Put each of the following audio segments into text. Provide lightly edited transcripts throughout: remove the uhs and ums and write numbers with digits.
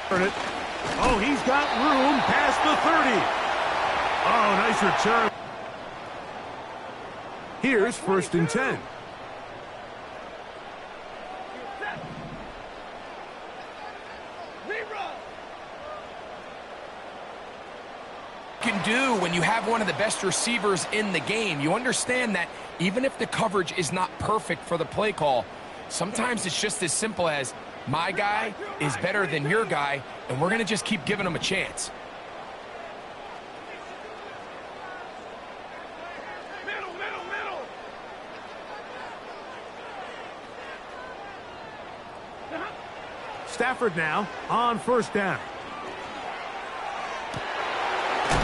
Oh, he's got room past the 30. Oh, nice return. Here's 1st and 10. Can do when you have one of the best receivers in the game. You understand that even if the coverage is not perfect for the play call, sometimes it's just as simple as my guy is better than your guy, and we're going to just keep giving him a chance. Stafford now on 1st down.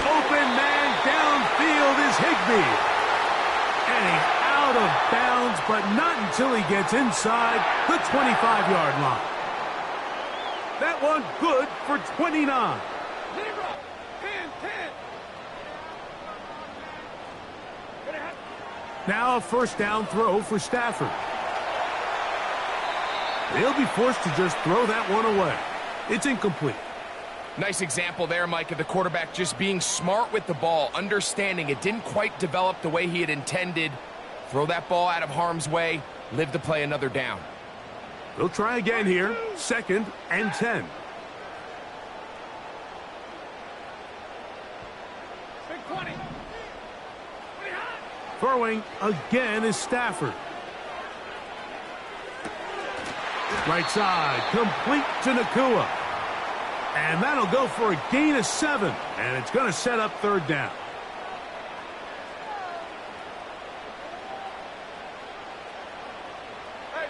Open man downfield is Higbee. And he's out of bounds, but not until he gets inside the 25-yard line. That one good for 29. Now a 1st down throw for Stafford. He'll be forced to just throw that one away. It's incomplete. Nice example there, Mike, of the quarterback just being smart with the ball, understanding it didn't quite develop the way he had intended. Throw that ball out of harm's way, live to play another down. They'll try again here, 2nd and 10. Throwing again is Stafford. Right side, complete to Nakua. And that'll go for a gain of 7. And it's going to set up 3rd down. Hey,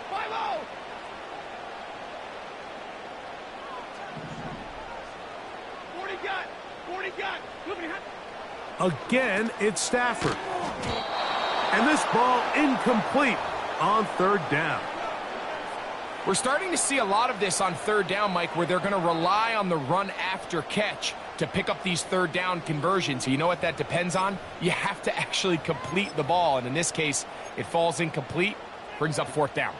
5-0. Again, it's Stafford. And this ball incomplete on 3rd down. We're starting to see a lot of this on 3rd down, Mike, where they're going to rely on the run after catch to pick up these 3rd down conversions. You know what that depends on? You have to actually complete the ball, and in this case, it falls incomplete, brings up 4th down.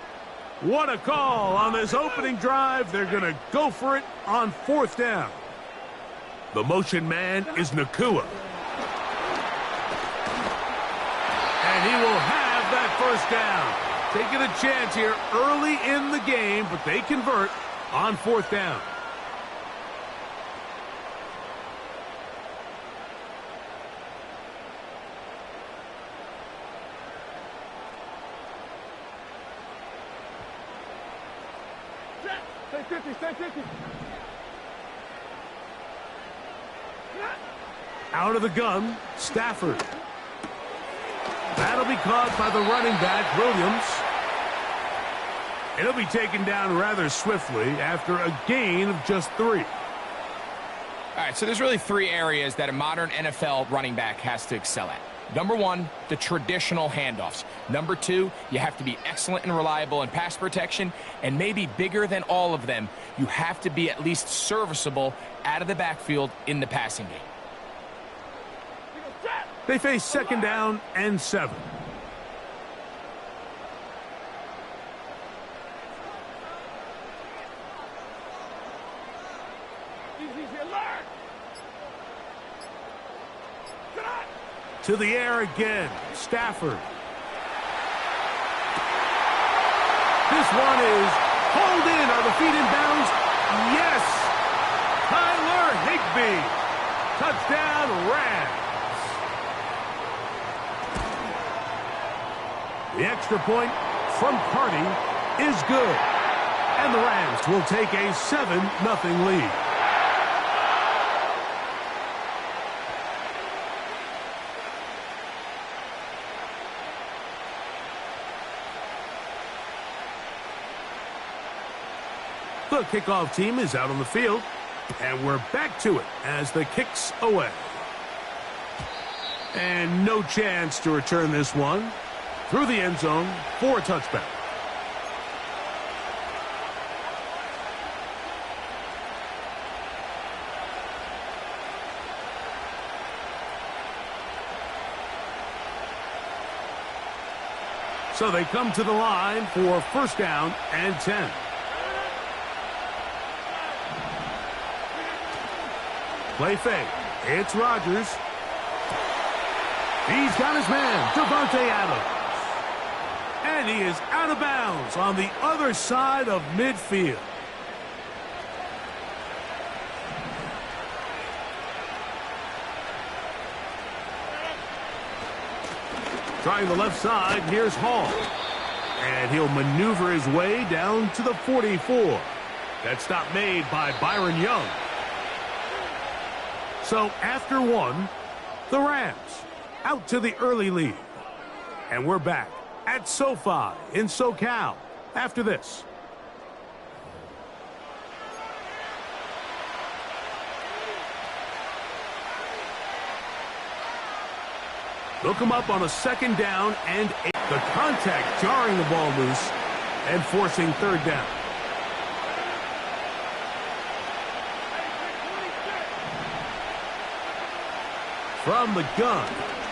What a call on this opening drive. They're going to go for it on 4th down. The motion man is Nakua. And he will have that 1st down. Taking a chance here early in the game, but they convert on 4th down. Stay 50, stay 50. Out of the gun, Stafford. That'll be caught by the running back, Williams. It'll be taken down rather swiftly after a gain of just 3. All right, so there's really 3 areas that a modern NFL running back has to excel at. Number 1, the traditional handoffs. Number 2, you have to be excellent and reliable in pass protection. And maybe bigger than all of them, you have to be at least serviceable out of the backfield in the passing game. They face 2nd down and 7. To the air again, Stafford. This one is hauled in. Are the feet in bounds? Yes! Tyler Higbee. Touchdown, Rams. The extra point from Carty is good. And the Rams will take a 7-0 lead. The kickoff team is out on the field, and we're back to it as the kick's away. And no chance to return this one through the end zone for a touchback. So they come to the line for 1st down and 10. Play fake. It's Rodgers. He's got his man, Devontae Adams. And he is out of bounds on the other side of midfield. Trying the left side, here's Hall. And he'll maneuver his way down to the 44. That stop made by Byron Young. So after one, the Rams out to the early lead. And we're back at SoFi in SoCal after this. They'll come up on a second down and the contact jarring the ball loose and forcing third down. From the gun,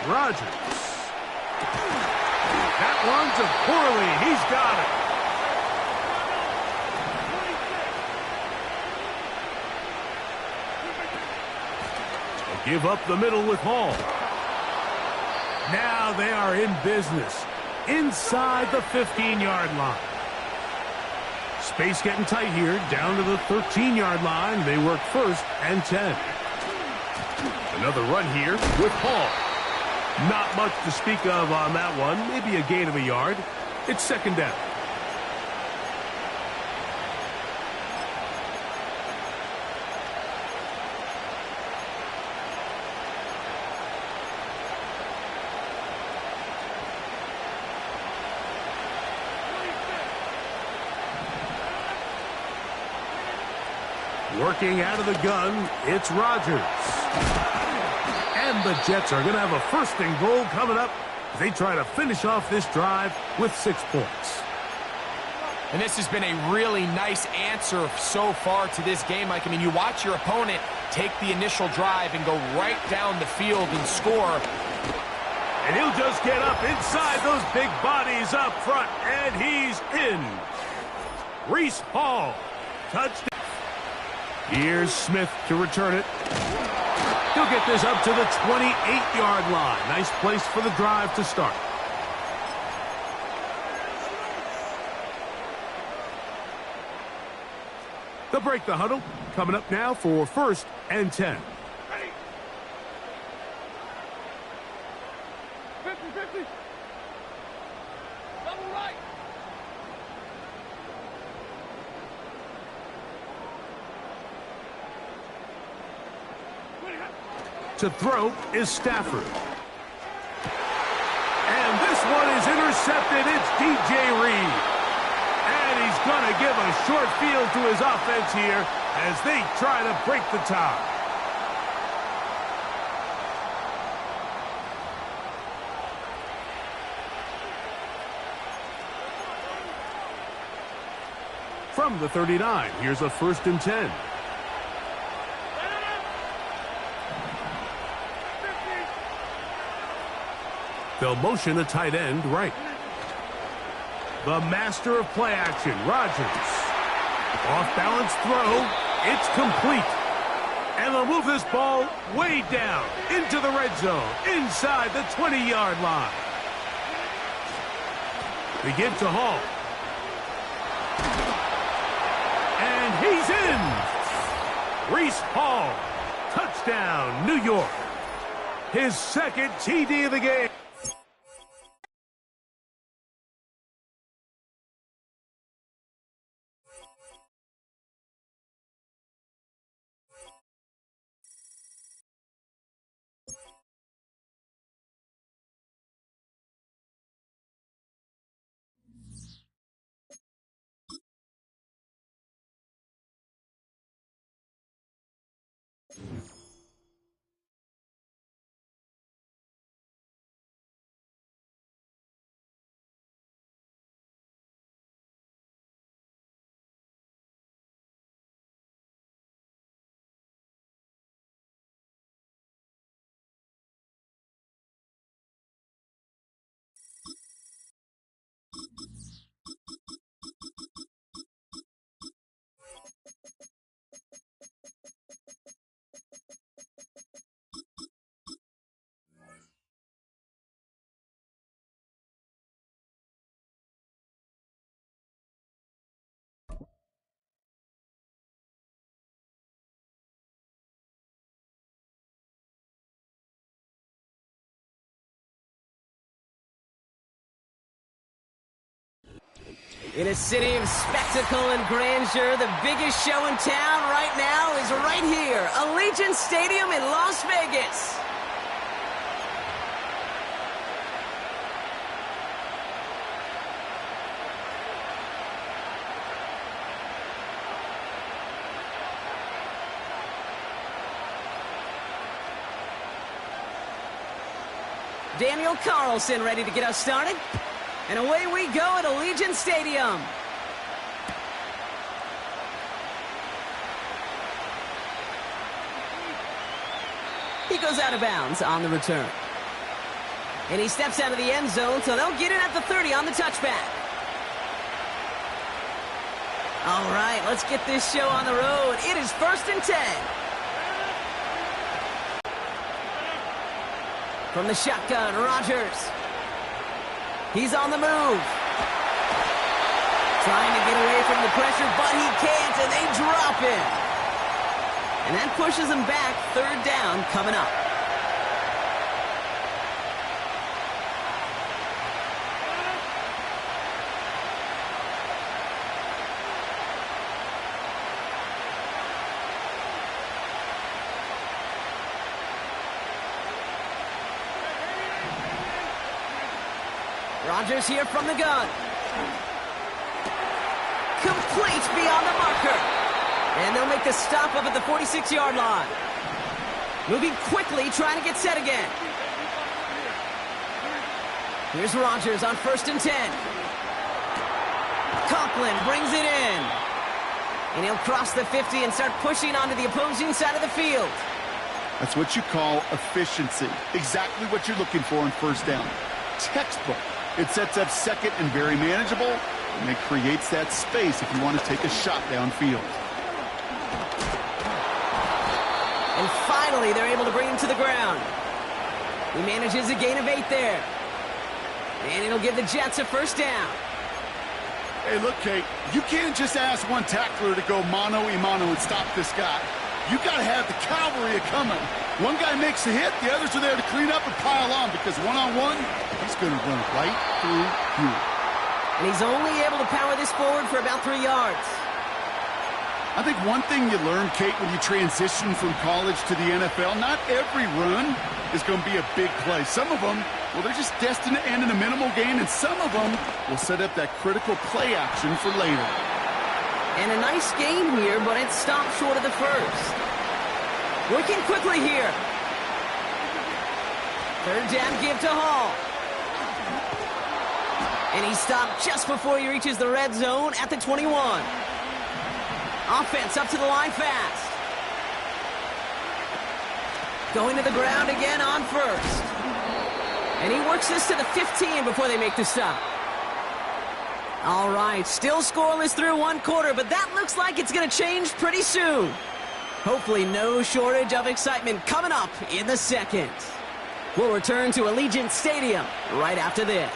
Rodgers. That one's a poorly. He's got it. They'll give up the middle with Hall. Now they are in business inside the 15-yard line. Space getting tight here, down to the 13-yard line. They work first and 10. Another run here with Hall. Not much to speak of on that one. Maybe a gain of a yard. It's second down. Working out of the gun, it's Rodgers. And the Jets are going to have a first and goal coming up as they try to finish off this drive with 6 points. And this has been a really nice answer so far to this game, Mike. I mean, you watch your opponent take the initial drive and go right down the field and score. And he'll just get up inside those big bodies up front, and he's in. Reese Hall, touchdown. Here's Smith to return it. He'll get this up to the 28-yard line. Nice place for the drive to start. They'll break the huddle. Coming up now for first and 10. 50-50. Double right. To throw is Stafford. And this one is intercepted. It's DJ Reed. And he's going to give a short field to his offense here as they try to break the tie. From the 39, here's a first and 10. They'll motion a tight end right. The master of play action, Rodgers. Off-balance throw. It's complete. And they'll move this ball way down into the red zone, inside the 20-yard line. They give to Hall. And he's in. Reese Hall. Touchdown, New York. His second TD of the game. In a city of spectacle and grandeur, the biggest show in town right now is right here, Allegiant Stadium in Las Vegas. Daniel Carlson ready to get us started. And away we go at Allegiant Stadium. He goes out of bounds on the return. And he steps out of the end zone, so they'll get it at the 30 on the touchback. All right, let's get this show on the road. It is 1st and 10. From the shotgun, Rodgers. He's on the move. Trying to get away from the pressure, but he can't, and they drop him. And that pushes him back. 3rd down coming up. Rodgers here from the gun. Complete beyond the marker. And they'll make the stop up at the 46-yard line. Moving quickly, trying to get set again. Here's Rodgers on 1st and 10. Conklin brings it in. And he'll cross the 50 and start pushing onto the opposing side of the field. That's what you call efficiency. Exactly what you're looking for on 1st down. Textbook. It sets up 2nd and very manageable, and it creates that space if you want to take a shot downfield. And finally, they're able to bring him to the ground. He manages a gain of 8 there. And it'll give the Jets a 1st down. Hey, look, Kate, you can't just ask one tackler to go mano-a-mano and stop this guy. You got to have the cavalry coming. One guy makes a hit, the others are there to clean up and pile on, because one-on-one, he's going to run right through you. And he's only able to power this forward for about 3 yards. I think one thing you learn, Kate, when you transition from college to the NFL, not every run is going to be a big play. Some of them, well, they're just destined to end in a minimal gain, and some of them will set up that critical play action for later. And a nice gain here, but it stopped short of the 1st. Working quickly here. 3rd down give to Hall. And he stopped just before he reaches the red zone at the 21. Offense up to the line fast. Going to the ground again on 1st. And he works this to the 15 before they make the stop. All right, still scoreless through 1 quarter, but that looks like it's going to change pretty soon. Hopefully no shortage of excitement coming up in the 2nd. We'll return to Allegiant Stadium right after this.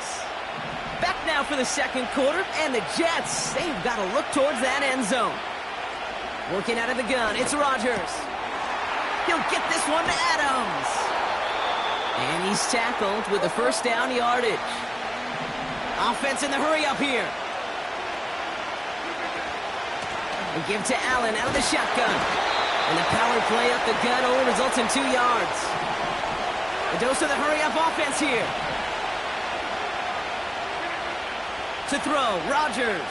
Back now for the 2nd quarter, and the Jets, they've got to look towards that end zone. Working out of the gun, it's Rodgers. He'll get this one to Adams. And he's tackled with the 1st down yardage. Offense in the hurry up here. They give to Allen out of the shotgun. And the power play up the gut only results in 2 yards. A dose of the hurry-up offense here. To throw, Rodgers.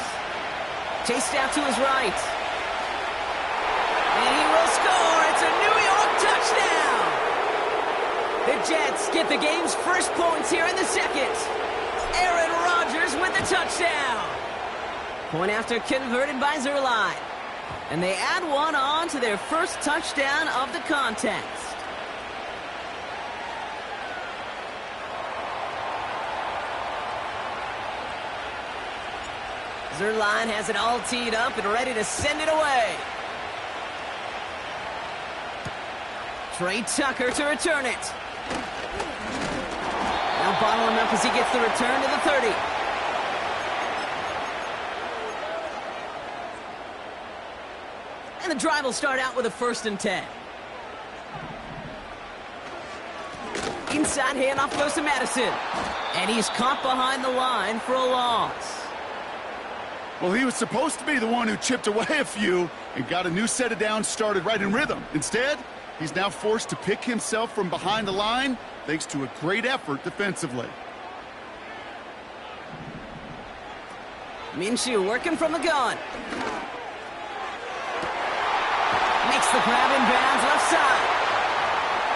Chased out to his right. And he will score. It's a New York touchdown. The Jets get the game's first points here in the 2nd. Aaron Rodgers with the touchdown. Point after converted by Zerline. And they add one on to their first touchdown of the contest. Zerline has it all teed up and ready to send it away. Trey Tucker to return it. Now bottle him up as he gets the return to the 30. And the drive will start out with a 1st and 10. Inside handoff goes to Madison. And he's caught behind the line for a loss. Well, he was supposed to be the one who chipped away a few and got a new set of downs started right in rhythm. Instead, he's now forced to pick himself from behind the line thanks to a great effort defensively. Minshew working from the gun. Makes the grab in bounds left side.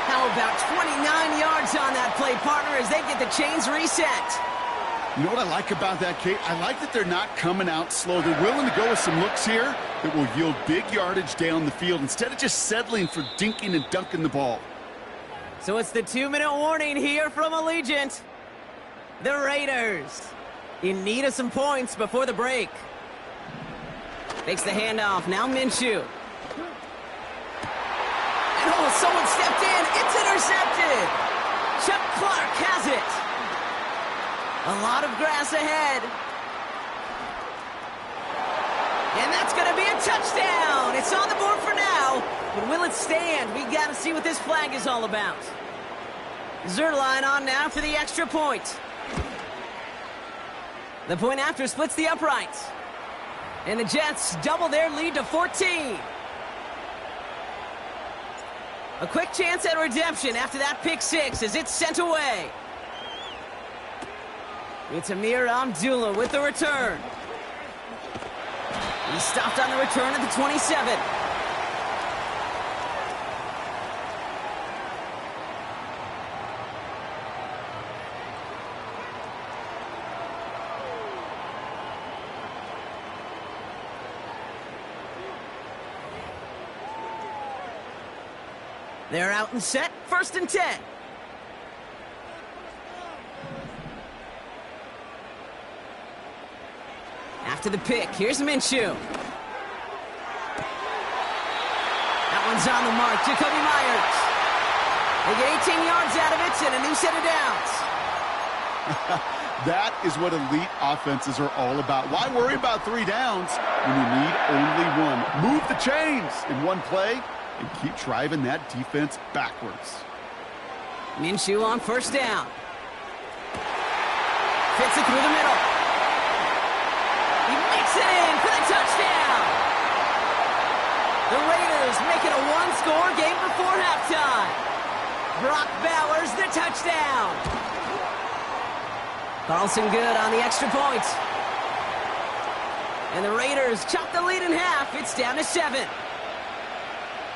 How about 29 yards on that play, partner, as they get the chains reset. You know what I like about that, Kate? I like that they're not coming out slow. They're willing to go with some looks here that will yield big yardage down the field instead of just settling for dinking and dunking the ball. So it's the 2-minute warning here from Allegiant. The Raiders in need of some points before the break. Makes the handoff. Now Minshew. And oh, someone stepped in. It's intercepted. Chuck Clark has it. A lot of grass ahead. And that's going to be a touchdown. It's on the board for now. But will it stand? We got to see what this flag is all about. Zerline on now for the extra point. The point after splits the uprights. And the Jets double their lead to 14. A quick chance at redemption after that pick six as it's sent away. It's Amir Abdullah with the return. He stopped on the return at the 27. They're out and set, 1st and 10. After the pick, here's Minshew. That one's on the mark, Jacoby Myers. They get 18 yards out of it and a new set of downs. That is what elite offenses are all about. Why worry about 3 downs when you need only one? Move the chains in one play and keep driving that defense backwards. Minshew on 1st down. Fits it through the middle. He makes it in for the touchdown. The Raiders make it a one-score game before halftime. Brock Bowers, the touchdown. Carlson good on the extra point. And the Raiders chop the lead in half. It's down to 7.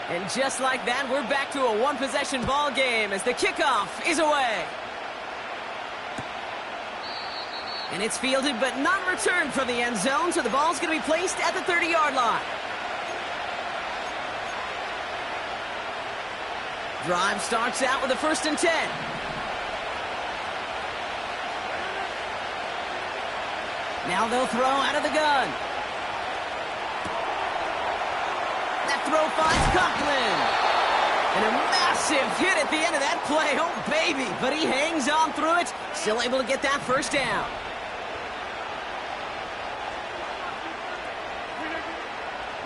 And just like that, we're back to a one-possession ball game as the kickoff is away. And it's fielded but not returned from the end zone, so the ball's going to be placed at the 30-yard line. Drive starts out with a 1st and 10. Now they'll throw out of the gun. That throw finds Conklin. And a massive hit at the end of that play. Oh, baby. But he hangs on through it. Still able to get that 1st down.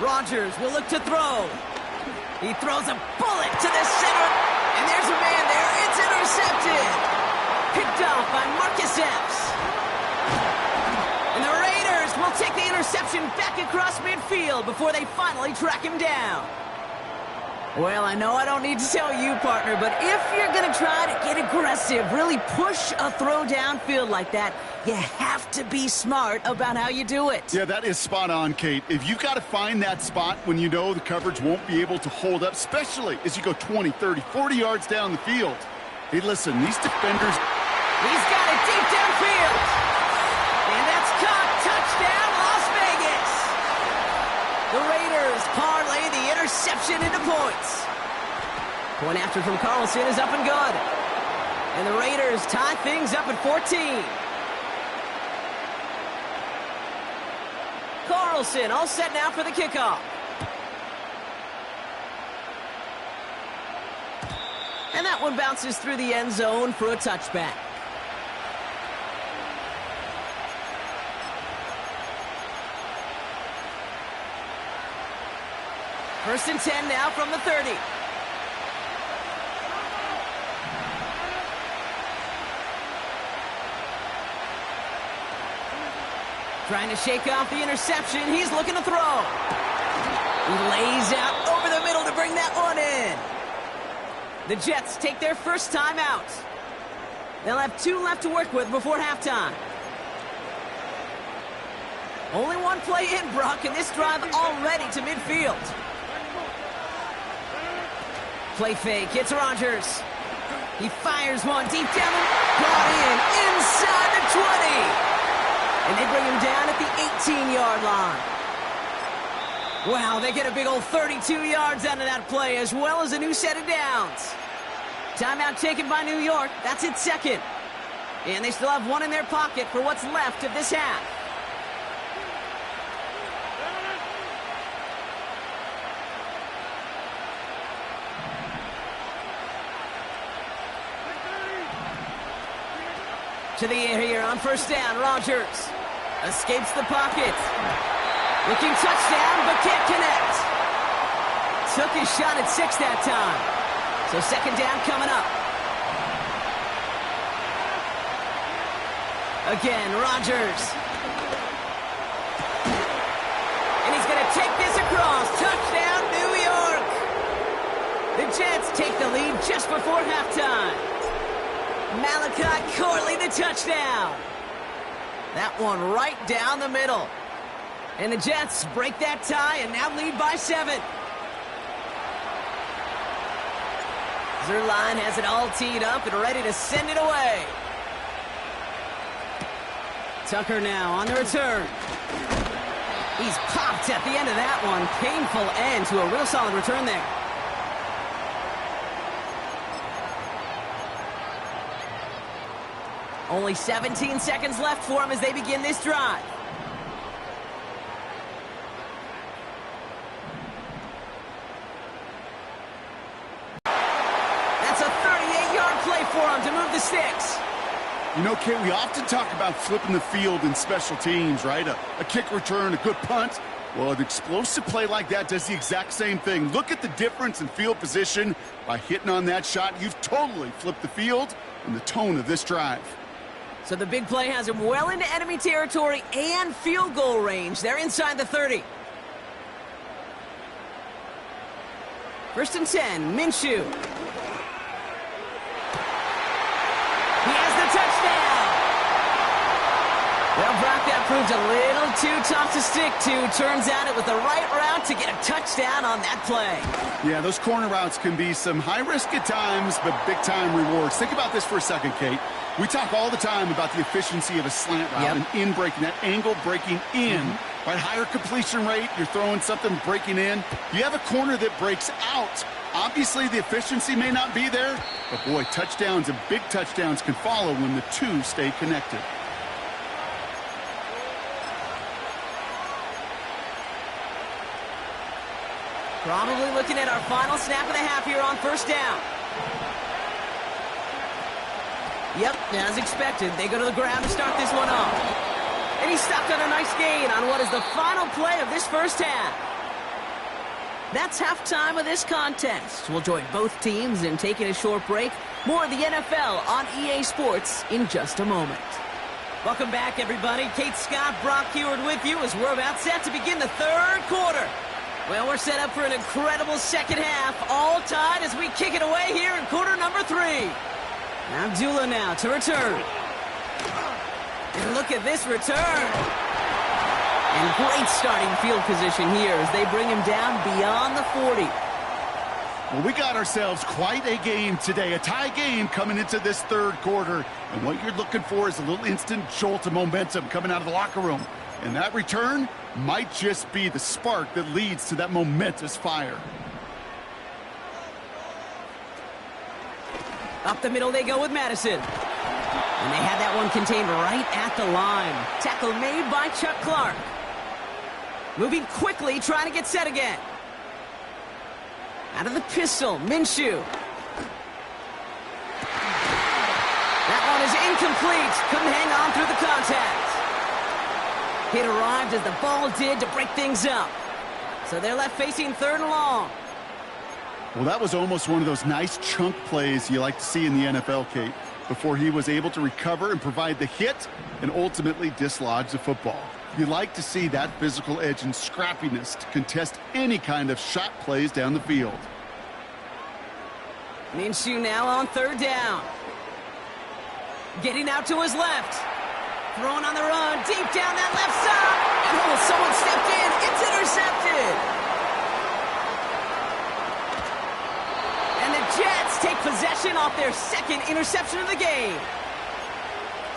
Rodgers will look to throw. He throws a bullet to the center. And there's a man there. It's intercepted. Picked off by Marcus Epps. And the Raiders will take the interception back across midfield before they finally track him down. Well, I know I don't need to tell you, partner, but if you're going to try to get aggressive, really push a throw downfield like that, you have to be smart about how you do it. Yeah, that is spot on, Kate. If you've got to find that spot when you know the coverage won't be able to hold up, especially as you go 20, 30, 40 yards down the field. Hey, listen, these defenders... He's got it deep downfield. And that's caught. Touchdown, Las Vegas. The Raiders parlay the interception into points. Point after from Carlson is up and good. And the Raiders tie things up at 14. Carlson all set now for the kickoff. And that one bounces through the end zone for a touchback. First and 10 now from the 30. Trying to shake off the interception. He's looking to throw. He lays out over the middle to bring that one in. The Jets take their first time out. They'll have 2 left to work with before halftime. Only 1 play in, Brock, and this drive already to midfield. Play fake. It's Rodgers. He fires one deep down. Brought in inside the 20. And they bring him down at the 18-yard line. Wow, they get a big old 32 yards out of that play, as well as a new set of downs. Timeout taken by New York. That's its second. And they still have 1 in their pocket for what's left of this half. To the air here on first down. Rodgers escapes the pocket. Looking touchdown, but can't connect. Took his shot at 6 that time. So second down coming up. Again, Rodgers. And he's going to take this across. Touchdown, New York. The Jets take the lead just before halftime. Malachi Corley, the touchdown. That one right down the middle. And the Jets break that tie and now lead by 7. Zerline has it all teed up and ready to send it away. Tucker now on the return. He's popped at the end of that one. Painful end to a real solid return there. Only 17 seconds left for him as they begin this drive. That's a 38-yard play for him to move the sticks. You know, Kate, we often talk about flipping the field in special teams, right? A kick return, a good punt. Well, an explosive play like that does the exact same thing. Look at the difference in field position. By hitting on that shot, you've totally flipped the field and the tone of this drive. So the big play has him well into enemy territory and field goal range. They're inside the 30. First and 10, Minshew. He has the touchdown. Well, Brock, that proved a little too tough to stick to. Turns out it was the right route to get a touchdown on that play. Yeah, those corner routes can be some high risk at times, but big-time rewards. Think about this for a second, Kate. We talk all the time about the efficiency of a slant route and in breaking, that angle breaking in. Right, higher completion rate, you're throwing something breaking in. You have a corner that breaks out. Obviously, the efficiency may not be there, but boy, touchdowns and big touchdowns can follow when the two stay connected. Probably looking at our final snap of the half here on first down. Yep, as expected, they go to the ground to start this one off. And he stopped on a nice gain on what is the final play of this first half. That's halftime of this contest. We'll join both teams in taking a short break. More of the NFL on EA Sports in just a moment. Welcome back, everybody. Kate Scott, Brock Heward with you as we're about set to begin the third quarter. Well, we're set up for an incredible second half, all tied as we kick it away here in quarter number 3. Abdullah now to return. And look at this return. And great starting field position here as they bring him down beyond the 40. Well, we got ourselves quite a game today, a tie game coming into this third quarter. And what you're looking for is a little instant jolt of momentum coming out of the locker room. And that return might just be the spark that leads to that momentous fire. Up the middle they go with Madison. And they had that one contained right at the line. Tackle made by Chuck Clark. Moving quickly, trying to get set again. Out of the pistol, Minshew. That one is incomplete. Couldn't hang on through the contact. Hit arrived as the ball did to break things up. So they're left facing third and long. Well, that was almost one of those nice chunk plays you like to see in the NFL, Kate, before he was able to recover and provide the hit and ultimately dislodge the football. You like to see that physical edge and scrappiness to contest any kind of shot plays down the field. Minshew now on third down. Getting out to his left. Throwing on the run, deep down that left side. And oh, someone stepped in. It's intercepted. And the Jets take possession off their second interception of the game.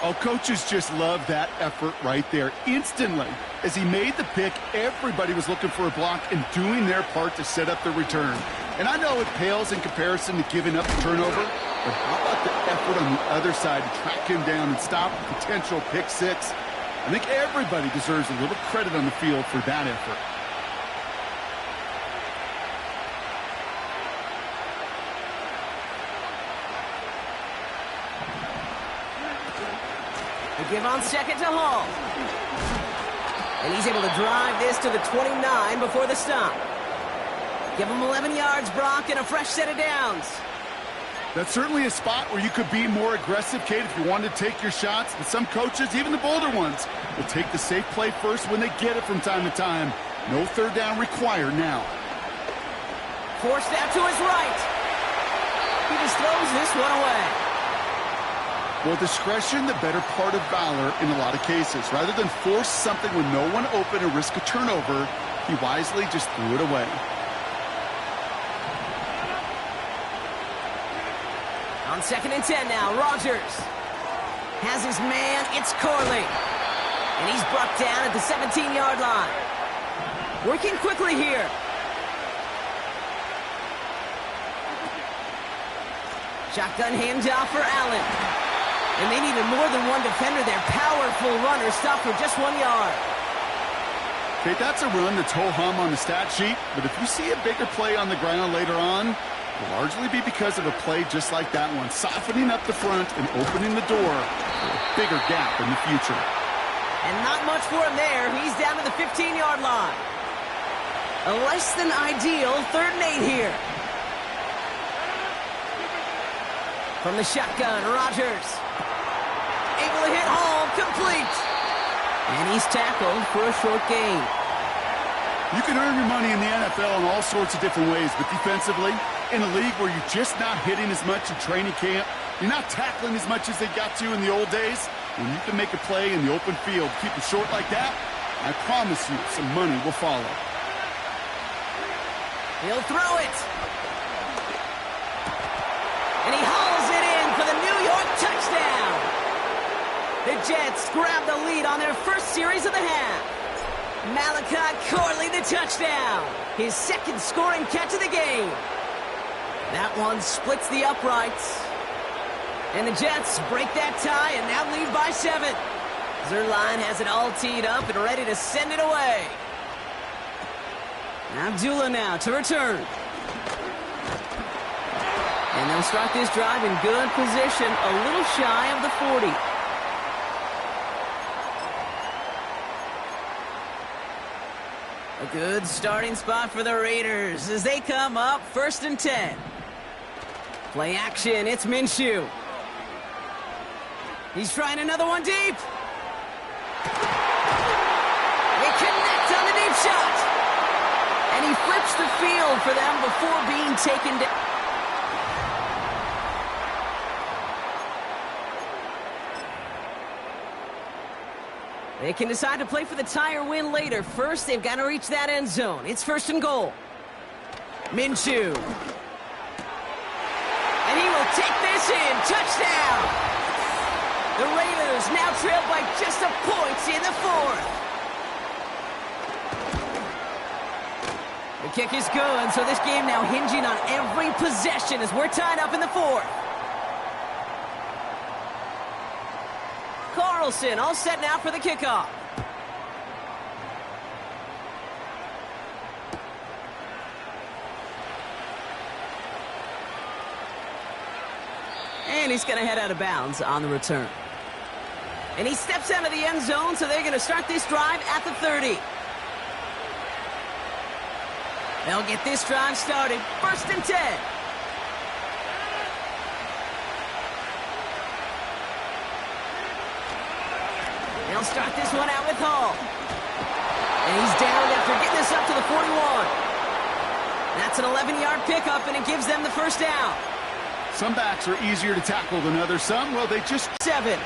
Oh, coaches just love that effort right there. Instantly, as he made the pick, everybody was looking for a block and doing their part to set up the return. And I know it pales in comparison to giving up the turnover, but how about the effort on the other side to track him down and stop a potential pick six? I think everybody deserves a little credit on the field for that effort. They give on second to Hall. And he's able to drive this to the 29 before the stop. Give him 11 yards, Brock, and a fresh set of downs. That's certainly a spot where you could be more aggressive, Kate, if you wanted to take your shots. But some coaches, even the bolder ones, will take the safe play first when they get it from time to time. No third down required now. Forced out to his right. He just throws this one away. Well, discretion, the better part of valor in a lot of cases. Rather than force something with no one open and risk a turnover, he wisely just threw it away. On 2nd and 10 now, Rodgers has his man, it's Corley. And he's brought down at the 17-yard line. Working quickly here. Shotgun handoff for Allen. And they needed more than one defender there. Powerful runner stopped for just 1 yard. Okay, that's a run that's ho-hum on the stat sheet, but if you see a bigger play on the ground later on, will largely be because of a play just like that one, softening up the front and opening the door for a bigger gap in the future. And not much for him there. He's down to the 15-yard line. A less than ideal 3rd and 8 here. From the shotgun, Rodgers. Able to hit home, complete. And he's tackled for a short gain. You can earn your money in the NFL in all sorts of different ways, but defensively, in a league where you're just not hitting as much in training camp, you're not tackling as much as they got to in the old days, when you can make a play in the open field, keep it short like that, I promise you some money will follow. He'll throw it. And he hauls it in for the New York touchdown. The Jets grab the lead on their first series of the half. Malachi Corley, the touchdown. His second scoring catch of the game. That one splits the uprights. And the Jets break that tie and now lead by 7. Zerline has it all teed up and ready to send it away. Abdullah now to return. And they'll start this drive in good position, a little shy of the 40. A good starting spot for the Raiders as they come up 1st and 10. Play action, it's Minshew. He's trying another one deep. They connect on the deep shot. And he flips the field for them before being taken down. They can decide to play for the tie or win later. First, they've got to reach that end zone. It's 1st and goal. Minshew. And he will take this in. Touchdown! The Raiders now trail by just a point in the 4th. The kick is good, so this game now hinging on every possession as we're tied up in the 4th. Carlson all set now for the kickoff. And he's going to head out of bounds on the return. And he steps out of the end zone, so they're going to start this drive at the 30. They'll get this drive started. 1st and 10. They'll start this one out with Hall. And he's down after getting this up to the 41. That's an 11-yard pickup, and it gives them the first down. Some backs are easier to tackle than others. Some, well, they just... 7.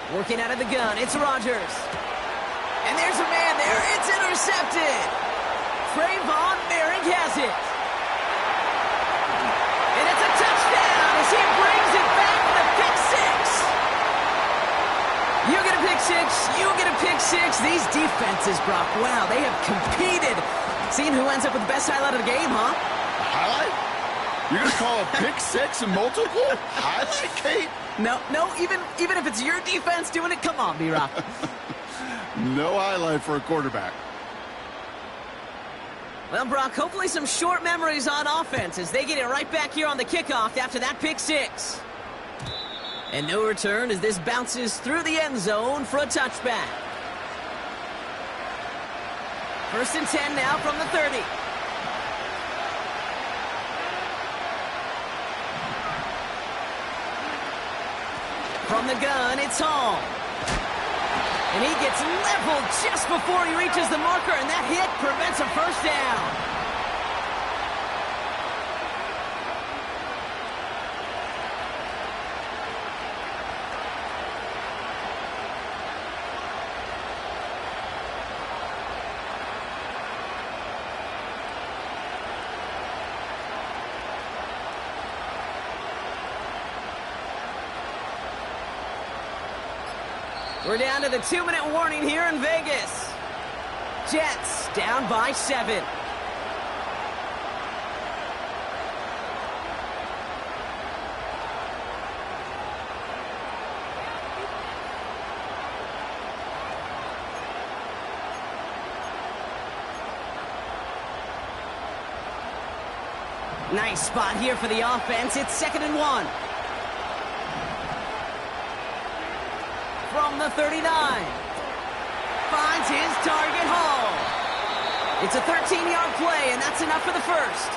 Working out of the gun, it's Rodgers. And there's a man there, it's intercepted. Trayvon Merrick has it. And it's a touchdown as he brings it back with a pick six. You get a pick six, you get a pick six. These defenses, Brock, wow, they have competed. Seeing who ends up with the best highlight of the game, huh? Highlight? You're going to call a pick six and multiple? Highlight, Kate? No, even if it's your defense doing it, come on, B-Rock. No highlight for a quarterback. Well, Brock, hopefully some short memories on offense as they get it right back here on the kickoff after that pick six. And no return as this bounces through the end zone for a touchback. 1st and 10 now from the 30. From the gun, it's Hall. And he gets leveled just before he reaches the marker, and that hit prevents a first down. We're down to the 2-minute warning here in Vegas. Jets down by 7. Nice spot here for the offense. It's 2nd and 1. From the 39. Finds his target, Hall. It's a 13-yard play, and that's enough for the first.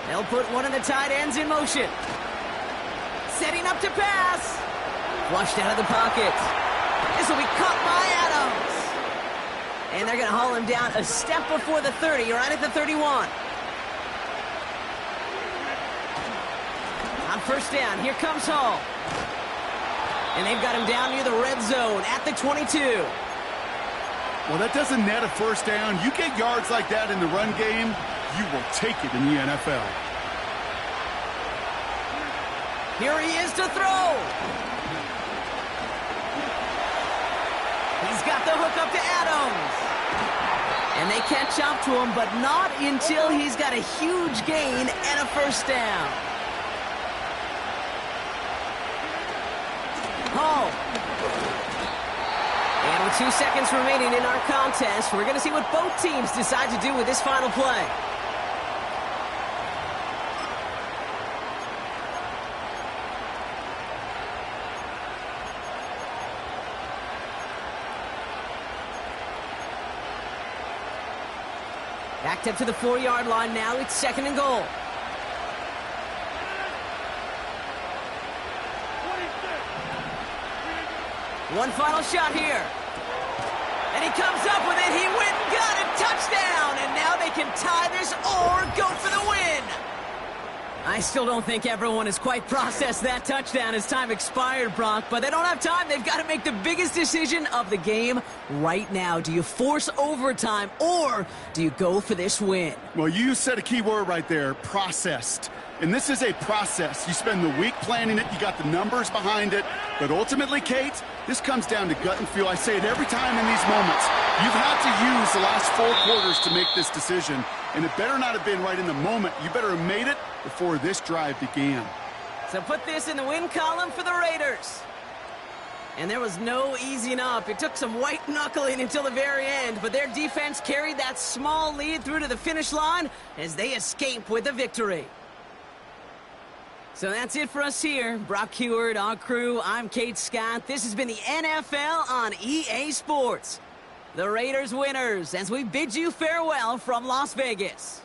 They'll put one of the tight ends in motion. Setting up to pass. Flushed out of the pocket. This will be caught by Adams. And they're going to haul him down a step before the 30, right at the 31. On 1st down, here comes Hall. And they've got him down near the red zone at the 22. Well, that doesn't net a first down. You get yards like that in the run game, you will take it in the NFL. Here he is to throw. He's got the hook up to Adams. And they catch up to him, but not until he's got a huge gain and a first down. Hall. And with 2 seconds remaining in our contest, we're going to see what both teams decide to do with this final play. Backed up to the 4-yard line now. It's 2nd and goal. One final shot here. And he comes up with it. He went and got a touchdown. And now they can tie this or go for the win. I still don't think everyone has quite processed that touchdown as time expired, Brock. But they don't have time. They've got to make the biggest decision of the game right now. Do you force overtime or do you go for this win? Well, you said a key word right there, processed. And this is a process. You spend the week planning it. You got the numbers behind it. But ultimately, Kate, this comes down to gut and feel. I say it every time in these moments. You've had to use the last 4 quarters to make this decision, and it better not have been right in the moment. You better have made it before this drive began. So put this in the win column for the Raiders. And there was no easing up. It took some white knuckling until the very end, but their defense carried that small lead through to the finish line as they escape with the victory. So that's it for us here. Brock Heward, our crew, I'm Kate Scott. This has been the NFL on EA Sports. The Raiders winners as we bid you farewell from Las Vegas.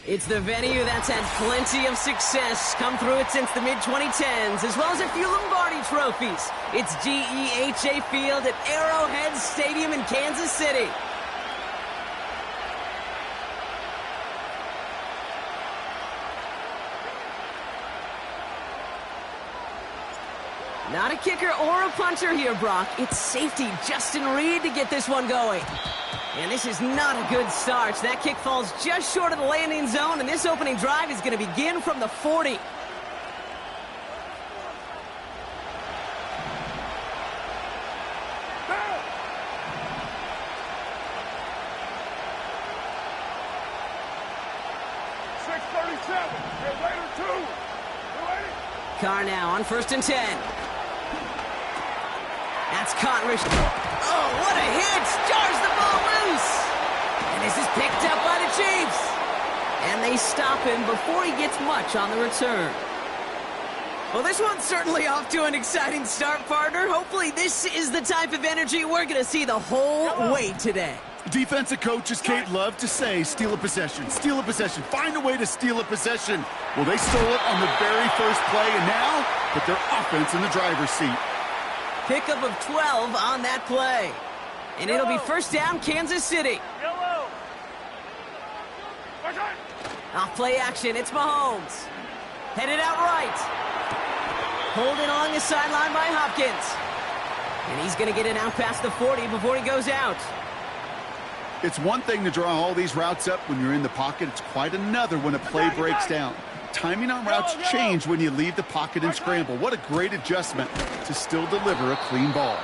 It's the venue that's had plenty of success come through it since the mid-2010s, as well as a few Lombardi trophies. It's GEHA Field at Arrowhead Stadium in Kansas City. Not a kicker or a puncher here, Brock. It's safety Justin Reed to get this one going. And this is not a good start. That kick falls just short of the landing zone, and this opening drive is going to begin from the 40. Carr now on 1st and 10. That's caught. Oh, what a hit! Jars the ball loose! And this is picked up by the Chiefs. And they stop him before he gets much on the return. Well, this one's certainly off to an exciting start, partner. Hopefully this is the type of energy we're going to see the whole way today. Defensive coaches, Kate, love to say, steal a possession, find a way to steal a possession. Well, they stole it on the very first play, and now put their offense in the driver's seat. Pickup of 12 on that play. And it'll be 1st down, Kansas City. Off play action, it's Mahomes. Headed out right. Holding along the sideline by Hopkins. And he's going to get it out past the 40 before he goes out. It's one thing to draw all these routes up when you're in the pocket. It's quite another when a play breaks down. Timing on routes change when you leave the pocket and scramble. What a great adjustment to still deliver a clean ball.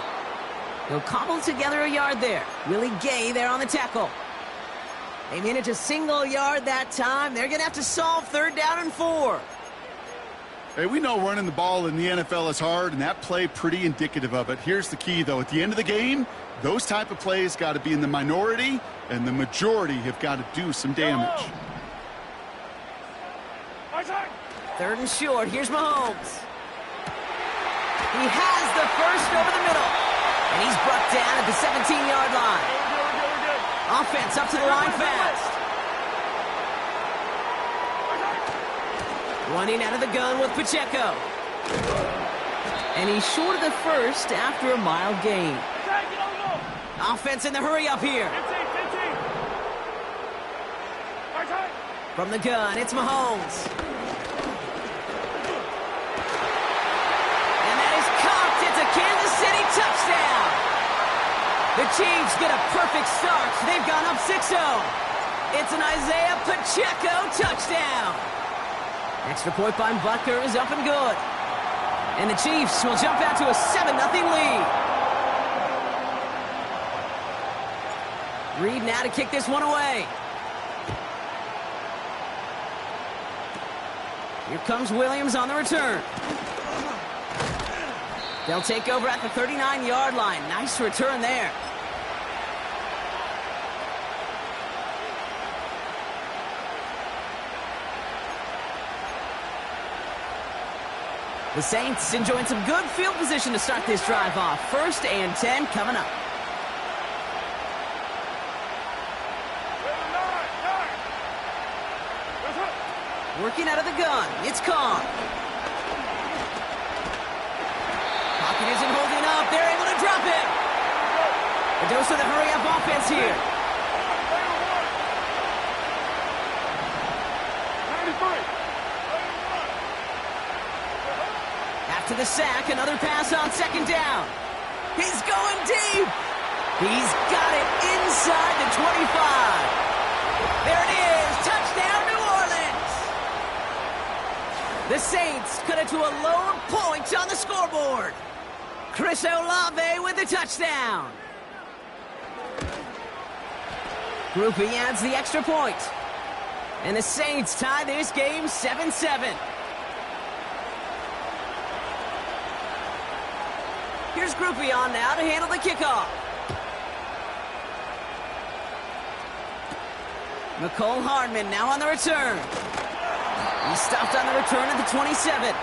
He'll cobble together a yard there. Willie Gay there on the tackle. They manage a single yard that time. They're going to have to solve 3rd down and 4. Hey, we know running the ball in the NFL is hard, and that play pretty indicative of it. Here's the key, though. At the end of the game, those type of plays got to be in the minority, and the majority have got to do some damage. 3rd and short. Here's Mahomes. He has the first over the middle. And he's brought down at the 17-yard line. Offense up to the line fast. Running out of the gun with Pacheco. And he's short of the first after a mild gain. Offense in the hurry up here. From the gun, it's Mahomes. And that is caught. It's a Kansas City touchdown. The Chiefs get a perfect start. They've gone up 6-0. It's an Isaiah Pacheco touchdown. Extra point by Butker is up and good. And the Chiefs will jump out to a 7-0 lead. Reed now to kick this one away. Here comes Williams on the return. They'll take over at the 39-yard line. Nice return there. The Saints enjoying some good field position to start this drive off. 1st and 10 coming up. Working out of the gun, it's Kong. Pocket isn't holding up. They're able to drop it. A dose of the hurry-up offense here. After the sack, another pass on 2nd down. He's going deep. He's got it inside the 25. There it is. Touchdown, New Orleans. The Saints cut it to a lower point on the scoreboard. Chris Olave with the touchdown. Groupie adds the extra point. And the Saints tie this game 7-7. Here's Groupie on now to handle the kickoff. McCole Hardman now on the return. He stopped on the return at the 27.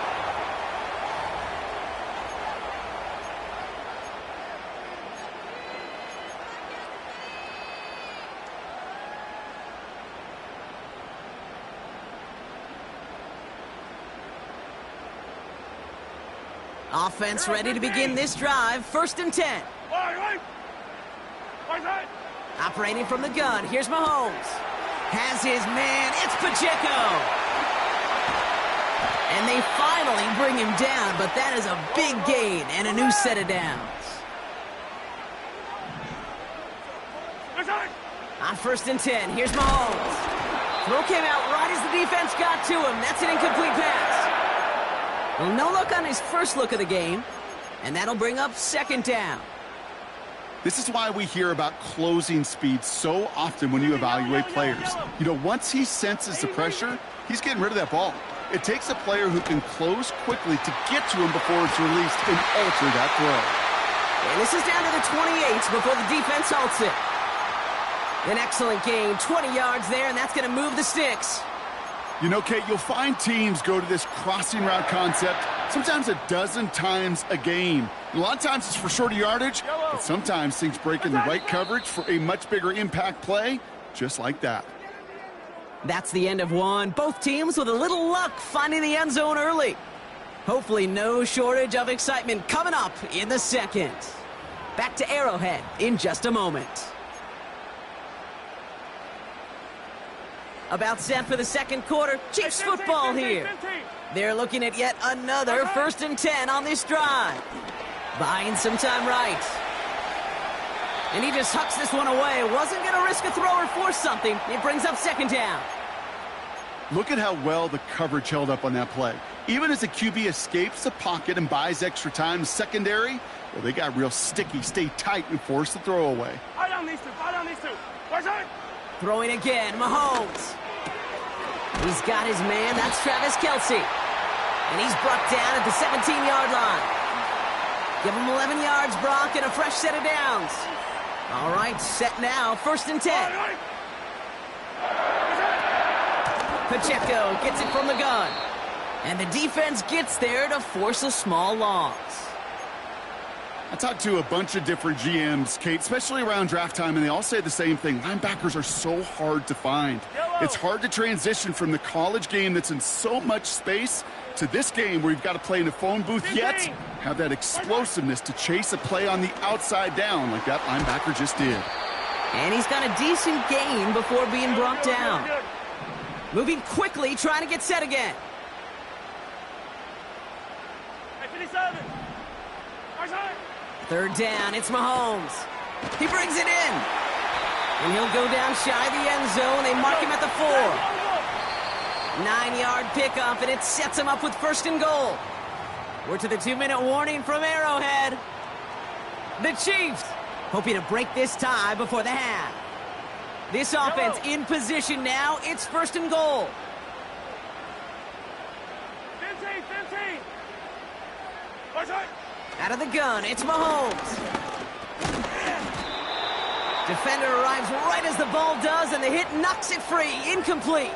Offense ready to begin this drive. 1st and 10. Operating from the gun. Here's Mahomes. Has his man. It's Pacheco. And they finally bring him down, but that is a big gain and a new set of downs. On 1st and 10, here's Mahomes. Throw came out right as the defense got to him. That's an incomplete pass. Well, no look on his first look of the game, and that'll bring up 2nd down. This is why we hear about closing speed so often when you evaluate players. You know, once he senses the pressure, he's getting rid of that ball. It takes a player who can close quickly to get to him before it's released and alter that throw. And this is down to the 28 before the defense halts it. An excellent gain, 20 yards there, and that's going to move the sticks. You know, Kate, you'll find teams go to this crossing route concept sometimes a dozen times a game. A lot of times it's for shorter yardage, but sometimes things break in the right coverage for a much bigger impact play, just like that. That's the end of one. Both teams with a little luck finding the end zone early. Hopefully no shortage of excitement coming up in the second. Back to Arrowhead in just a moment. About set for the second quarter. Chiefs football here. They're looking at yet another 1st and 10 on this drive. Buying some time right. And he just hucks this one away. Wasn't going to risk a throw or force something. It brings up 2nd down. Look at how well the coverage held up on that play. Even as the QB escapes the pocket and buys extra time, secondary, well, they got real sticky. Stay tight and force the throw away. Throwing again, Mahomes. He's got his man. That's Travis Kelce. And he's brought down at the 17-yard line. Give him 11 yards, Brock, and a fresh set of downs. All right, set now, 1st and 10. Pacheco gets it from the gun. And the defense gets there to force a small loss. I talked to a bunch of different GMs, Kate, especially around draft time, and they all say the same thing. Linebackers are so hard to find. It's hard to transition from the college game that's in so much space to this game where you've got to play in a phone booth, yet have that explosiveness to chase a play on the outside down like that linebacker just did. And he's got a decent gain before being brought down. Moving quickly, trying to get set again. Third down, it's Mahomes. He brings it in. And he'll go down shy of the end zone. They mark him at the 4. 9-yard pickup, and it sets him up with 1st and goal. We're to the 2-minute warning from Arrowhead. The Chiefs hoping to break this tie before the half. This offense in position now. It's 1st and goal. 15. Out of the gun, it's Mahomes. Defender arrives right as the ball does, and the hit knocks it free. Incomplete.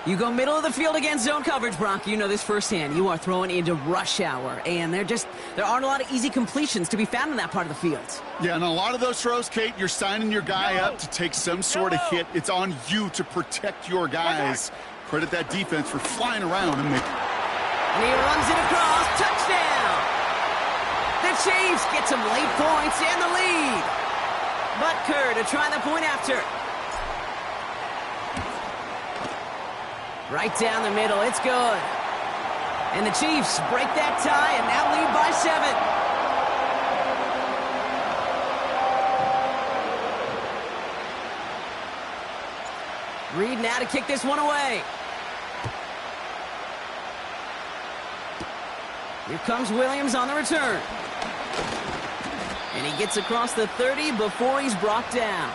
You go middle of the field against zone coverage, Brock. You know this firsthand. You are throwing into rush hour, and there aren't a lot of easy completions to be found in that part of the field. Yeah, and a lot of those throws, Kate, you're signing your guy up to take some sort of hit. It's on you to protect your guys. Credit that defense for flying around and making... And he runs it across. Touchdown! The Chiefs get some late points and the lead. Butker to try the point after. Right down the middle. It's good. And the Chiefs break that tie and now lead by 7. Reed now to kick this one away. Here comes Williams on the return. And he gets across the 30 before he's brought down.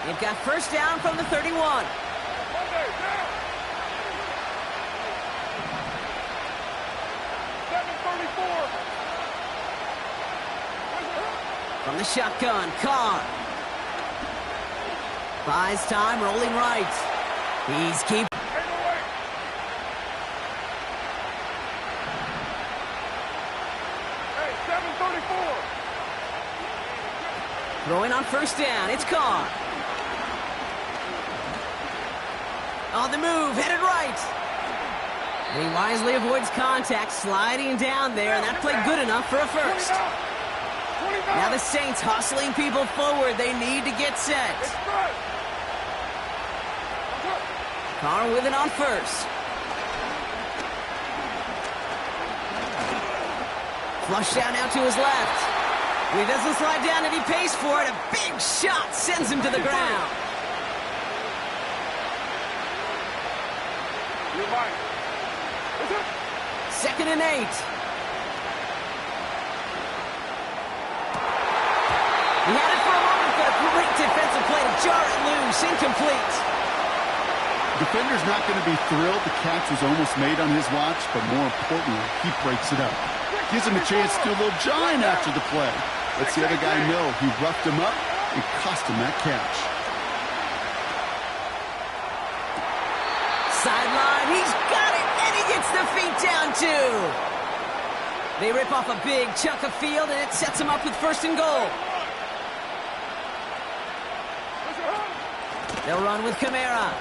They've got 1st down from the 31. From the shotgun, Carr. Buys time, rolling right. He's keeping. Throwing on 1st down, it's Carr. On the move, headed right. And he wisely avoids contact, sliding down there, and that played good enough for a 1st. Now the Saints hustling people forward. They need to get set. Carr with it on 1st. Flush down out to his left. He doesn't slide down and he pays for it. A big shot sends him to the ground. Second and 8. He had it for a moment, but a great defensive play to jar it loose. Incomplete. Defender's not going to be thrilled the catch was almost made on his watch, but more importantly, he breaks it up. Gives him a chance to do a little jawing after the play. Lets the other guy know he roughed him up and cost him that catch. Sideline, he's got it, and he gets the feet down too. They rip off a big chunk of field, and it sets him up with 1st and goal. They'll run with Kamara.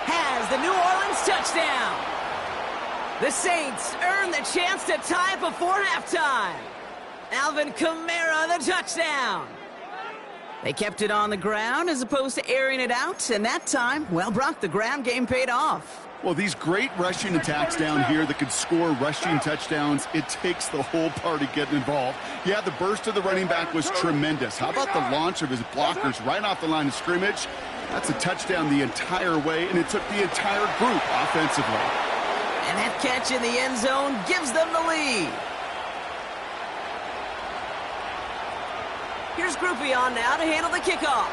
Has the New Orleans touchdown. The Saints earn the chance to tie before halftime. Alvin Kamara, the touchdown. They kept it on the ground as opposed to airing it out, and that time, well, Brock, the ground game paid off. Well, these great rushing attacks down here that could score rushing touchdowns, it takes the whole party getting involved. Yeah, the burst of the running back was tremendous. How about the launch of his blockers right off the line of scrimmage? That's a touchdown the entire way, and it took the entire group offensively. And that catch in the end zone gives them the lead. Here's Groupie on now to handle the kickoff.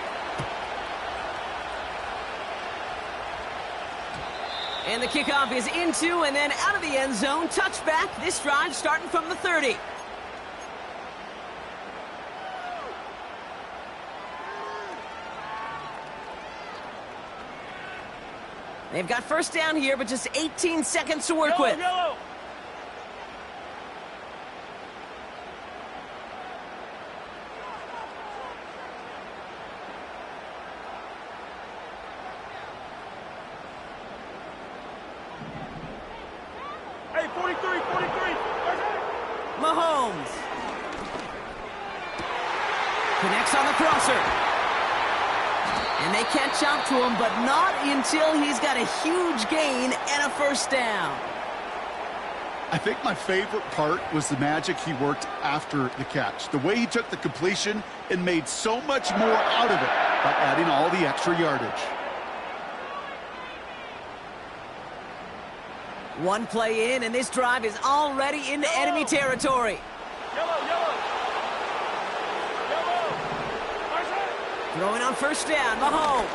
And the kickoff is into and then out of the end zone. Touchback. This drive starting from the 30. They've got first down here, but just 18 seconds to work with. Yellow. Hey, 43. Mahomes. Connects on the crosser. And they catch up to him, but not until he's got a huge gain and a first down. I think my favorite part was the magic he worked after the catch. The way he took the completion and made so much more out of it by adding all the extra yardage. One play in, and this drive is already into enemy territory. Yellow. Throwing on first down, Mahomes.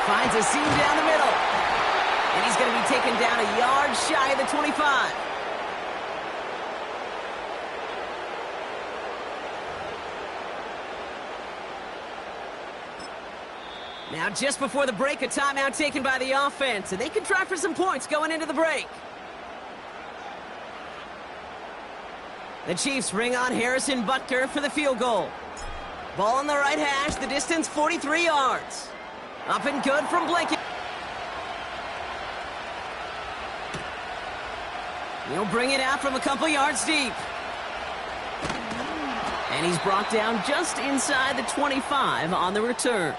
Finds a seam down the middle. And he's going to be taken down a yard shy of the 25. Now just before the break, a timeout taken by the offense. And they can try for some points going into the break. The Chiefs bring on Harrison Butker for the field goal. Ball on the right hash, the distance 43 yards. Up and good from Blanket. He'll bring it out from a couple yards deep. And he's brought down just inside the 25 on the return.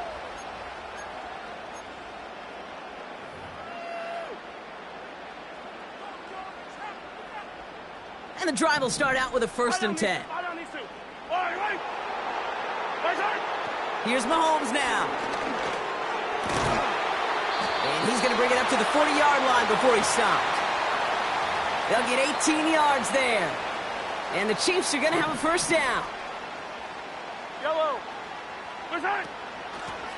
And the drive will start out with a 1st and 10. Here's Mahomes now. And he's going to bring it up to the 40-yard line before he stopped. They'll get 18 yards there. And the Chiefs are going to have a first down. Yellow.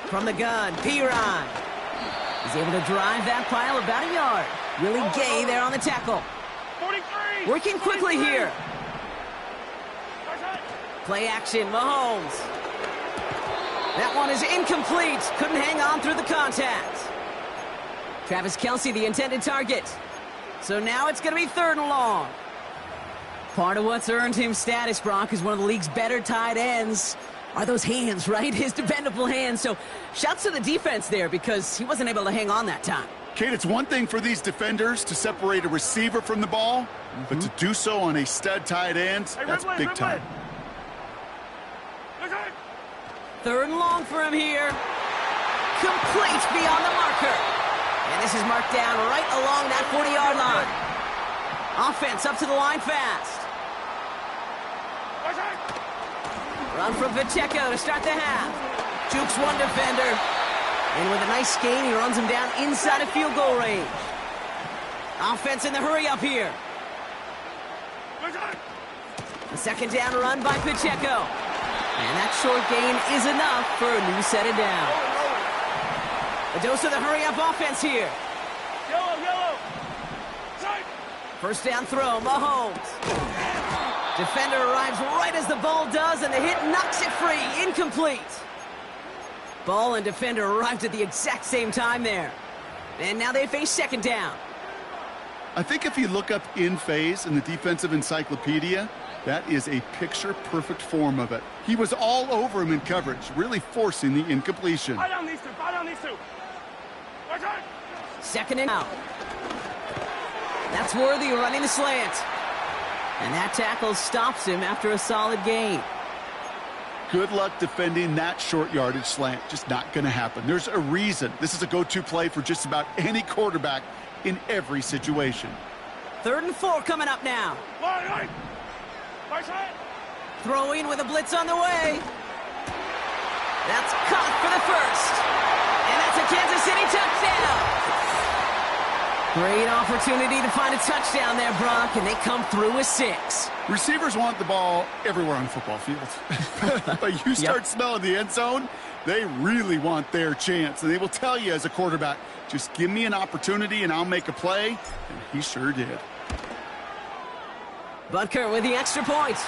From the gun, Piron. He's able to drive that pile about a yard. Really gay there on the tackle. 43. Working quickly here. Play action, Mahomes. That one is incomplete. Couldn't hang on through the contact. Travis Kelce, the intended target. So now it's going to be 3rd and long. Part of what's earned him status, Brock, is one of the league's better tight ends. Are those hands, right? His dependable hands. So shouts to the defense there because he wasn't able to hang on that time. Kate, it's one thing for these defenders to separate a receiver from the ball, but to do so on a stud tight end, that's big time. 3rd and long for him here. Complete beyond the marker. And this is marked down right along that 40-yard line. Offense up to the line fast. Run from Pacheco to start the half. Jukes one defender. And with a nice gain, he runs him down inside of field goal range. Offense in the hurry up here. The 2nd down run by Pacheco. And that short gain is enough for a new set of down. A dose of the hurry-up offense here. Yellow. 1st down throw, Mahomes. Defender arrives right as the ball does, and the hit knocks it free. Incomplete. Ball and defender arrived at the exact same time there. And now they face 2nd down. I think if you look up in phase in the defensive encyclopedia, that is a picture-perfect form of it. He was all over him in coverage, really forcing the incompletion. Buy down these two. 2nd and out. That's Worthy running the slant. And that tackle stops him after a solid gain. Good luck defending that short yardage slant. Just not going to happen. There's a reason. This is a go-to play for just about any quarterback in every situation. 3rd and 4 coming up now. Line. Throwing with a blitz on the way. That's caught for the first. And that's a Kansas City touchdown. Great opportunity to find a touchdown there, Brock, and they come through with 6. Receivers want the ball everywhere on the football field. But you start smelling the end zone, they really want their chance. And they will tell you as a quarterback, just give me an opportunity and I'll make a play. And he sure did. Butker with the extra point.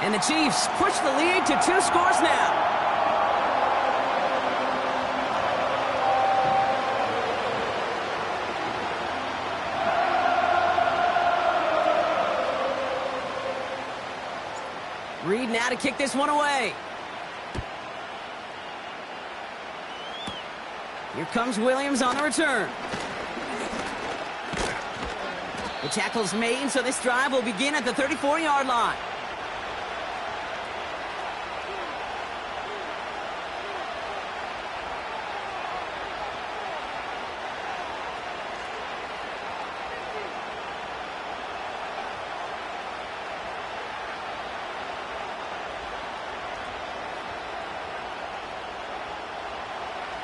And the Chiefs push the lead to 2 scores now. Reed now to kick this one away. Here comes Williams on the return. The tackle's made, so this drive will begin at the 34-yard line.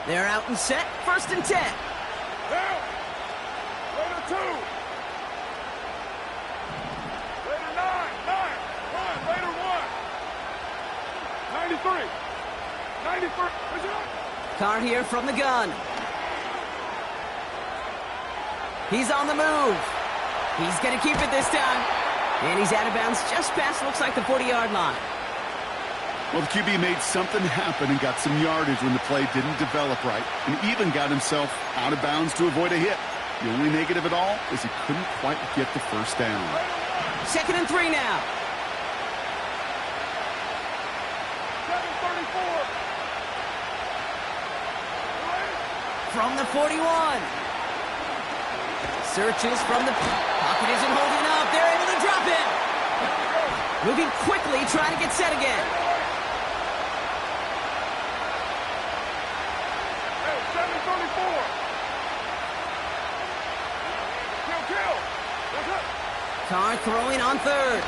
They're out and set, 1st and 10. Down. Later 2. Later 9. Run. Later 1. 93. 93. Where's it at? Card here from the gun. He's on the move. He's going to keep it this time. And he's out of bounds just past, looks like, the 40-yard line. Well, the QB made something happen and got some yardage when the play didn't develop right, and even got himself out of bounds to avoid a hit. The only negative at all is he couldn't quite get the first down. 2nd and 3 now. 7:34. From the 41. Searches from the pocket isn't holding up. They're able to drop it. Moving quickly, trying to get set again. 7:34. Kill. Carr throwing on 3rd.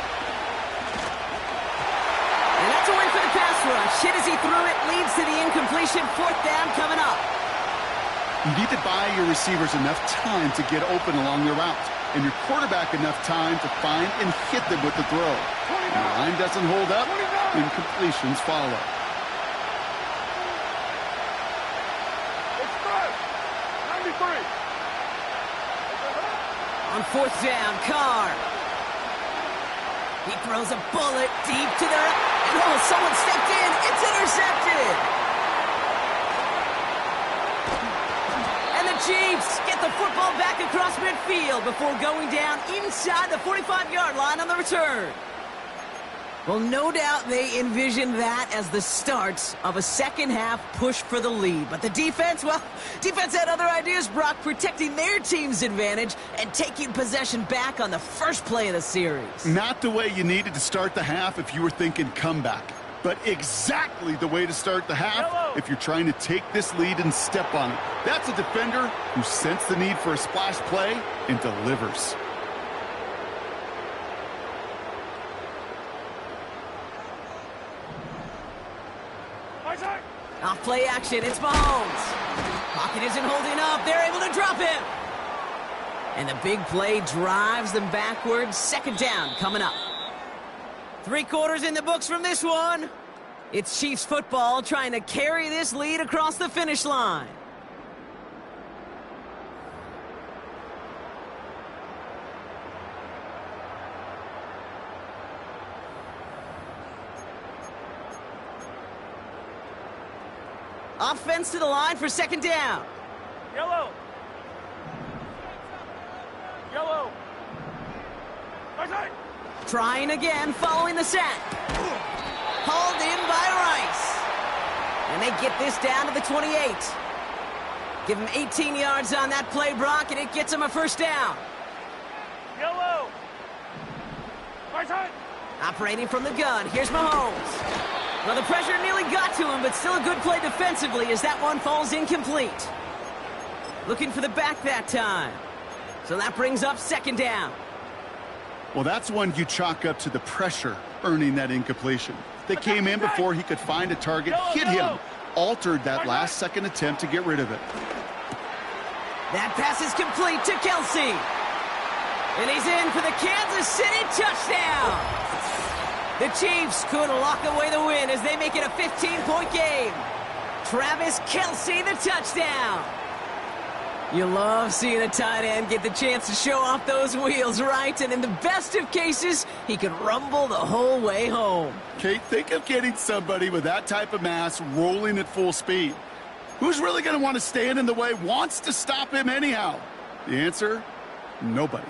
And that's a win for the pass rush. Hit as he threw it, leads to the incompletion. 4th down coming up. You need to buy your receivers enough time to get open along their route, and your quarterback enough time to find and hit them with the throw. When the line doesn't hold up, incompletions follow. It's 93. On 4th down, Carr. He throws a bullet deep to the... Oh, someone stepped in. It's intercepted. And the Chiefs get the football back across midfield before going down inside the 45-yard line on the return. Well, no doubt they envisioned that as the start of a second-half push for the lead. But the defense, well, defense had other ideas, Brock, protecting their team's advantage and taking possession back on the first play of the series. Not the way you needed to start the half if you were thinking comeback, but exactly the way to start the half if you're trying to take this lead and step on it. That's a defender who sensed the need for a splash play and delivers. Off play action, it's Mahomes. Pocket isn't holding up. They're able to drop him. And the big play drives them backwards. 2nd down coming up. 3 quarters in the books from this one. It's Chiefs football trying to carry this lead across the finish line. Offense to the line for 2nd down. Yellow. Trying again following the sack. Hauled in by Rice. And they get this down to the 28. Give him 18 yards on that play, Brock, and it gets him a 1st down. Yellow. Operating from the gun, here's Mahomes. Well, the pressure nearly got to him, but still a good play defensively as that one falls incomplete. Looking for the back that time. So that brings up second down. Well, that's one you chalk up to the pressure earning that incompletion. They came in before he could find a target, hit him, altered that last-second attempt to get rid of it. That pass is complete to Kelsey. And he's in for the Kansas City touchdown. The Chiefs could lock away the win as they make it a 15-point game. Travis Kelsey, the touchdown. You love seeing a tight end get the chance to show off those wheels, right? And in the best of cases, he could rumble the whole way home. Kate, think of getting somebody with that type of mass rolling at full speed. Who's really going to want to stand in the way, wants to stop him anyhow? The answer, nobody.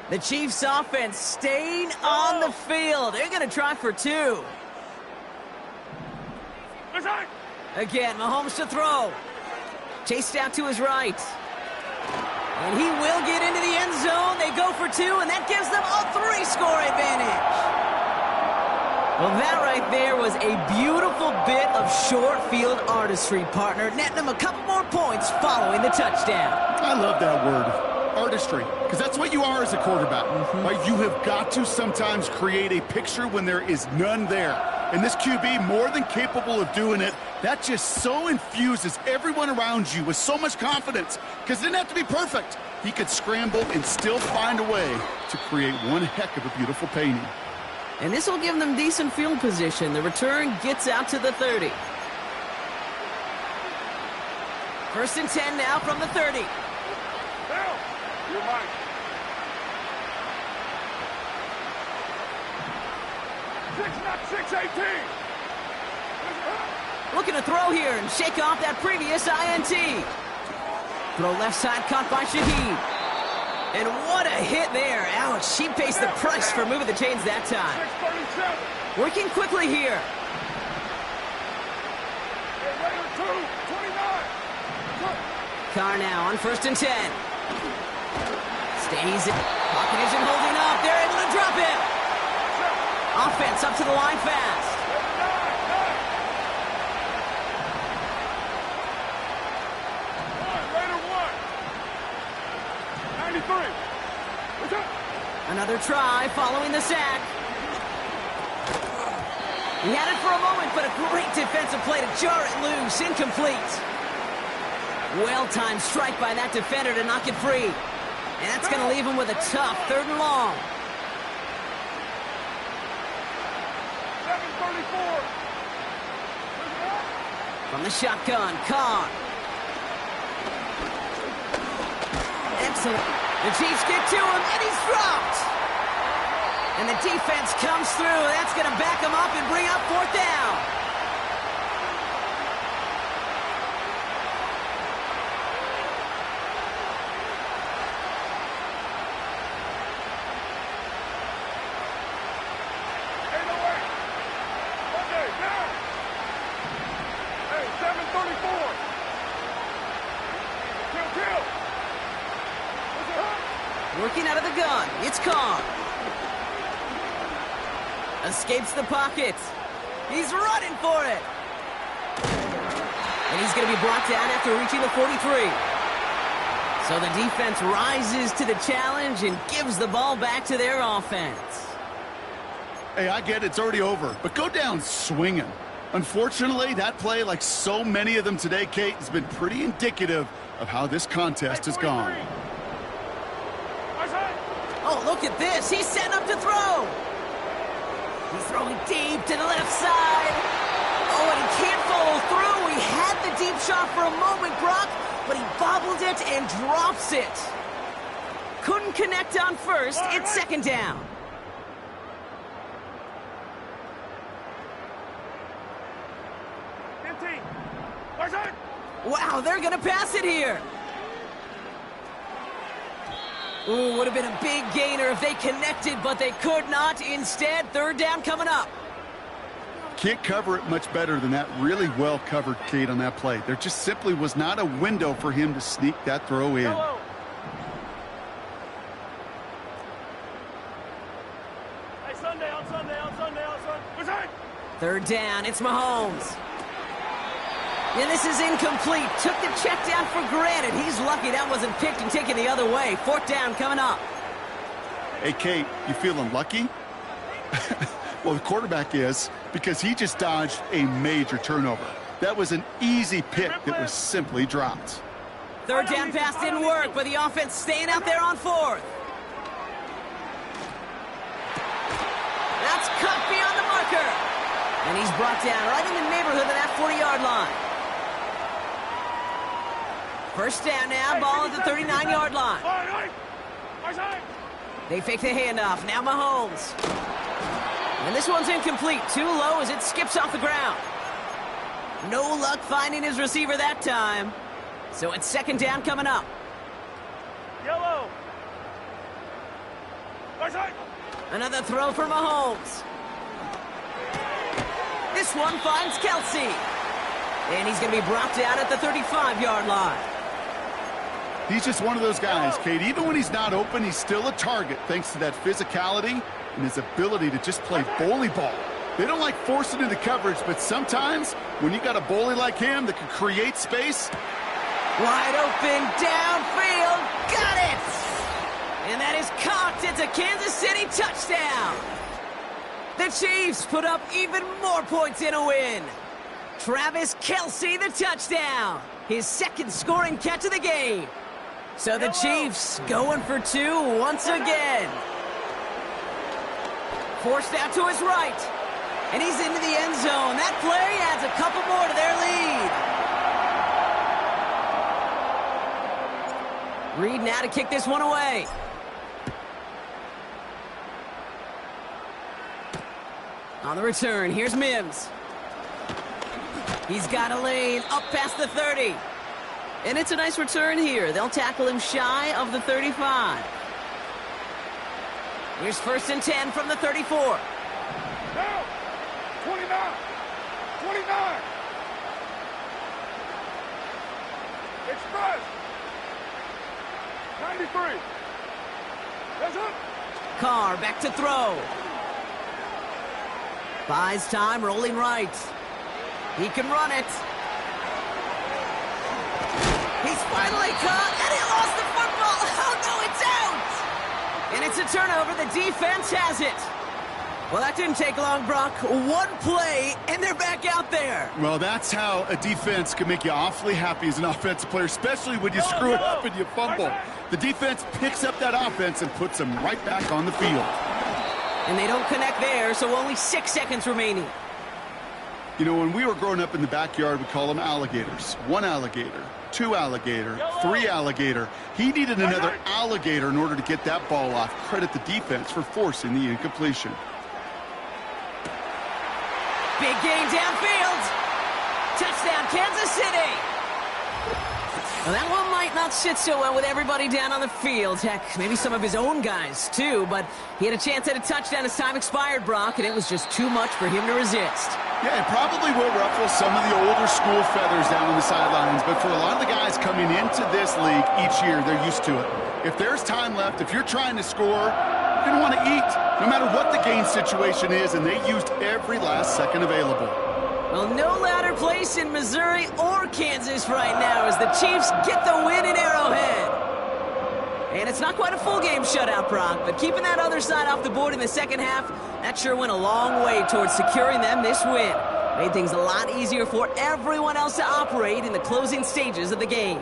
The Chiefs offense staying on the field. They're going to try for two. Again, Mahomes to throw. Chased out to his right. And he will get into the end zone. They go for two, and that gives them a 3-score advantage. Well, that right there was a beautiful bit of short field artistry, partner, netting them a couple more points following the touchdown. I love that word, artistry, because that's what you are as a quarterback. Right? You have got to sometimes create a picture when there is none there. And this QB, more than capable of doing it, that just so infuses everyone around you with so much confidence, because it didn't have to be perfect. He could scramble and still find a way to create one heck of a beautiful painting. And this will give them decent field position. The return gets out to the 30. 1st and 10 now from the 30. You're mine. 6-18. Looking to throw here and shake off that previous INT. Throw left side caught by Shaheed. And what a hit there. Ouch, she pays the price for moving the chains that time. Working quickly here. Carr now on 1st and 10. Stays in. Pocket isn't holding up. They're able to drop it. Offense up to the line fast. Another try following the sack. He had it for a moment, but a great defensive play to jar it loose. Incomplete. Well-timed strike by that defender to knock it free. And that's going to leave him with a tough 3rd and long. 7-34. From the shotgun, Carr. Excellent. The Chiefs get to him, and he's dropped. And the defense comes through. That's going to back him up and bring up 4th down. Working out of the gun, it's Carr. Escapes the pocket. He's running for it. And he's going to be brought down after reaching the 43. So the defense rises to the challenge and gives the ball back to their offense. Hey, I get it's already over, but go down swinging. Unfortunately, that play, like so many of them today, Kate, has been pretty indicative of how this contest has gone. Oh, look at this. He's setting up to throw. He's throwing deep to the left side. Oh, and he can't follow through. He had the deep shot for a moment, Brock, but he bobbled it and drops it. Couldn't connect on 1st. It's 2nd down. Wow, they're going to pass it here. Ooh, would have been a big gainer if they connected, but they could not. Instead, 3rd down coming up. Can't cover it much better than that. Really well covered, Kate, on that play. There just simply was not a window for him to sneak that throw in. Hello. Hey, son, Third down, it's Mahomes. And this is incomplete. Took the check down for granted. He's lucky that wasn't picked and taken the other way. Fourth down coming up. Hey, Kate, you feeling lucky? Well, the quarterback is, because he just dodged a major turnover. That was an easy pick that was simply dropped. Third down pass didn't work, but the offense staying out there on fourth. That's cut beyond the marker. And he's brought down right in the neighborhood of that 40-yard line. First down now, ball at the 39-yard line. They fake the handoff. Now Mahomes. And this one's incomplete. Too low as it skips off the ground. No luck finding his receiver that time. So it's second down coming up. Yellow. Another throw for Mahomes. This one finds Kelsey. And he's going to be brought down at the 35-yard line. He's just one of those guys, Kate. Even when he's not open, he's still a target thanks to that physicality and his ability to just play bully ball. They don't like forcing into coverage, but sometimes when you got a bully like him that can create space. Wide open, downfield, got it! And that is caught. It's a Kansas City touchdown. The Chiefs put up even more points in a win. Travis Kelsey, the touchdown. His second scoring catch of the game. So the Chiefs going for two once again. Forced out to his right. And he's into the end zone. That play adds a couple more to their lead. Reed now to kick this one away. On the return, here's Mims. He's got a lane up past the 30. And it's a nice return here. They'll tackle him shy of the 35. Here's first and 10 from the 34. Now, 29. 29. Express. 93. That's it. Carr back to throw. Buys time, rolling right. He can run it. He's finally caught, and he lost the football. Oh, no, it's out! And it's a turnover. The defense has it. Well, that didn't take long, Brock. One play, and they're back out there. Well, that's how a defense can make you awfully happy as an offensive player, especially when you screw it up and you fumble. The defense picks up that offense and puts them right back on the field. And they don't connect there, so only 6 seconds remaining. You know, when we were growing up in the backyard, we call them alligators. One alligator, two alligator, three alligator. He needed another alligator in order to get that ball off. Credit the defense for forcing the incompletion. Big gain downfield. Touchdown, Kansas City. Well, that one might not sit so well with everybody down on the field. Heck, maybe some of his own guys, too. But he had a chance at a touchdown as time expired, Brock, and it was just too much for him to resist. Yeah, it probably will ruffle some of the older school feathers down on the sidelines. But for a lot of the guys coming into this league each year, they're used to it. If there's time left, if you're trying to score, you're going to want to eat, no matter what the game situation is, and they used every last second available. Well, no louder place in Missouri or Kansas right now as the Chiefs get the win in Arrowhead. And it's not quite a full game shutout, Brock, but keeping that other side off the board in the second half, that sure went a long way towards securing them this win. Made things a lot easier for everyone else to operate in the closing stages of the game.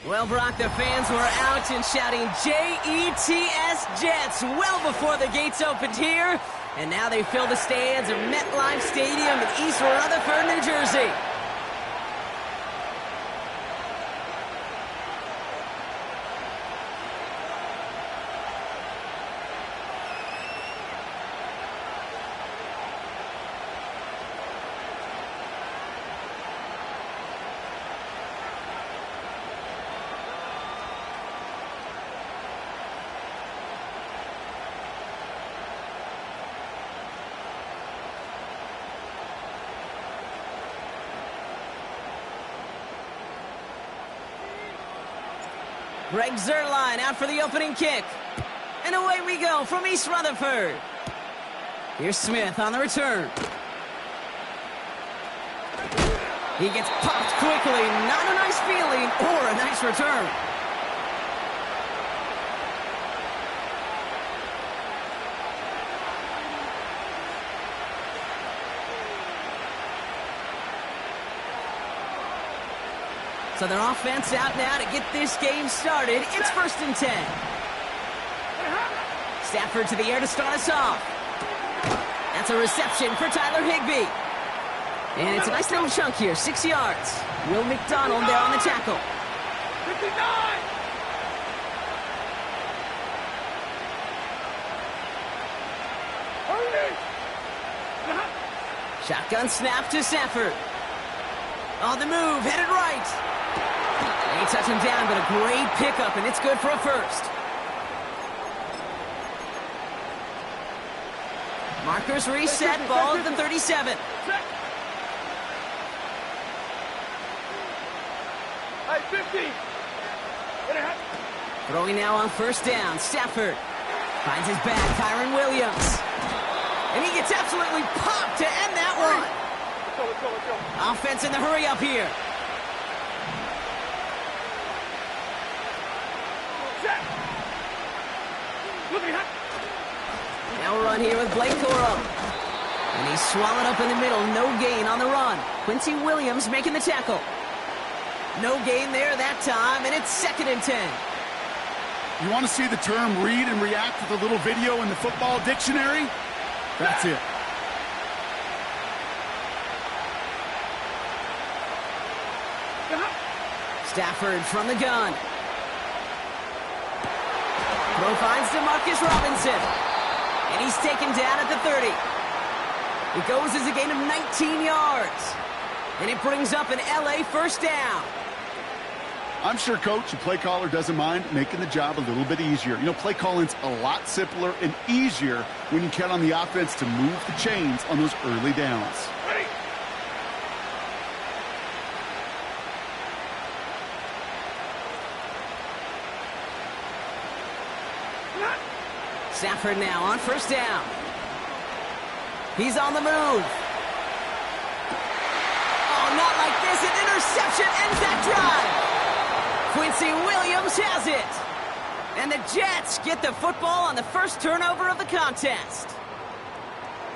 Well, Brock, the fans were out and shouting J-E-T-S, Jets, well before the gates opened here. And now they fill the stands of MetLife Stadium in East Rutherford, New Jersey. Greg Zerline out for the opening kick. And away we go from East Rutherford. Here's Smith on the return. He gets popped quickly. Not a nice feeling or a nice return. So their offense out now to get this game started. It's 1st and 10. Stafford to the air to start us off. That's a reception for Tyler Higbee. And it's a nice little chunk here, 6 yards. Will McDonald there on the tackle. 59! Shotgun snap to Stafford. On the move, headed right. They touch him down, but a great pickup, and it's good for a first. Markers reset, ball at the 37. Hey, 50! Throwing now on 1st down, Stafford finds his back, Kyron Williams. And he gets absolutely popped to end that one. Let's go. Offense in the hurry up here. Now run here with Blake Corum. And he's swallowed up in the middle. No gain on the run. Quincy Williams making the tackle. No gain there that time, and it's 2nd and 10. You want to see the term read and react with a little video in the football dictionary? That's it. Stafford from the gun. Throw finds DeMarcus Robinson. And he's taken down at the 30. It goes as a gain of 19 yards. And it brings up an LA 1st down. I'm sure, Coach, the play caller doesn't mind making the job a little bit easier. You know, play calling's a lot simpler and easier when you count on the offense to move the chains on those early downs. Stafford now on 1st down. He's on the move. Oh, not like this. An interception ends that drive. Quincy Williams has it. And the Jets get the football on the first turnover of the contest.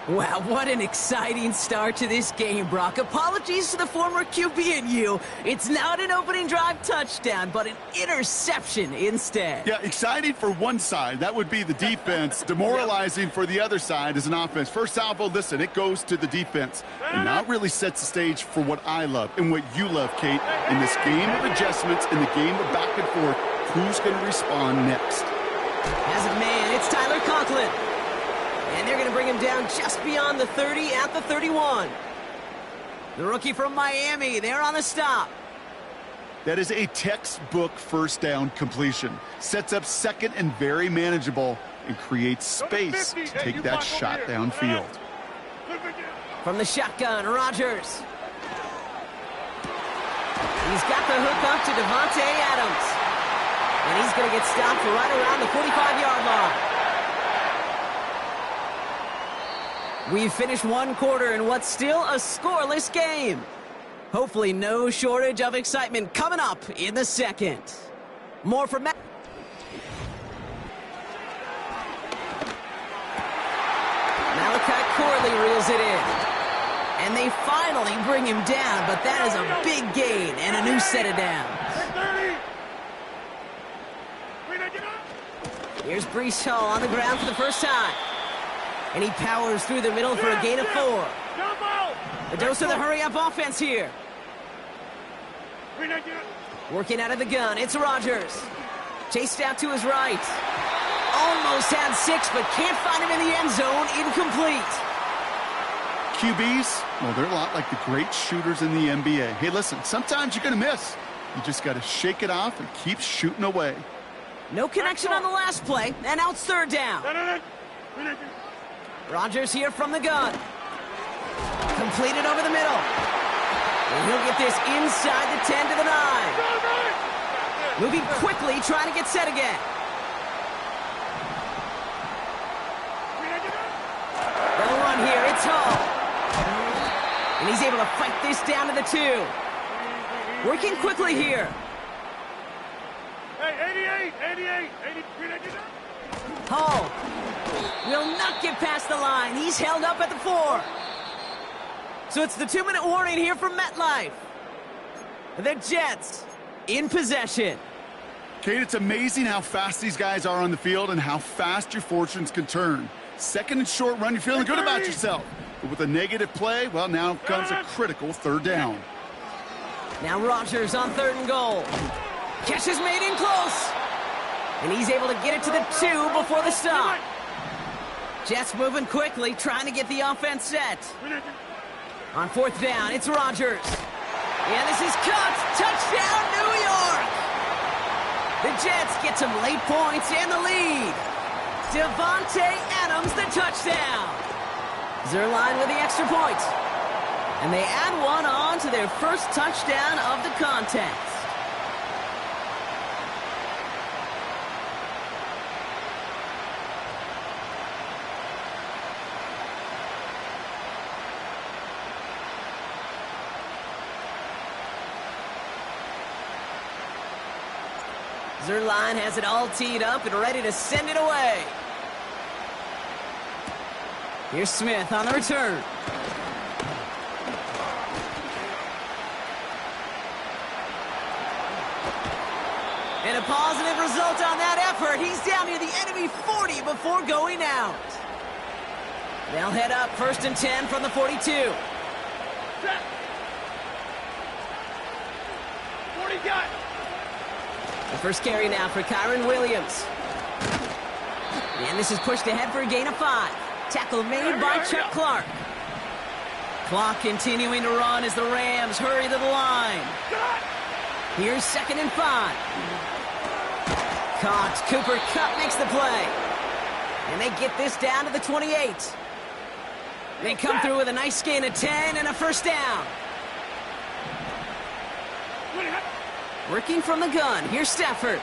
Wow, what an exciting start to this game, Brock. Apologies to the former QB and you. It's not an opening drive touchdown, but an interception instead. Yeah, exciting for one side. That would be the defense. Demoralizing for the other side as an offense. First salvo, listen, it goes to the defense. And that really sets the stage for what I love and what you love, Kate. In this game of adjustments, in the game of back and forth, who's going to respond next? As a man, it's Tyler Conklin. And they're going to bring him down just beyond the 30 at the 31. The rookie from Miami, they're on the stop. That is a textbook first down completion. Sets up second and very manageable and creates space to take that shot downfield. From the shotgun, Rodgers. He's got the hook up to Davante Adams. And he's going to get stopped right around the 45-yard line. We've finished one quarter in what's still a scoreless game. Hopefully no shortage of excitement coming up in the second. More from Madden. Malachi Corley reels it in. And they finally bring him down, but that is a big gain and a new set of downs. Here's Breece Hall on the ground for the first time. And he powers through the middle for a gain of 4. A dose of the hurry-up offense here. Working out of the gun, it's Rodgers. Chased out to his right. Almost had 6, but can't find him in the end zone. Incomplete. QBs, well, they're a lot like the great shooters in the NBA. Hey, listen, sometimes you're going to miss. You just got to shake it off and keep shooting away. No connection on the last play, and now it's third down. Rodgers here from the gun. Completed over the middle. And he'll get this inside the 10 to the 9. Moving quickly, trying to get set again. They'll run here, it's Hall. And he's able to fight this down to the 2. Working quickly here. Hey, 88. Hall will not get past the line. He's held up at the 4. So it's the 2-minute warning here from MetLife. The Jets in possession. Kate, it's amazing how fast these guys are on the field and how fast your fortunes can turn. Second and short run, you're feeling good about yourself. But with a negative play, well, now comes a critical third down. Now Rodgers on 3rd and goal. Catch is made in close. And he's able to get it to the 2 before the stop. Jets moving quickly, trying to get the offense set. On 4th down, it's Rodgers. And this is caught. Touchdown, New York! The Jets get some late points and the lead. Davante Adams, the touchdown. Zerline with the extra point. And they add one on to their first touchdown of the contest. Zerline has it all teed up and ready to send it away. Here's Smith on the return. And a positive result on that effort. He's down near the enemy 40 before going out. They'll head up 1st and 10 from the 42. 40 got. The first carry now for Kyron Williams. And this is pushed ahead for a gain of 5. Tackle made by Chuck Clark. Clock continuing to run as the Rams hurry to the line. Here's 2nd and 5. Caught. Cooper Kupp makes the play. And they get this down to the 28. They come through with a nice gain of 10 and a first down. Working from the gun. Here's Stafford.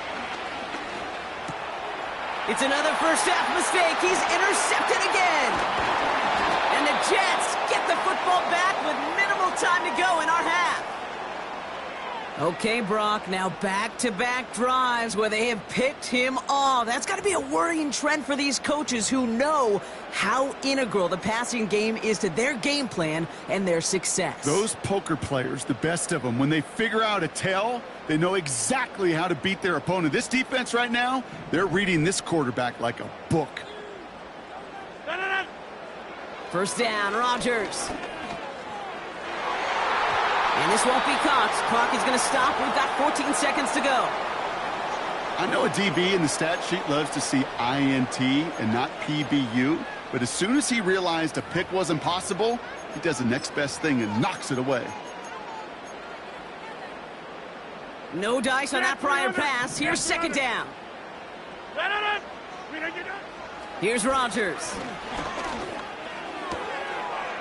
It's another first half mistake. He's intercepted again. And the Jets get the football back with minimal time to go in our half. Okay, Brock, now back-to-back drives where they have picked him off. That's got to be a worrying trend for these coaches who know how integral the passing game is to their game plan and their success. Those poker players, the best of them, when they figure out a tell, they know exactly how to beat their opponent. This defense right now, they're reading this quarterback like a book. First down, Rodgers. And this won't be caught. Clock is going to stop. We've got 14 seconds to go. I know a DB in the stat sheet loves to see INT and not PBU, but as soon as he realized a pick wasn't possible, he does the next best thing and knocks it away. No dice on that prior pass. Here's second down. Here's Rodgers.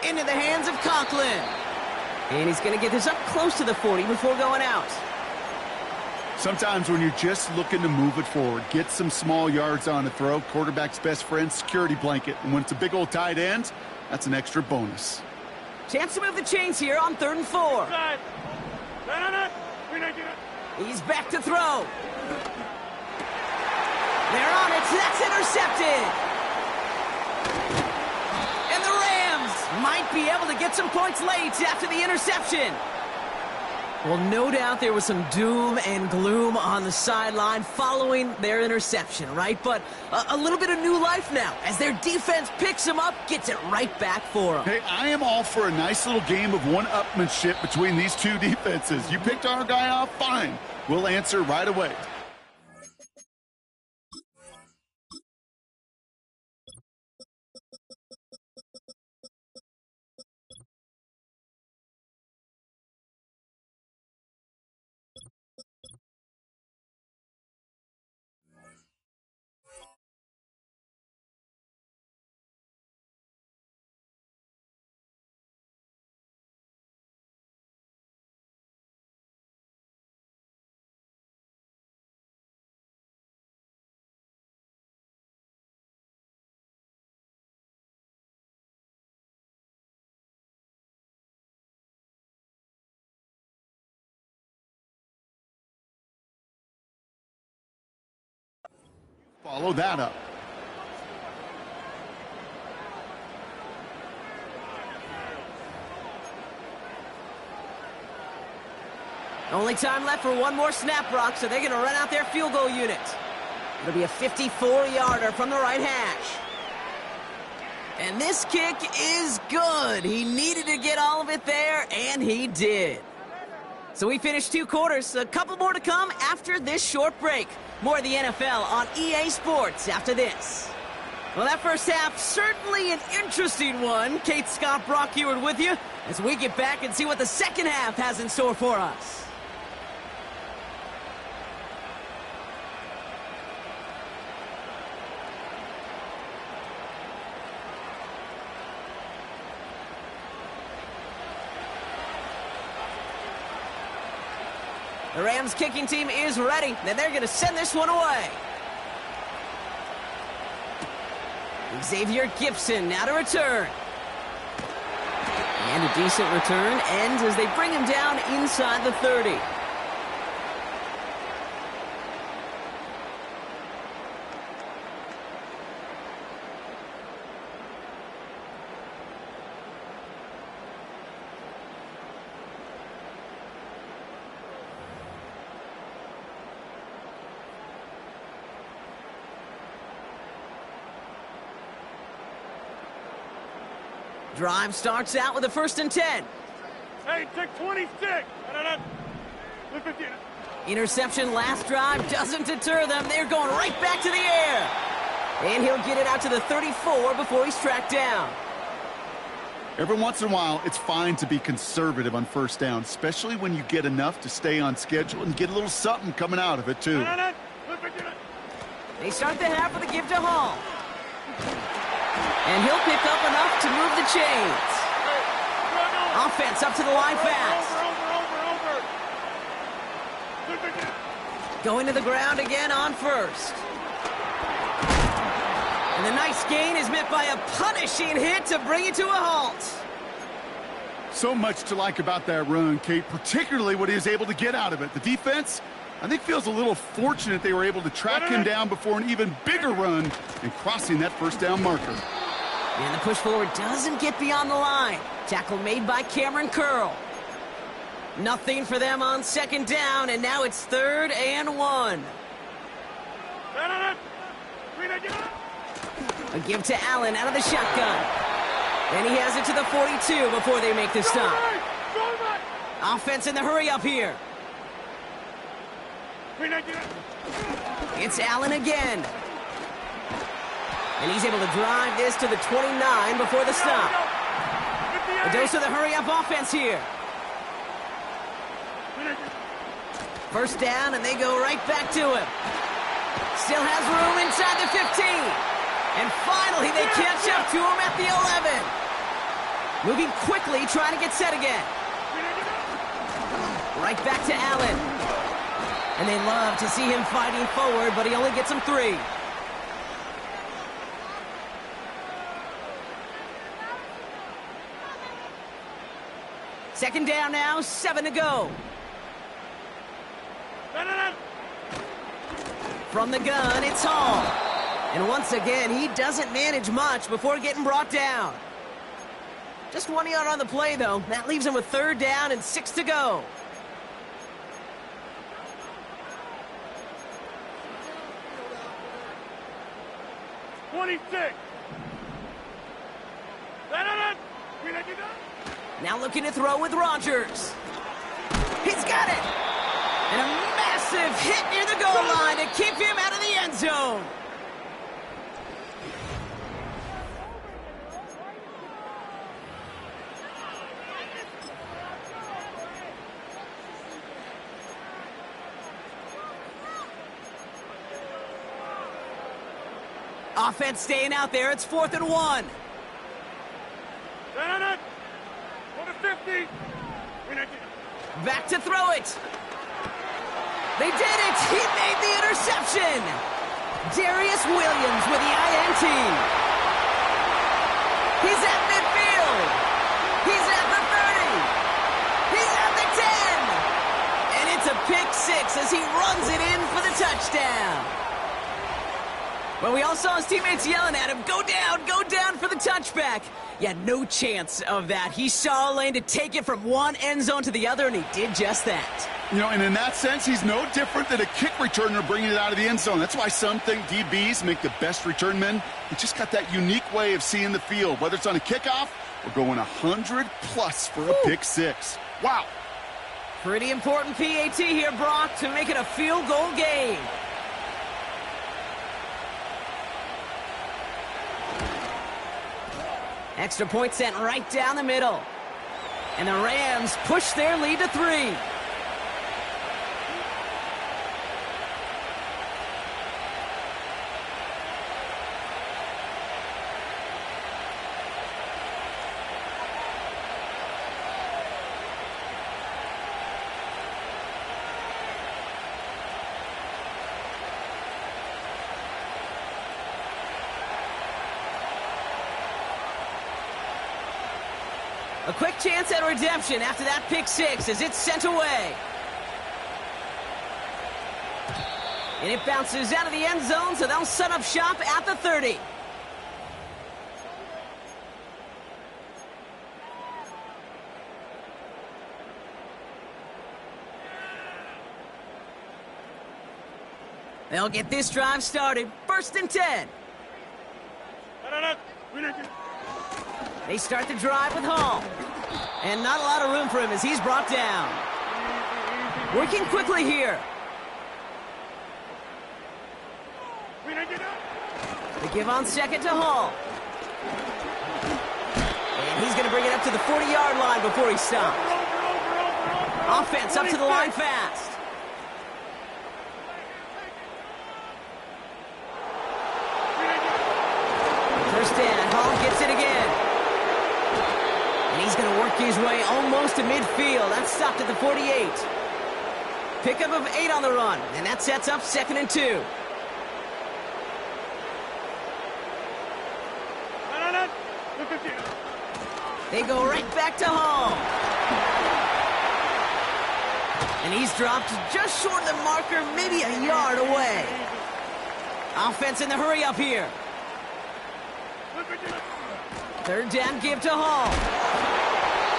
Into the hands of Conklin. And he's going to get this up close to the 40 before going out. Sometimes when you're just looking to move it forward, get some small yards on a throw, quarterback's best friend, security blanket. And when it's a big old tight end, that's an extra bonus. Chance to move the chains here on 3rd and 4. He's back to throw. They're on it. That's intercepted. And the Rams might be able to get some points late after the interception. Well, no doubt there was some doom and gloom on the sideline following their interception, right? But a little bit of new life now as their defense picks them up, gets it right back for them. Hey, I am all for a nice little game of one-upmanship between these two defenses. You picked our guy off, fine. We'll answer right away. Follow that up. Only time left for one more snap, Brock, so they're going to run out their field goal unit. It'll be a 54-yarder from the right hash. And this kick is good. He needed to get all of it there, and he did. So we finished 2 quarters. A couple more to come after this short break. More of the NFL on EA Sports after this. Well, that first half, certainly an interesting one. Kate, Scott, Brock Ewart with you as we get back and see what the second half has in store for us. The Rams kicking team is ready, and they're going to send this one away. Xavier Gibson now to return. And a decent return ends as they bring him down inside the 30. Drive starts out with a 1st and 10. Hey, take 26. Interception last drive doesn't deter them. They're going right back to the air. And he'll get it out to the 34 before he's tracked down. Every once in a while, it's fine to be conservative on 1st down, especially when you get enough to stay on schedule and get a little something coming out of it, too. They start the half with a give to Hall. And he'll pick up enough to move the chains. Offense up to the line fast. Going to the ground again on 1st. And the nice gain is met by a punishing hit to bring it to a halt. So much to like about that run, Kate, particularly what he was able to get out of it. The defense, I think, feels a little fortunate they were able to track him down before an even bigger run and crossing that 1st down marker. And the push forward doesn't get beyond the line. Tackle made by Cameron Curl. Nothing for them on 2nd down, and now it's 3rd and 1. A give to Allen out of the shotgun. And he has it to the 42 before they make the stop. Offense in the hurry up here. It's Allen again. And he's able to drive this to the 29 before the stop. A dose of the hurry-up offense here. First down, and they go right back to him. Still has room inside the 15. And finally, they catch up to him at the 11. Moving quickly, trying to get set again. Right back to Allen. And they love to see him fighting forward, but he only gets him 3. Second down now, 7 to go. From the gun, it's Hall. And once again, he doesn't manage much before getting brought down. Just 1 yard on the play, though. That leaves him with third down and 6 to go. Now looking to throw with Rodgers. He's got it! And a massive hit near the goal line to keep him out of the end zone. Offense staying out there. It's 4th and 1. Back to throw it. They did it. He made the interception. Darius Williams with the INT. He's at midfield. He's at the 30. He's at the 10. And it's a pick 6 as he runs it in for the touchdown. But we all saw his teammates yelling at him, go down for the touchback. Yeah, no chance of that. He saw a lane to take it from one end zone to the other, and he did just that. You know, and in that sense, he's no different than a kick returner bringing it out of the end zone. That's why some think DBs make the best return men. He just got that unique way of seeing the field, whether it's on a kickoff or going 100+ for a pick 6. Wow. Pretty important PAT here, Brock, to make it a field goal game. Extra point sent right down the middle. And the Rams push their lead to 3. A quick chance at redemption after that pick 6 as it's sent away. And it bounces out of the end zone, so they'll set up shop at the 30. They'll get this drive started. 1st and 10. They start the drive with Hall. And not a lot of room for him as he's brought down. Working quickly here. They give on second to Hall. And he's going to bring it up to the 40-yard line before he stops. Offense up to the line fast. First down, Hall gets it again. And he's going to work his way almost to midfield. That's stopped at the 48. Pickup of 8 on the run, and that sets up 2nd and 2. They go right back to Hall. And he's dropped just short of the marker, maybe a yard away. Offense in the hurry up here. 3rd down, give to Hall.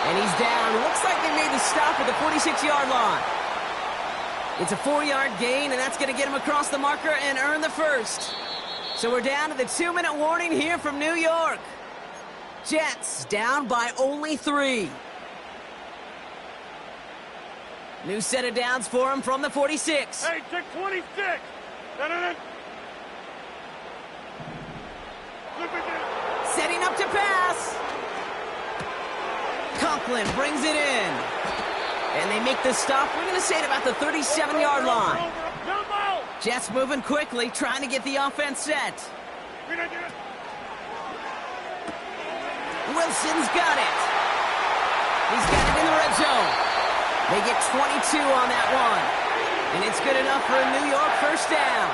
And he's down. Looks like they made the stop at the 46-yard line. It's a 4-yard gain, and that's going to get him across the marker and earn the first. So we're down to the 2-minute warning here from New York. Jets down by only 3. New set of downs for him from the 46. Hey, check 26. Setting up to pass. Conklin brings it in. And they make the stop, we're going to say, at about the 37-yard line. Jets moving quickly, trying to get the offense set. Wilson's got it. He's got it in the red zone. They get 22 on that one. And it's good enough for a New York first down.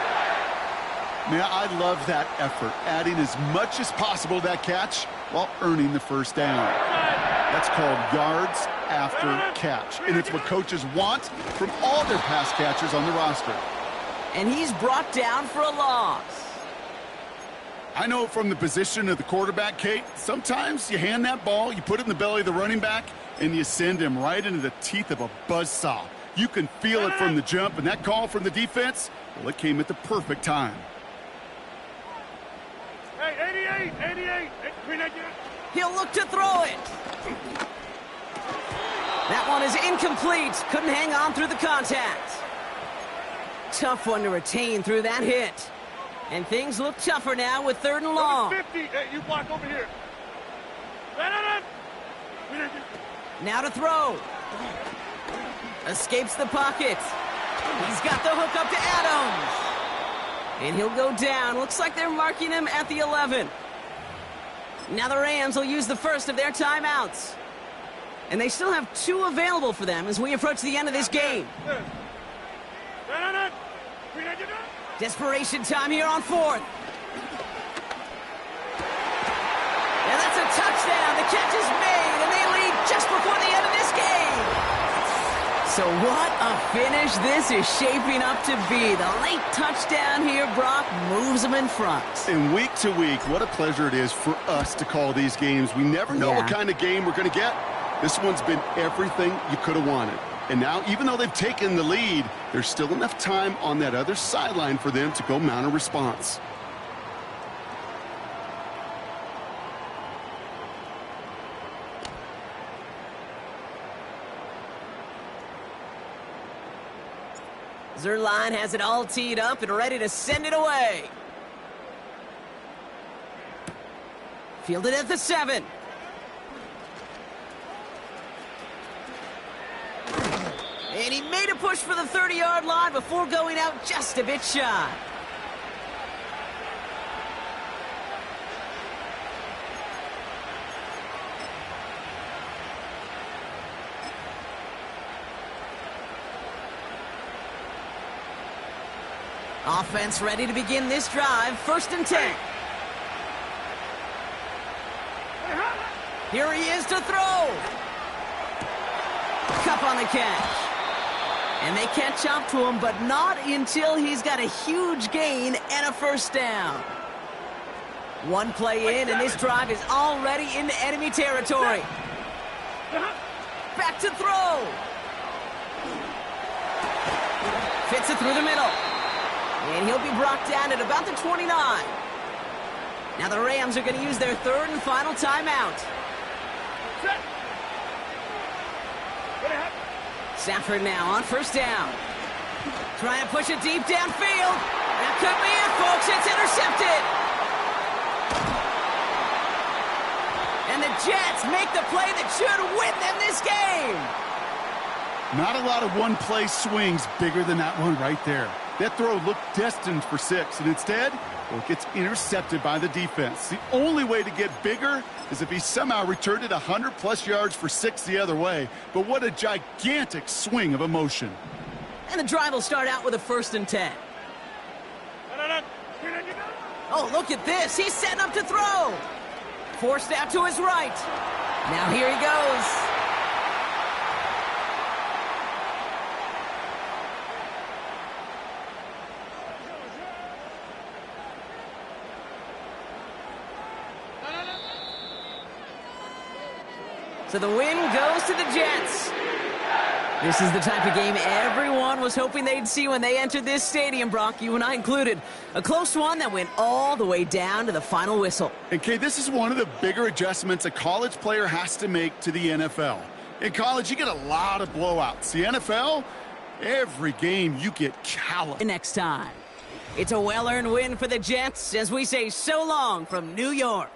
Man, I love that effort, adding as much as possible to that catch while earning the first down. That's called yards after catch, and it's what coaches want from all their pass catchers on the roster. And he's brought down for a loss. I know from the position of the quarterback, Kate, sometimes you hand that ball, you put it in the belly of the running back, and you send him right into the teeth of a buzzsaw. You can feel it from the jump, and that call from the defense, well, it came at the perfect time. Hey, 88. He'll look to throw it. That one is incomplete. Couldn't hang on through the contact. Tough one to retain through that hit. And things look tougher now with 3rd and long. 50. Hey, you block over here. Now to throw. Escapes the pocket. He's got the hook up to Adams. And he'll go down. Looks like they're marking him at the 11. Now the Rams will use the first of their timeouts. And they still have 2 available for them as we approach the end of this game. Desperation time here on 4th. And that's a touchdown. The catch is made, and they lead just before the end of this game. So what a finish this is shaping up to be. The late touchdown here, Brock, moves them in front. And week to week, what a pleasure it is for us to call these games. We never know what kind of game we're going to get. This one's been everything you could have wanted. And now, even though they've taken the lead, there's still enough time on that other sideline for them to go mount a response. Zerline has it all teed up and ready to send it away. Fielded at the 7. And he made a push for the 30-yard line before going out just a bit shy. Offense ready to begin this drive. 1st and 10. Here he is to throw. Cup on the catch. And they catch up to him, but not until he's got a huge gain and a first down. One play in, and this drive is already into enemy territory. Back to throw. Fits it through the middle. And he'll be brought down at about the 29. Now the Rams are going to use their 3rd and final timeout. Stafford now on 1st down. Trying to push it deep downfield. That could be it, folks. It's intercepted. And the Jets make the play that should win them this game. Not a lot of one-play swings bigger than that one right there. That throw looked destined for 6, and instead, well, it gets intercepted by the defense. The only way to get bigger is if he somehow returned it 100-plus yards for 6 the other way. But what a gigantic swing of emotion. And the drive will start out with a 1st and 10. Oh, look at this. He's setting up to throw. Forced out to his right. Now here he goes. So the win goes to the Jets. This is the type of game everyone was hoping they'd see when they entered this stadium, Brock, you and I included. A close one that went all the way down to the final whistle. And, Kay, this is one of the bigger adjustments a college player has to make to the NFL. In college, you get a lot of blowouts. The NFL, every game you get callous. Next time, it's a well-earned win for the Jets as we say so long from New York.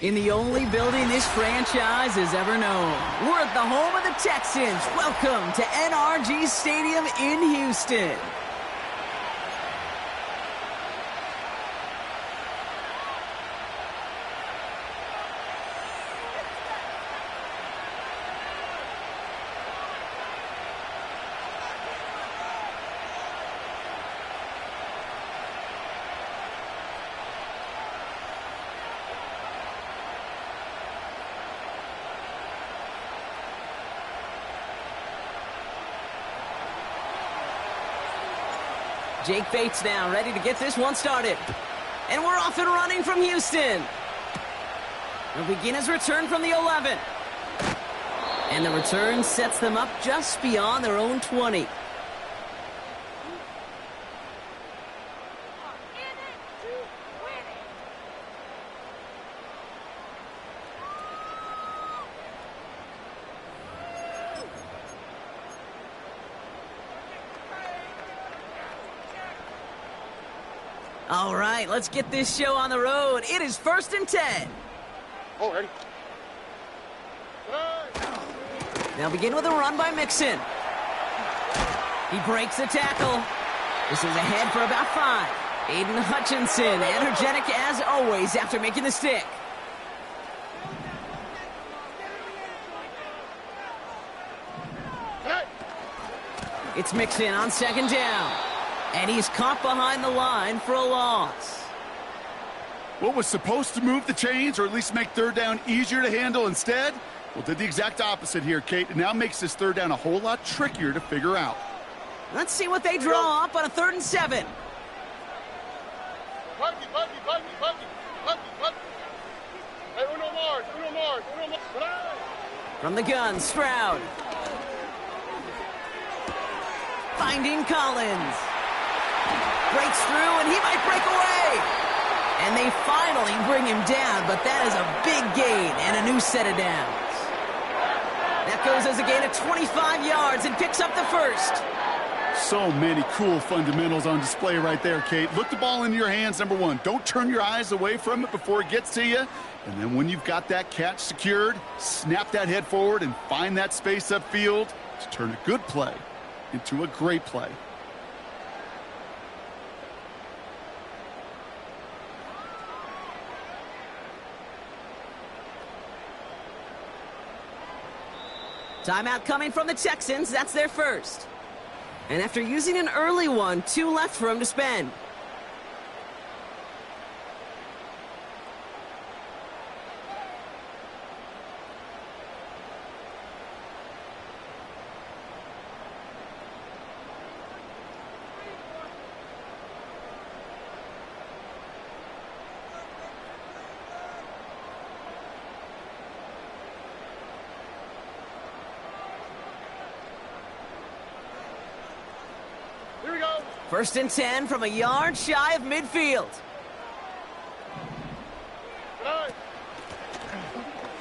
In the only building this franchise has ever known. We're at the home of the Texans. Welcome to NRG Stadium in Houston. Jake Bates now ready to get this one started. And we're off and running from Houston. They'll begin his return from the 11. And the return sets them up just beyond their own 20. All right, let's get this show on the road. It is 1st and 10. Oh, ready. They'll begin with a run by Mixon. He breaks the tackle. This is ahead for about 5. Aiden Hutchinson, energetic as always after making the stick. It's Mixon on 2nd down. And he's caught behind the line for a loss. What was supposed to move the chains or at least make 3rd down easier to handle instead? Well, did the exact opposite here, Kate. It now makes this 3rd down a whole lot trickier to figure out. Let's see what they draw up on a 3rd and 7. From the gun, Stroud. Finding Collins. Breaks through, and he might break away. And they finally bring him down, but that is a big gain and a new set of downs. That goes as a gain of 25 yards and picks up the 1st. So many cool fundamentals on display right there, Kate. Look the ball into your hands, number 1. Don't turn your eyes away from it before it gets to you. And then when you've got that catch secured, snap that head forward and find that space upfield to turn a good play into a great play. Timeout coming from the Texans. That's their 1st. And after using an early one, 2 left for him to spend. Here we go. 1st and 10 from a yard shy of midfield.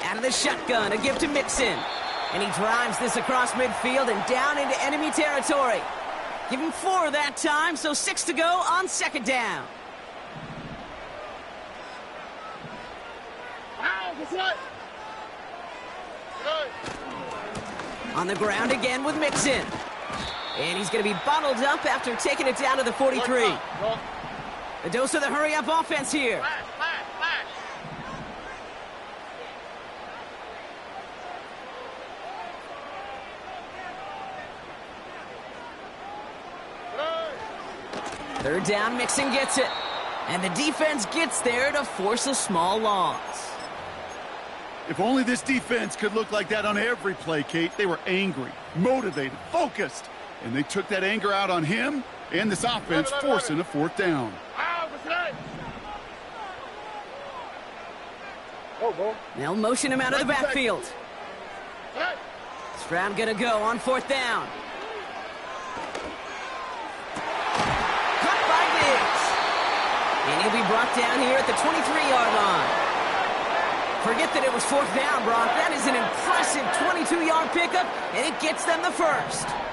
Out of the shotgun, a give to Mixon. And he drives this across midfield and down into enemy territory. Give him 4 that time, so 6 to go on 2nd down. On the ground again with Mixon. And he's going to be bottled up after taking it down to the 43. A dose of the hurry-up offense here. Third down, Mixon gets it. And the defense gets there to force a small loss. If only this defense could look like that on every play, Kate. They were angry, motivated, focused. And they took that anger out on him and this offense, forcing a 4th down. They'll motion him out of the backfield. Stroud gonna go on 4th down. Cut by Diggs. And he'll be brought down here at the 23-yard line. Forget that it was 4th down, Brock. That is an impressive 22-yard pickup, and it gets them the 1st.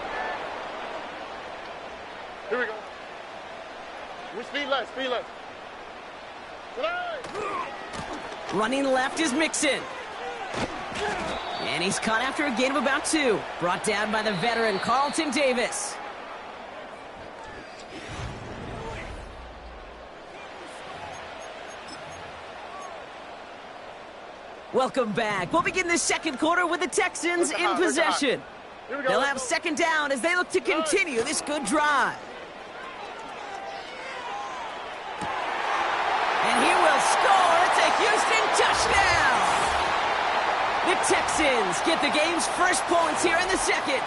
Here we go. We speed left, speed left. Running left is Mixon. And he's caught after a gain of about 2. Brought down by the veteran, Carlton Davis. Welcome back. We'll begin the second quarter with the Texans in possession. They'll have second down as they look to continue this good drive. And he will score. It's a Houston touchdown. The Texans get the game's first points here in the second.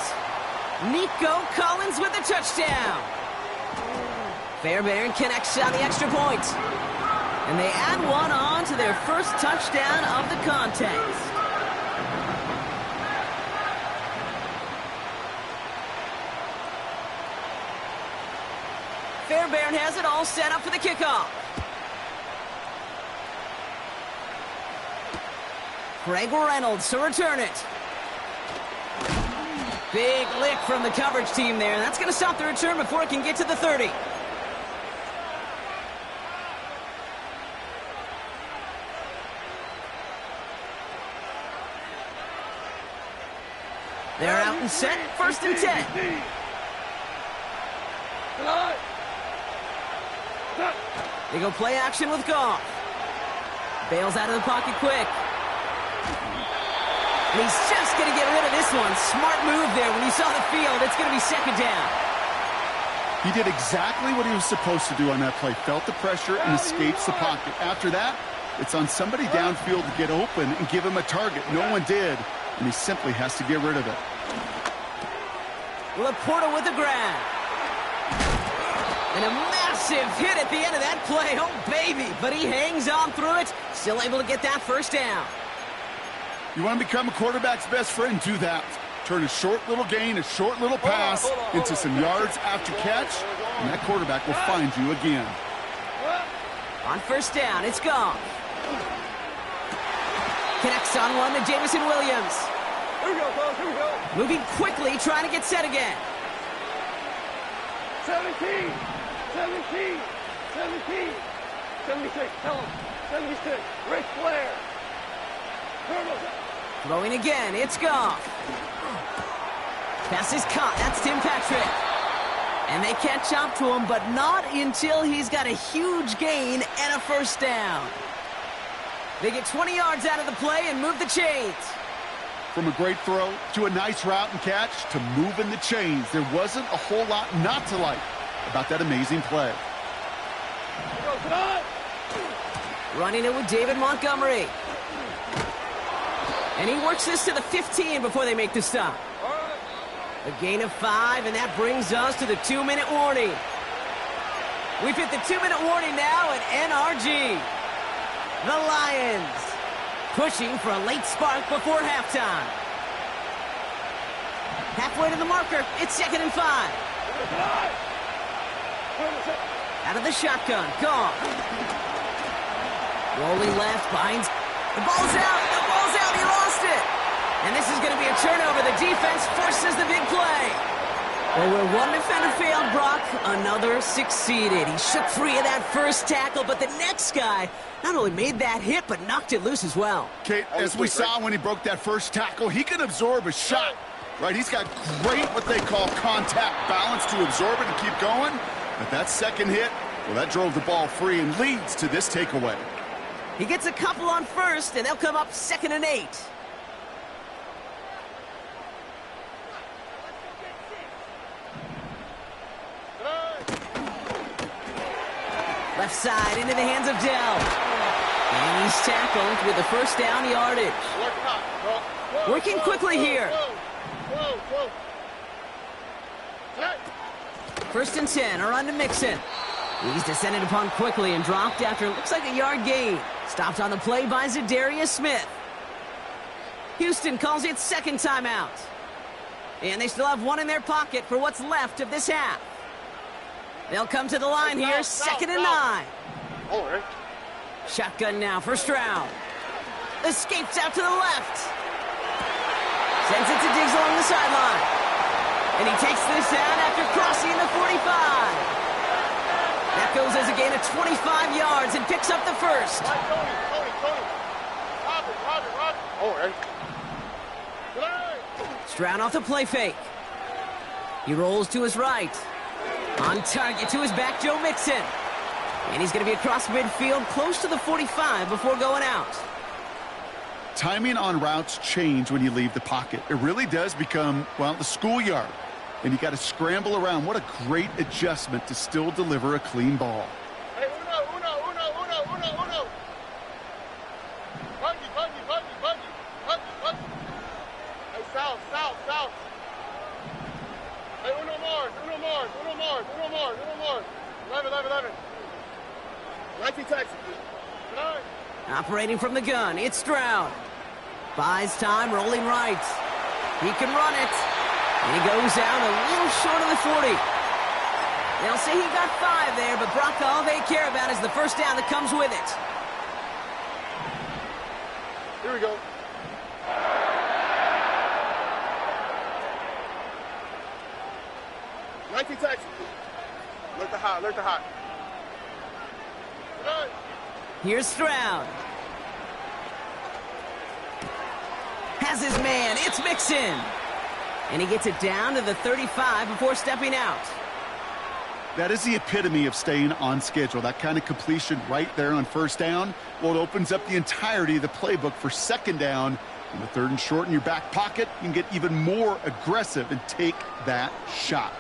Nico Collins with the touchdown. Fairbairn connects on the extra point. And they add one on to their first touchdown of the contest. Fairbairn has it all set up for the kickoff. Craig Reynolds to return it. Big lick from the coverage team there. That's going to stop the return before it can get to the 30. They're out and set, 1st and 10. They go play action with Goff. Bails out of the pocket quick. And he's just going to get rid of this one. Smart move there. When you saw the field, it's going to be second down. He did exactly what he was supposed to do on that play. Felt the pressure and escapes the pocket. After that, it's on somebody downfield to get open and give him a target. No one did, and he simply has to get rid of it. Laporta with the grab. And a massive hit at the end of that play. Oh, baby. But he hangs on through it. Still able to get that first down. You want to become a quarterback's best friend? Do that. Turn a short little gain, a short little pass into some yards after catch, and that quarterback will find you again. On first down, it's Goff. Connects on one to Jamison Williams. Here we go, fellas, here we go. Moving quickly, trying to get set again. 17, 17, 17, 76, tell him, 76, Ric Flair. Throwing again, it's Goff. Pass is caught, that's Tim Patrick. And they catch up to him, but not until he's got a huge gain and a first down. They get 20 yards out of the play and move the chains. From a great throw to a nice route and catch to moving the chains, there wasn't a whole lot not to like about that amazing play. Running it with David Montgomery. And he works this to the 15 before they make the stop. A gain of 5, and that brings us to the 2-minute warning. We've hit the 2-minute warning now at NRG. The Lions pushing for a late spark before halftime. Halfway to the marker, it's 2nd and 5. Out of the shotgun, Goff. Rolling left, binds. The ball's out, he lost it. And this is going to be a turnover. The defense forces the big play. Well, where one defender failed, Brock, another succeeded. He shook free of that first tackle, but the next guy not only made that hit, but knocked it loose as well. Kate, as we saw when he broke that first tackle, he can absorb a shot, right? He's got great, what they call contact balance to absorb it and keep going. But that second hit, well, that drove the ball free and leads to this takeaway. He gets a couple on first, and they'll come up 2nd and 8. Left side into the hands of Dell. And he's tackled with the first down yardage. Working quickly here. 1st and 10, or on to Mixon. He's descended upon quickly and dropped after it looks like a yard gain. Stopped on the play by Zadarius Smith. Houston calls it 2nd timeout. And they still have one in their pocket for what's left of this half. They'll come to the line here, 2nd and 9. Shotgun now, first round. Escapes out to the left. Sends it to Diggs along the sideline. And he takes this down after crossing the 45. That goes as a gain of 25 yards and picks up the first. Stroud off the play fake. He rolls to his right. On target to his back, Joe Mixon. And he's going to be across midfield, close to the 45 before going out. Timing on routes change when you leave the pocket. It really does become, well, the schoolyard. And you got to scramble around. What a great adjustment to still deliver a clean ball. Hey, uno. Buggy. Hey, south. Hey, uno more. 11. 19 Texas. Operating from the gun, it's Stroud. Buys time, rolling right. He can run it. And he goes out a little short of the 40. They'll say he got 5 there, but Brock, all they care about is the first down that comes with it. Here we go. Texas. Alert the hot. Here's Stroud. Has his man. It's Mixon. And he gets it down to the 35 before stepping out. That is the epitome of staying on schedule. That kind of completion right there on first down. Well, it opens up the entirety of the playbook for second down. In the third and short in your back pocket, you can get even more aggressive and take that shot.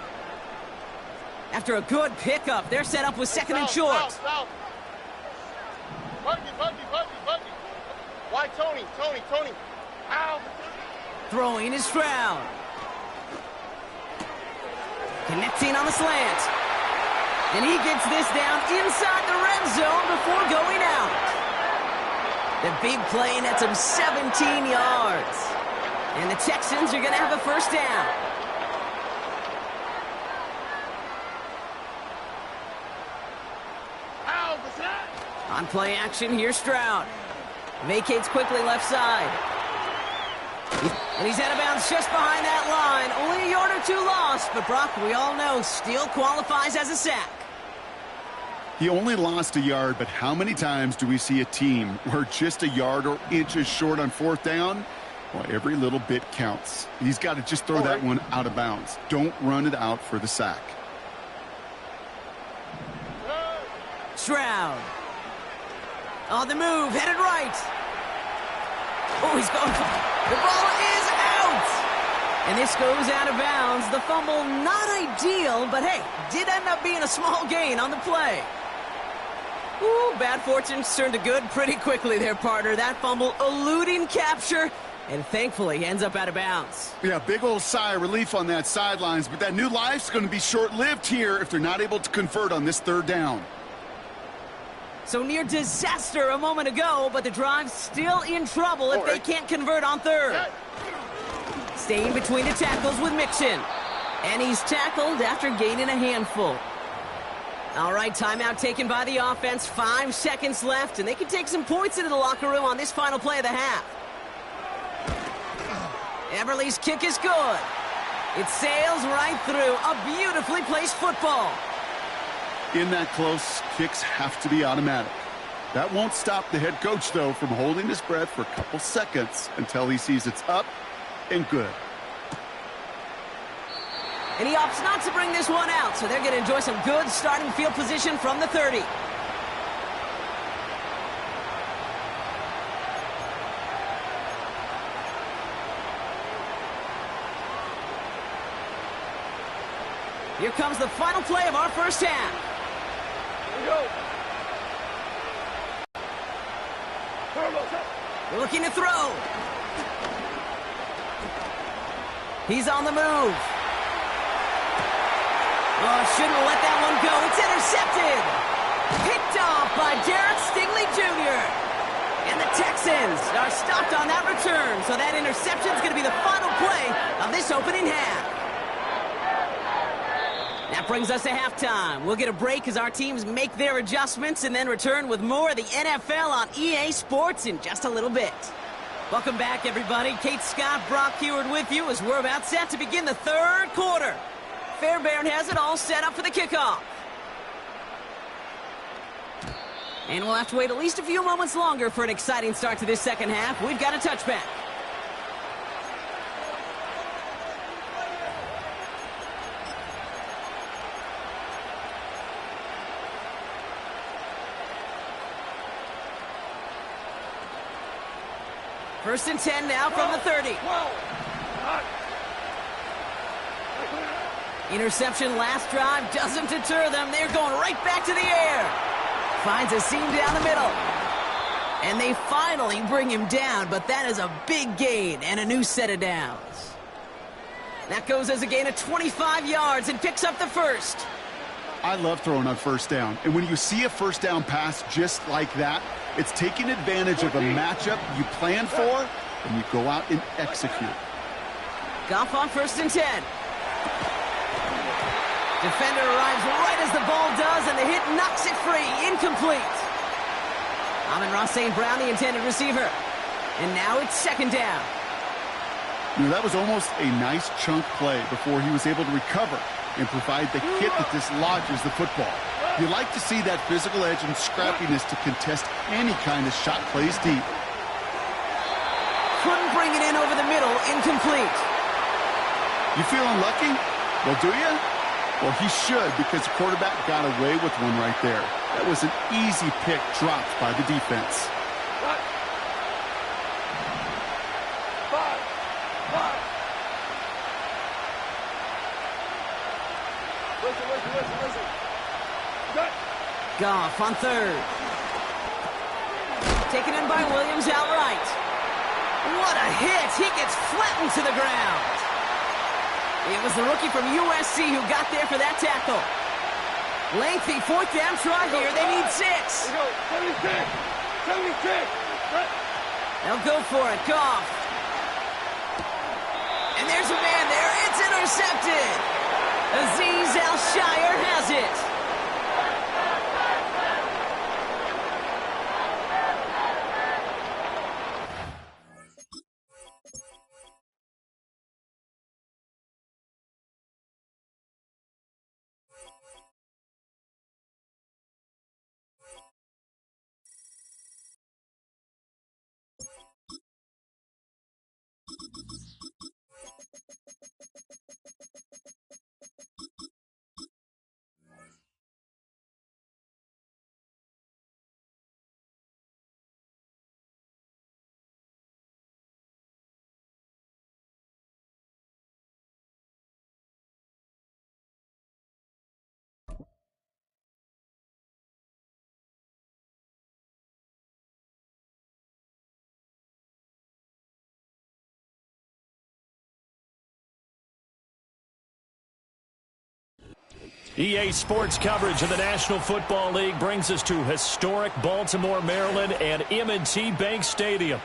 After a good pickup, they're set up with second and short. South. Buggy. Why Tony? Ow. Throwing is Stroud. Connecting on the slant. And he gets this down inside the red zone before going out. The big play nets him 17 yards. And the Texans are going to have a first down. On play action, here's Stroud. Vacates quickly left side. And he's out of bounds just behind that line. Only a yard or two lost, but Brock, we all know, still qualifies as a sack. He only lost a yard, but how many times do we see a team where just a yard or inches short on fourth down? Well, every little bit counts. He's got to just throw that one out of bounds. Don't run it out for the sack. Stroud. On the move, headed right. Oh, he's going for it. The ball is out. And this goes out of bounds. The fumble, not ideal, but hey, did end up being a small gain on the play. Ooh, bad fortune turned to good pretty quickly there, partner. That fumble eluding capture, and thankfully ends up out of bounds. Yeah, big old sigh of relief on that sidelines, but that new life's going to be short-lived here if they're not able to convert on this third down. So near disaster a moment ago, but the drive's still in trouble if they can't convert on third. Staying between the tackles with Mixon. And he's tackled after gaining a handful. All right, timeout taken by the offense. 5 seconds left, and they can take some points into the locker room on this final play of the half. Everly's kick is good. It sails right through. A beautifully placed football. In that close, kicks have to be automatic. That won't stop the head coach, though, from holding his breath for a couple seconds until he sees it's up and good. And he opts not to bring this one out, so they're going to enjoy some good starting field position from the 30. Here comes the final play of our first half. We're looking to throw. He's on the move. Oh, shouldn't have let that one go. It's intercepted. Picked off by Derek Stingley Jr. And the Texans are stopped on that return. So that interception is going to be the final play of this opening half. That brings us to halftime. We'll get a break as our teams make their adjustments and then return with more of the NFL on EA Sports in just a little bit. Welcome back, everybody. Kate Scott, Brock Heward with you as we're about set to begin the third quarter. Fairbairn has it all set up for the kickoff. And we'll have to wait at least a few moments longer for an exciting start to this second half. We've got a touchback. First and 10 now from the 30. Interception last drive doesn't deter them. They're going right back to the air. Finds a seam down the middle. And they finally bring him down, but that is a big gain and a new set of downs. That goes as a gain of 25 yards and picks up the first. I love throwing on first down. And when you see a first down pass just like that, it's taking advantage of a matchup you plan for, and you go out and execute. Goff on first and 10. Defender arrives right as the ball does, and the hit knocks it free. Incomplete. Amon-Ra St. Brown, the intended receiver. And now it's second down. You know, that was almost a nice chunk play before he was able to recover and provide the hit that dislodges the football. You like to see that physical edge and scrappiness to contest any kind of shot plays deep. Couldn't bring it in over the middle. Incomplete. You feeling lucky? Well, do you? Well, he should, because the quarterback got away with one right there. That was an easy pick dropped by the defense. Listen. Goff on third. Taken in by Williams outright. What a hit! He gets flattened to the ground. It was the rookie from USC who got there for that tackle. Lengthy fourth down try here. They need 6. Here we go. 76. They'll go for it. Goff. And there's a man there. It's intercepted. Azeez Al-Shire has it. EA Sports coverage of the National Football League brings us to historic Baltimore, Maryland, and M&T Bank Stadium.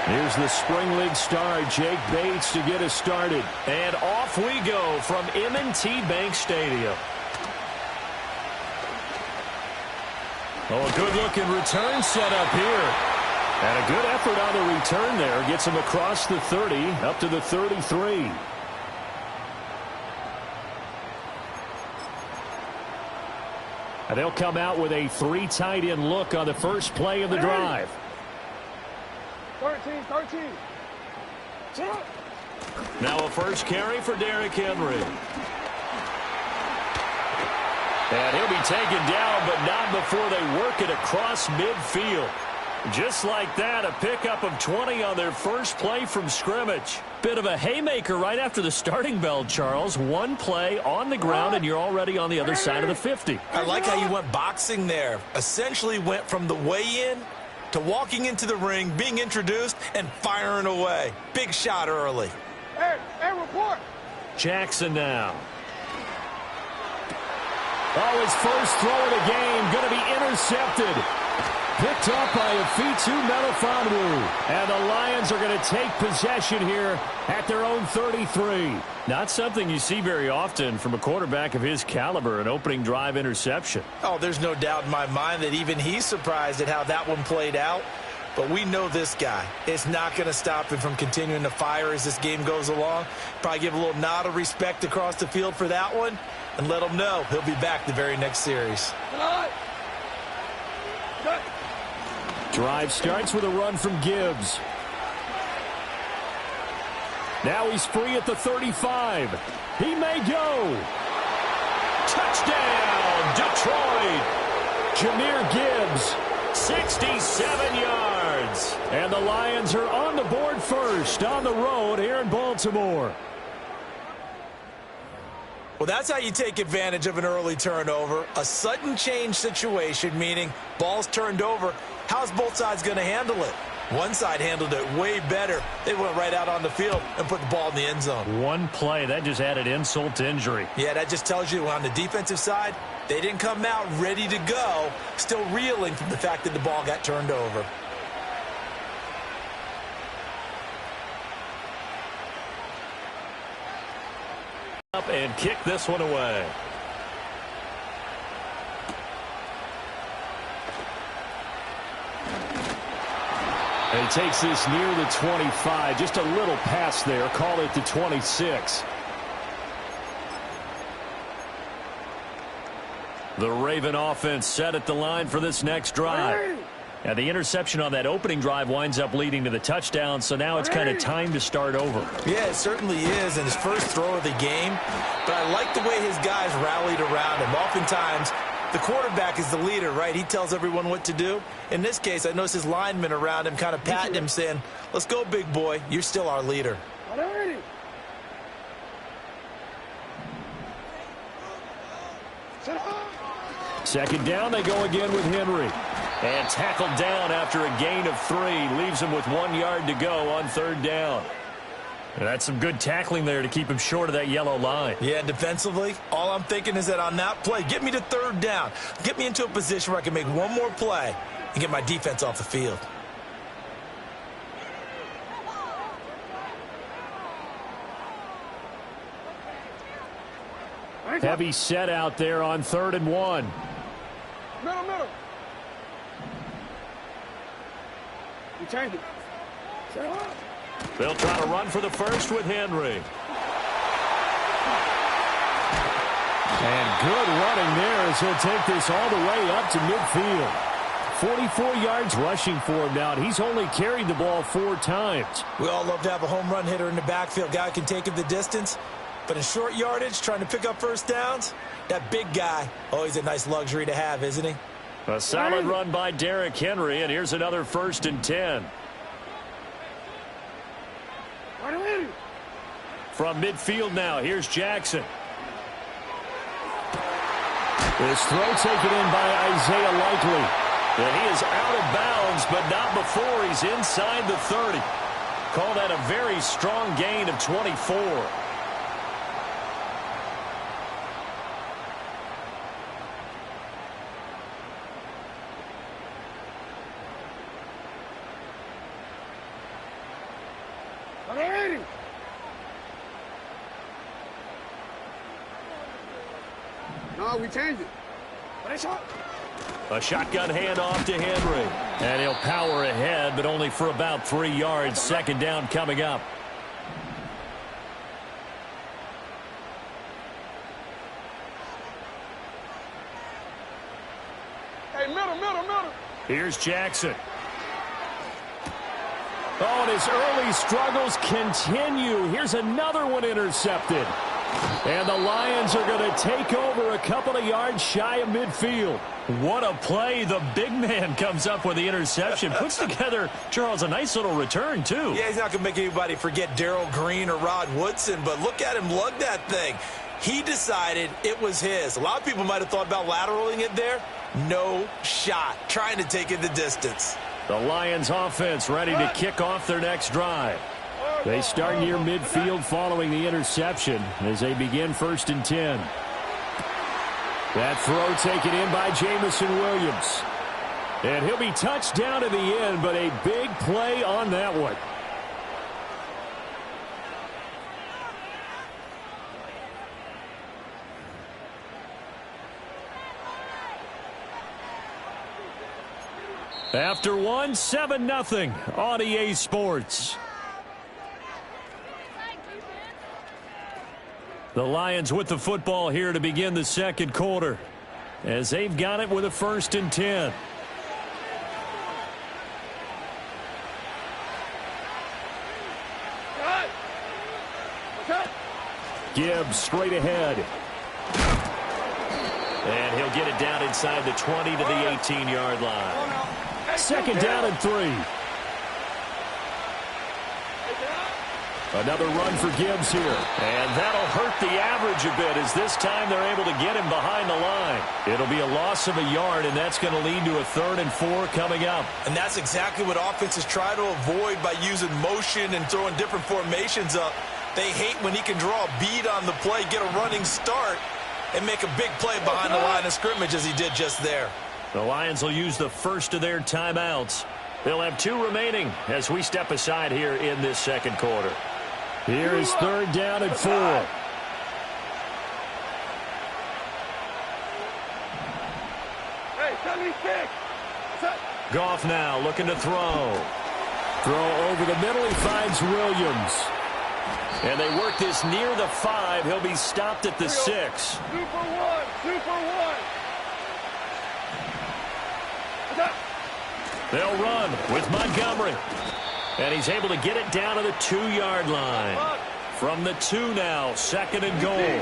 Here's the Spring League star, Jake Bates, to get us started. And off we go from M&T Bank Stadium. Oh, a good-looking return set up here. And a good effort on the return there. Gets him across the 30, up to the 33. And they'll come out with a 3 tight end look on the first play of the drive. 13. Now a first carry for Derrick Henry. And he'll be taken down, but not before they work it across midfield. Just like that, a pickup of 20 on their first play from scrimmage. Bit of a haymaker right after the starting bell, Charles. One play on the ground, and you're already on the other side of the 50. I like how you went boxing there. Essentially went from the weigh-in to walking into the ring, being introduced, and firing away. Big shot early. Hey, report. Jackson now. Oh, his first throw of the game going to be intercepted. Picked up by Afitu Melifonwu. And the Lions are going to take possession here at their own 33. Not something you see very often from a quarterback of his caliber, an opening drive interception. Oh, there's no doubt in my mind that even he's surprised at how that one played out. But we know this guy. It's not going to stop him from continuing to fire as this game goes along. Probably give a little nod of respect across the field for that one and let him know he'll be back the very next series. Drive starts with a run from Gibbs. Now he's free at the 35. He may go. Touchdown, Detroit. Jahmyr Gibbs, 67 yards. And the Lions are on the board first on the road here in Baltimore. Well, that's how you take advantage of an early turnover. A sudden change situation, meaning ball's turned over. How's both sides going to handle it? One side handled it way better. They went right out on the field and put the ball in the end zone. One play, that just added insult to injury. Yeah, that just tells you on the defensive side, they didn't come out ready to go, still reeling from the fact that the ball got turned over. Up and kick this one away. And he takes this near the 25. Just a little pass there. Call it the 26. The Raven offense set at the line for this next drive. Now, the interception on that opening drive winds up leading to the touchdown, so now it's kind of time to start over. Yeah, it certainly is, and his first throw of the game. But I like the way his guys rallied around him. Oftentimes, the quarterback is the leader, right? He tells everyone what to do. In this case, I noticed his linemen around him kind of patting him, saying, let's go, big boy. You're still our leader. Second down, they go again with Henry. And tackled down after a gain of 3. Leaves him with 1 yard to go on third down. And that's some good tackling there to keep him short of that yellow line. Yeah, defensively, all I'm thinking is that on that play, get me to third down. Get me into a position where I can make one more play and get my defense off the field. Heavy set out there on 3rd and 1. Middle. You change it. They'll try to run for the first with Henry. And good running there as he'll take this all the way up to midfield. 44 yards rushing for him now, and he's only carried the ball 4 times. We all love to have a home run hitter in the backfield. Guy can take it the distance. But in short yardage, trying to pick up first downs, that big guy, always a nice luxury to have, isn't he? A solid run by Derrick Henry, and here's another 1st and 10. From midfield now, here's Jackson. This throw taken in by Isaiah Likely. And he is out of bounds, but not before he's inside the 30. Call that a very strong gain of 24. No, we changed it. A shotgun handoff to Henry. And he'll power ahead, but only for about 3 yards. Second down coming up. Hey, middle. Here's Jackson. Oh, and his early struggles continue. Here's another one intercepted. And the Lions are going to take over a couple of yards shy of midfield. What a play. The big man comes up with the interception. Puts together, Charles, a nice little return, too. Yeah, he's not going to make anybody forget Darrell Green or Rod Woodson, but look at him lug that thing. He decided it was his. A lot of people might have thought about lateraling it there. No shot. Trying to take it the distance. The Lions offense ready to kick off their next drive. They start near midfield following the interception as they begin 1st and 10. That throw taken in by Jamison Williams. And he'll be touched down at the end, but a big play on that one. After one, 7-0 on EA Sports. The Lions with the football here to begin the second quarter, as they've got it with a 1st and 10. Gibbs straight ahead. And he'll get it down inside the 20 to the 18-yard line. 2nd down and 3. Another run for Gibbs here. And that'll hurt the average a bit, as this time they're able to get him behind the line. It'll be a loss of a yard, and that's going to lead to a 3rd and 4 coming up. And that's exactly what offenses try to avoid by using motion and throwing different formations up. They hate when he can draw a bead on the play, get a running start, and make a big play behind the line of scrimmage as he did just there. The Lions will use the first of their timeouts. They'll have 2 remaining as we step aside here in this second quarter. Here is 3rd down and 4. Hey, 76. Goff now looking to throw. Throw over the middle. He finds Williams. And they work this near the 5. He'll be stopped at the 6. 2 for 1. 2 for 1. They'll run with Montgomery. And he's able to get it down to the 2-yard line. From the 2 now, 2nd and goal.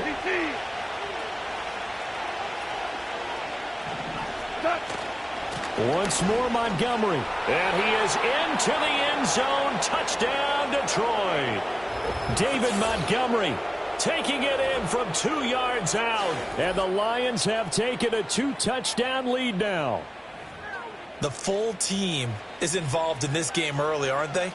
Once more Montgomery. And he is into the end zone. Touchdown, Detroit. David Montgomery taking it in from 2 yards out. And the Lions have taken a 2-touchdown lead now. The full team is involved in this game early, aren't they?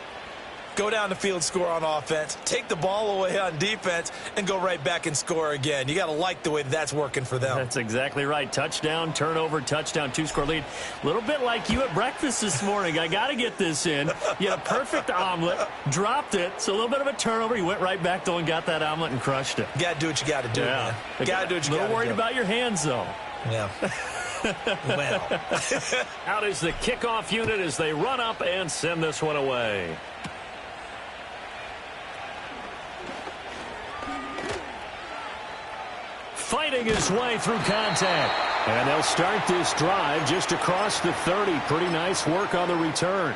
Go down the field, score on offense, take the ball away on defense, and go right back and score again. You got to like the way that's working for them. That's exactly right. Touchdown, turnover, touchdown, 2-score lead. A little bit like you at breakfast this morning. I got to get this in. You had a perfect omelet, dropped it, so a little bit of a turnover. You went right back though and got that omelet and crushed it. You got to do what you got to do, man. You got to do what you got to do. A little worried about your hands, though. Yeah. Well. Out is the kickoff unit as they run up and send this one away. Fighting his way through contact. And they'll start this drive just across the 30. Pretty nice work on the return.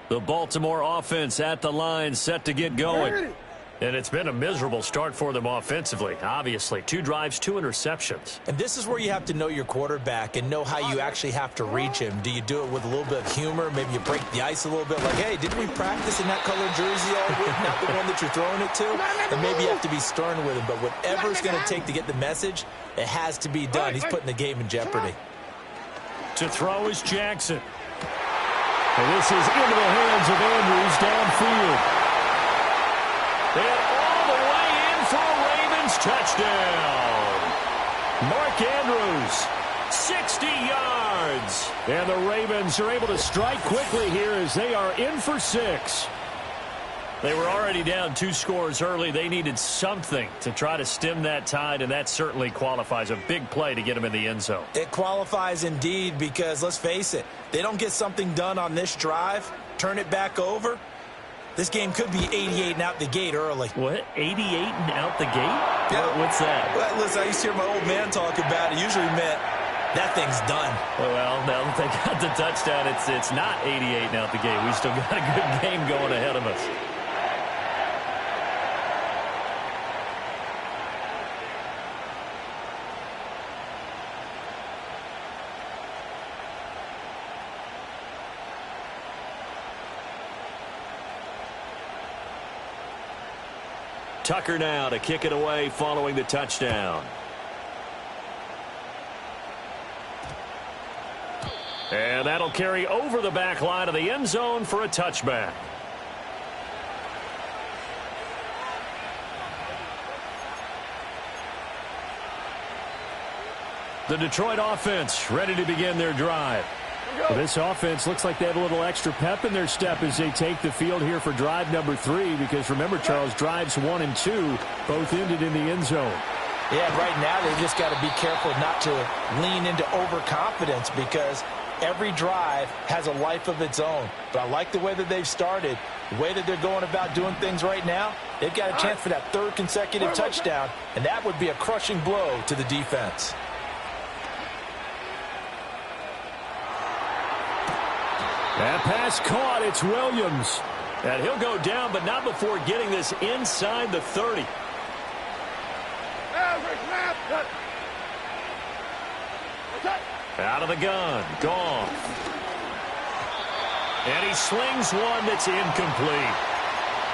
The Baltimore offense at the line, set to get going. And it's been a miserable start for them offensively, obviously. 2 drives, 2 interceptions. And this is where you have to know your quarterback and know how you actually have to reach him. Do you do it with a little bit of humor? Maybe you break the ice a little bit like, hey, didn't we practice in that colored jersey all week? Not the one that you're throwing it to? And maybe you have to be stern with him. But whatever it's going to take to get the message, it has to be done. He's putting the game in jeopardy. To throw is Jackson. And this is into the hands of Andrews downfield. And all the way in for a Ravens touchdown. Mark Andrews, 60 yards. And the Ravens are able to strike quickly here as they are in for 6. They were already down 2 scores early. They needed something to try to stem that tide, and that certainly qualifies. A big play to get them in the end zone. It qualifies indeed because, let's face it, they don't get something done on this drive, turn it back over, this game could be 88 and out the gate early. What? 88 and out the gate? Yeah. What's that? Well, listen, I used to hear my old man talk about it. Usually meant that thing's done. Well, now that they got the touchdown, it's not 88 and out the gate. We still got a good game going ahead of us. Tucker now to kick it away following the touchdown. And that'll carry over the back line of the end zone for a touchback. The Detroit offense ready to begin their drive. Well, this offense looks like they have a little extra pep in their step as they take the field here for drive number 3, because remember, Charles, drives 1 and 2 both ended in the end zone. Yeah, right now they just got to be careful not to lean into overconfidence, because every drive has a life of its own. But I like the way that they've started, the way that they're going about doing things right now. They've got a chance for that 3rd consecutive touchdown, and that would be a crushing blow to the defense. That pass caught. It's Williams. And he'll go down, but not before getting this inside the 30. Out of the gun. Goff. And he slings one that's incomplete.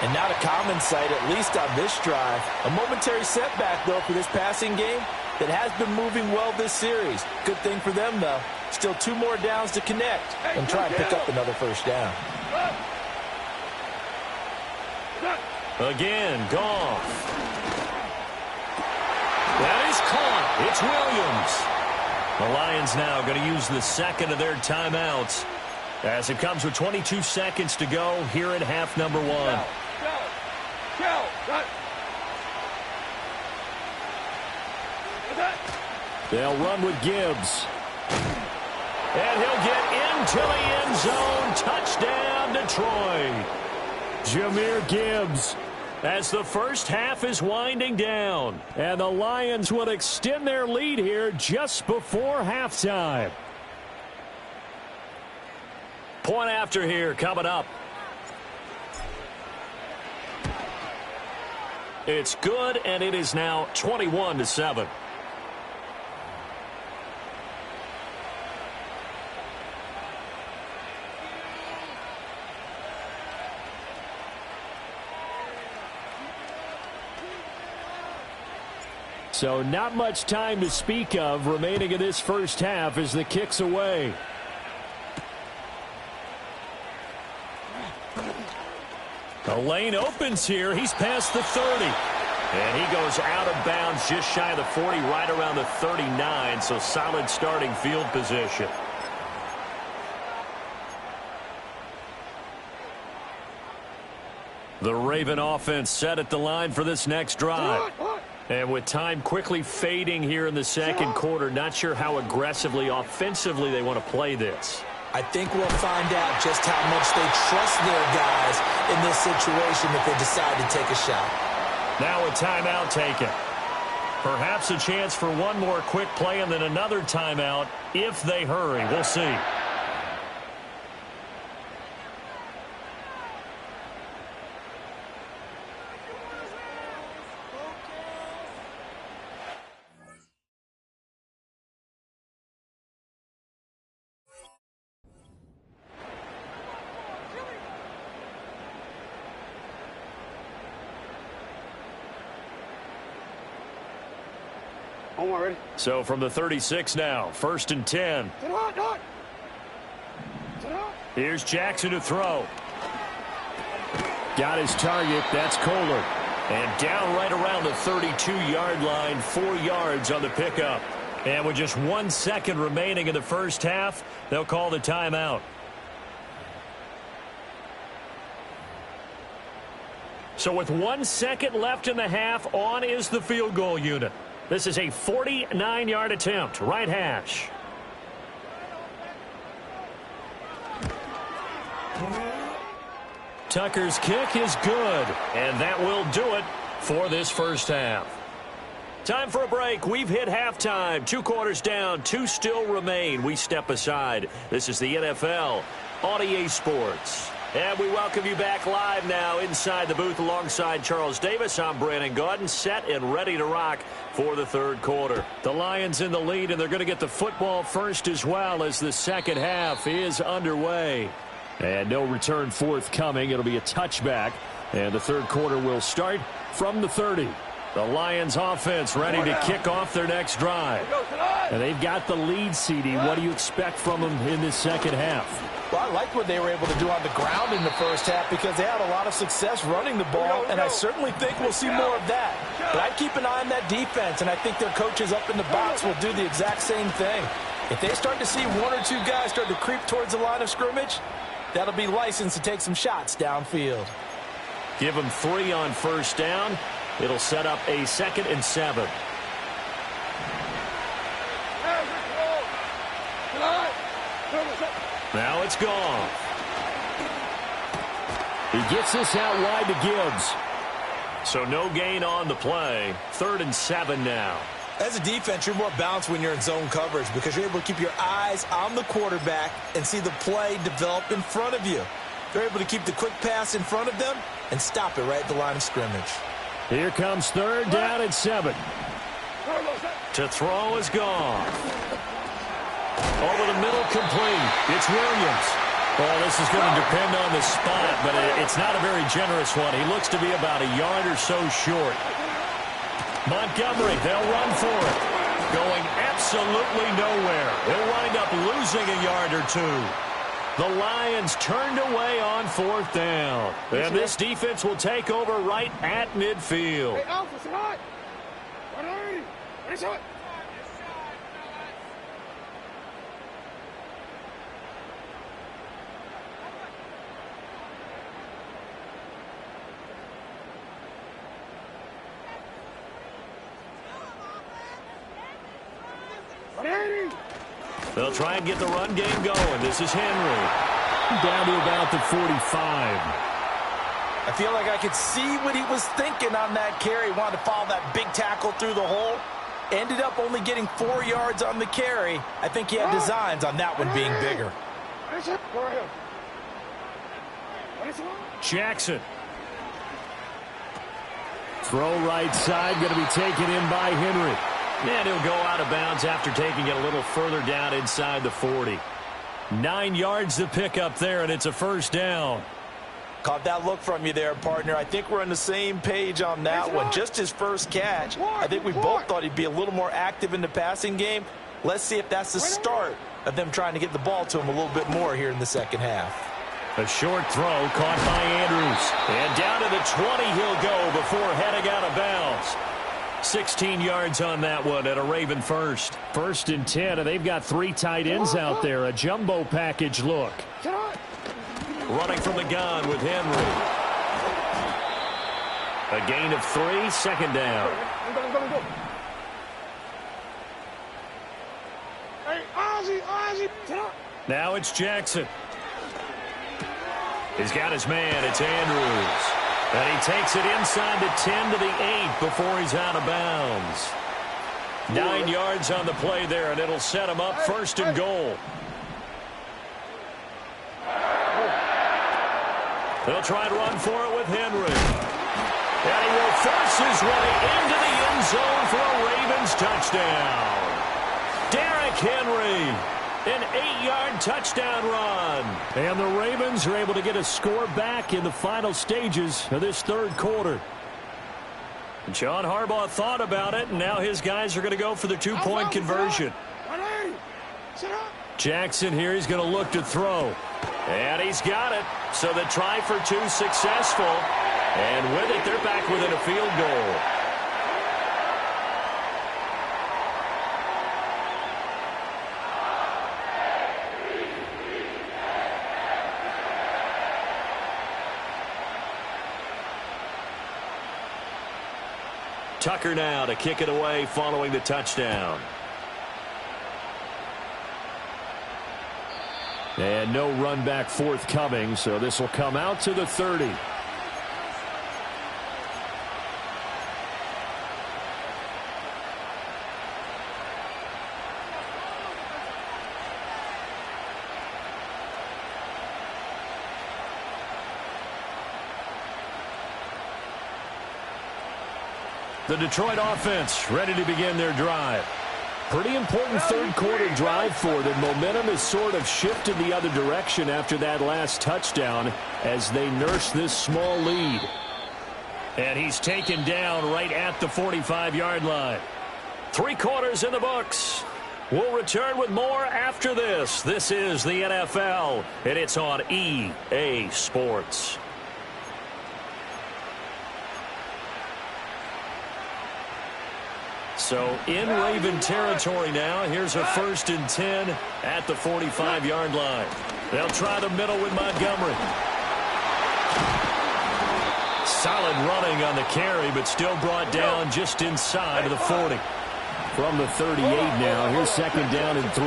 And not a common sight, at least on this drive. A momentary setback, though, for this passing game that has been moving well this series. Good thing for them, though. Still 2 more downs to connect and try and pick up another first down. Again, Goff. That is caught. It's Williams. The Lions now going to use the 2nd of their timeouts as it comes with 22 seconds to go here at half number 1. They'll run with Gibbs. And he'll get into the end zone. Touchdown, Detroit. Jahmyr Gibbs, as the first half is winding down. And the Lions will extend their lead here just before halftime. Point after here coming up. It's good, and it is now 21-7. So not much time to speak of remaining in this first half as the kick's away. The lane opens here. He's past the 30. And he goes out of bounds just shy of the 40, right around the 39. So solid starting field position. The Raven offense set at the line for this next drive. And with time quickly fading here in the second quarter, not sure how aggressively, offensively they want to play this. I think we'll find out just how much they trust their guys in this situation if they decide to take a shot. Now a timeout taken. Perhaps a chance for one more quick play and then another timeout if they hurry. We'll see. Ready? So from the 36 now, 1st and 10. Here's Jackson to throw. Got his target. That's Kohler. And down right around the 32-yard line, 4 yards on the pickup. And with just 1 second remaining in the first half, they'll call the timeout. So with 1 second left in the half, on is the field goal unit. This is a 49-yard attempt, right hash. Tucker's kick is good, and that will do it for this first half. Time for a break. We've hit halftime. 2 quarters down, 2 still remain. We step aside. This is the NFL on EA Sports. And we welcome you back live now inside the booth alongside Charles Davis. I'm Brandon Gaudin, set and ready to rock for the third quarter. The Lions in the lead, and they're going to get the football first as well as the second half is underway. And no return forthcoming. It'll be a touchback, and the third quarter will start from the 30. The Lions offense ready to kick off their next drive. And they've got the lead, CD. What do you expect from them in this second half? Well, I like what they were able to do on the ground in the first half because they had a lot of success running the ball, and I certainly think we'll see more of that. But I'd keep an eye on that defense, and I think their coaches up in the box will do the exact same thing. If they start to see one or two guys start to creep towards the line of scrimmage, that'll be licensed to take some shots downfield. Give them 3 on first down. It'll set up a 2nd and 7. Now it's gone. He gets this out wide to Gibbs. So no gain on the play. 3rd and 7 now. As a defense, you're more balanced when you're in zone coverage because you're able to keep your eyes on the quarterback and see the play develop in front of you. They're able to keep the quick pass in front of them and stop it right at the line of scrimmage. Here comes 3rd down and 7. To throw is gone. Over the middle, complete. It's Williams. Well, this is going to depend on the spot, but it's not a very generous one. He looks to be about a yard or so short. Montgomery, they'll run for it. Going absolutely nowhere. He'll wind up losing a yard or 2. The Lions turned away on 4th down. And this defense will take over right at midfield. Hey, Alpha, say hi. Ready? They'll try and get the run game going. This is Henry. Down to about the 45. I feel like I could see what he was thinking on that carry. Wanted to follow that big tackle through the hole. Ended up only getting 4 yards on the carry. I think he had designs on that one being bigger. Jackson. Throw right side, going to be taken in by Henry. And he'll go out of bounds after taking it a little further down inside the 40. 9 yards to pick up there, and it's a 1st down. Caught that look from you there, partner. I think we're on the same page on that one. Just his first catch. I think we both thought he'd be a little more active in the passing game. Let's see if that's the start of them trying to get the ball to him a little bit more here in the second half. A short throw caught by Andrews. And down to the 20 he'll go before heading out of bounds. 16 yards on that one at a Raven first. 1st and 10, and they've got 3 tight ends out there. A jumbo package look. Running from the gun with Henry. A gain of 3, 2nd down. Now it's Jackson. He's got his man. It's Andrews. And he takes it inside the 10 to the 8 before he's out of bounds. 9 yards on the play there, and it'll set him up 1st and goal. They'll try and run for it with Henry. And he will force his way into the end zone for a Ravens touchdown. Derrick Henry, an 8-yard touchdown run. And the Ravens are able to get a score back in the final stages of this 3rd quarter. John Harbaugh thought about it, and now his guys are going to go for the 2-point conversion. Jackson here, he's going to look to throw. And he's got it. So the try for 2 successful. And with it, they're back within a field goal. Tucker now to kick it away following the touchdown. And no run back forthcoming, so this will come out to the 30. The Detroit offense ready to begin their drive. Pretty important 3rd quarter drive for them. Momentum has sort of shifted the other direction after that last touchdown as they nurse this small lead. And he's taken down right at the 45-yard line. 3 quarters in the books. We'll return with more after this. This is the NFL, and it's on EA Sports. So in Raven territory now. Here's a 1st and 10 at the 45-yard line. They'll try the middle with Montgomery. Solid running on the carry, but still brought down just inside of the 40. From the 38 now, here's 2nd down and 3.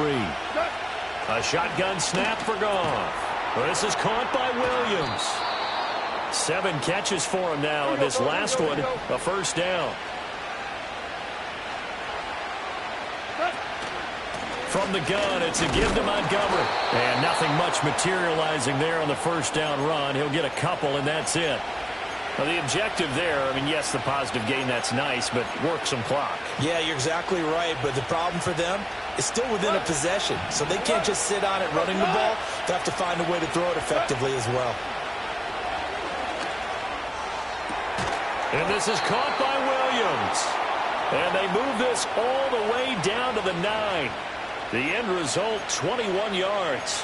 A shotgun snap for Goff. This is caught by Williams. 7 catches for him now, and this last one, a 1st down. From the gun, it's a give to Montgomery. And nothing much materializing there on the 1st down run. He'll get a couple, and that's it. Well, the objective there, I mean, yes, the positive gain, that's nice, but work some clock. Yeah, you're exactly right, but the problem for them is still within a possession, so they can't just sit on it running the ball. They have to find a way to throw it effectively as well. And this is caught by Williams. And they move this all the way down to the 9. The end result, 21 yards.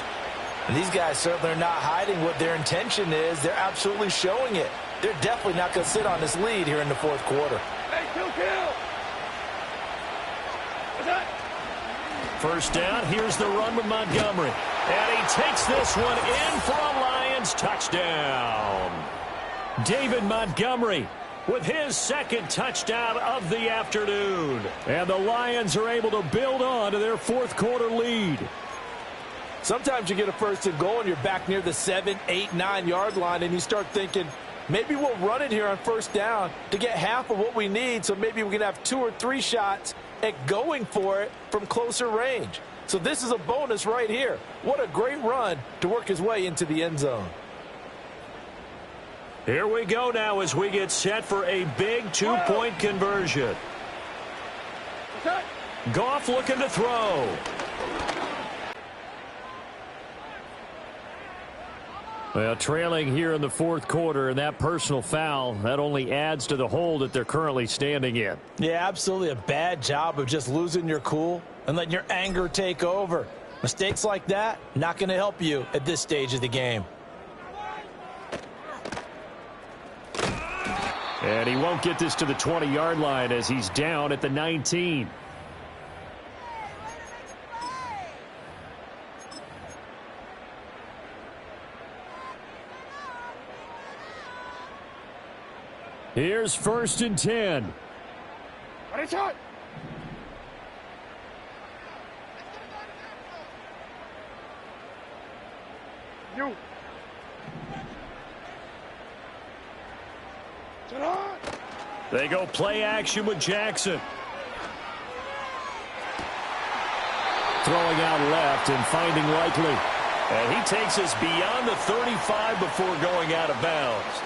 And these guys certainly are not hiding what their intention is. They're absolutely showing it. They're definitely not going to sit on this lead here in the 4th quarter. Hey, kill. What's that? 1st down, here's the run with Montgomery. And he takes this one in for a Lions touchdown. David Montgomery with his 2nd touchdown of the afternoon. And the Lions are able to build on to their 4th quarter lead. Sometimes you get a 1st and goal and you're back near the 7, 8, 9-yard line, and you start thinking, maybe we'll run it here on 1st down to get half of what we need, so maybe we can have 2 or 3 shots at going for it from closer range. So this is a bonus right here. What a great run to work his way into the end zone. Here we go now as we get set for a big 2-point conversion. Goff looking to throw. Well, trailing here in the 4th quarter, and that personal foul, that only adds to the hole that they're currently standing in. Yeah, absolutely a bad job of just losing your cool and letting your anger take over. Mistakes like that, not going to help you at this stage of the game. And he won't get this to the 20-yard line as he's down at the 19. Here's 1st and 10. Ready, shot. You. They go play action with Jackson. Throwing out left and finding Likely. And he takes us beyond the 35 before going out of bounds.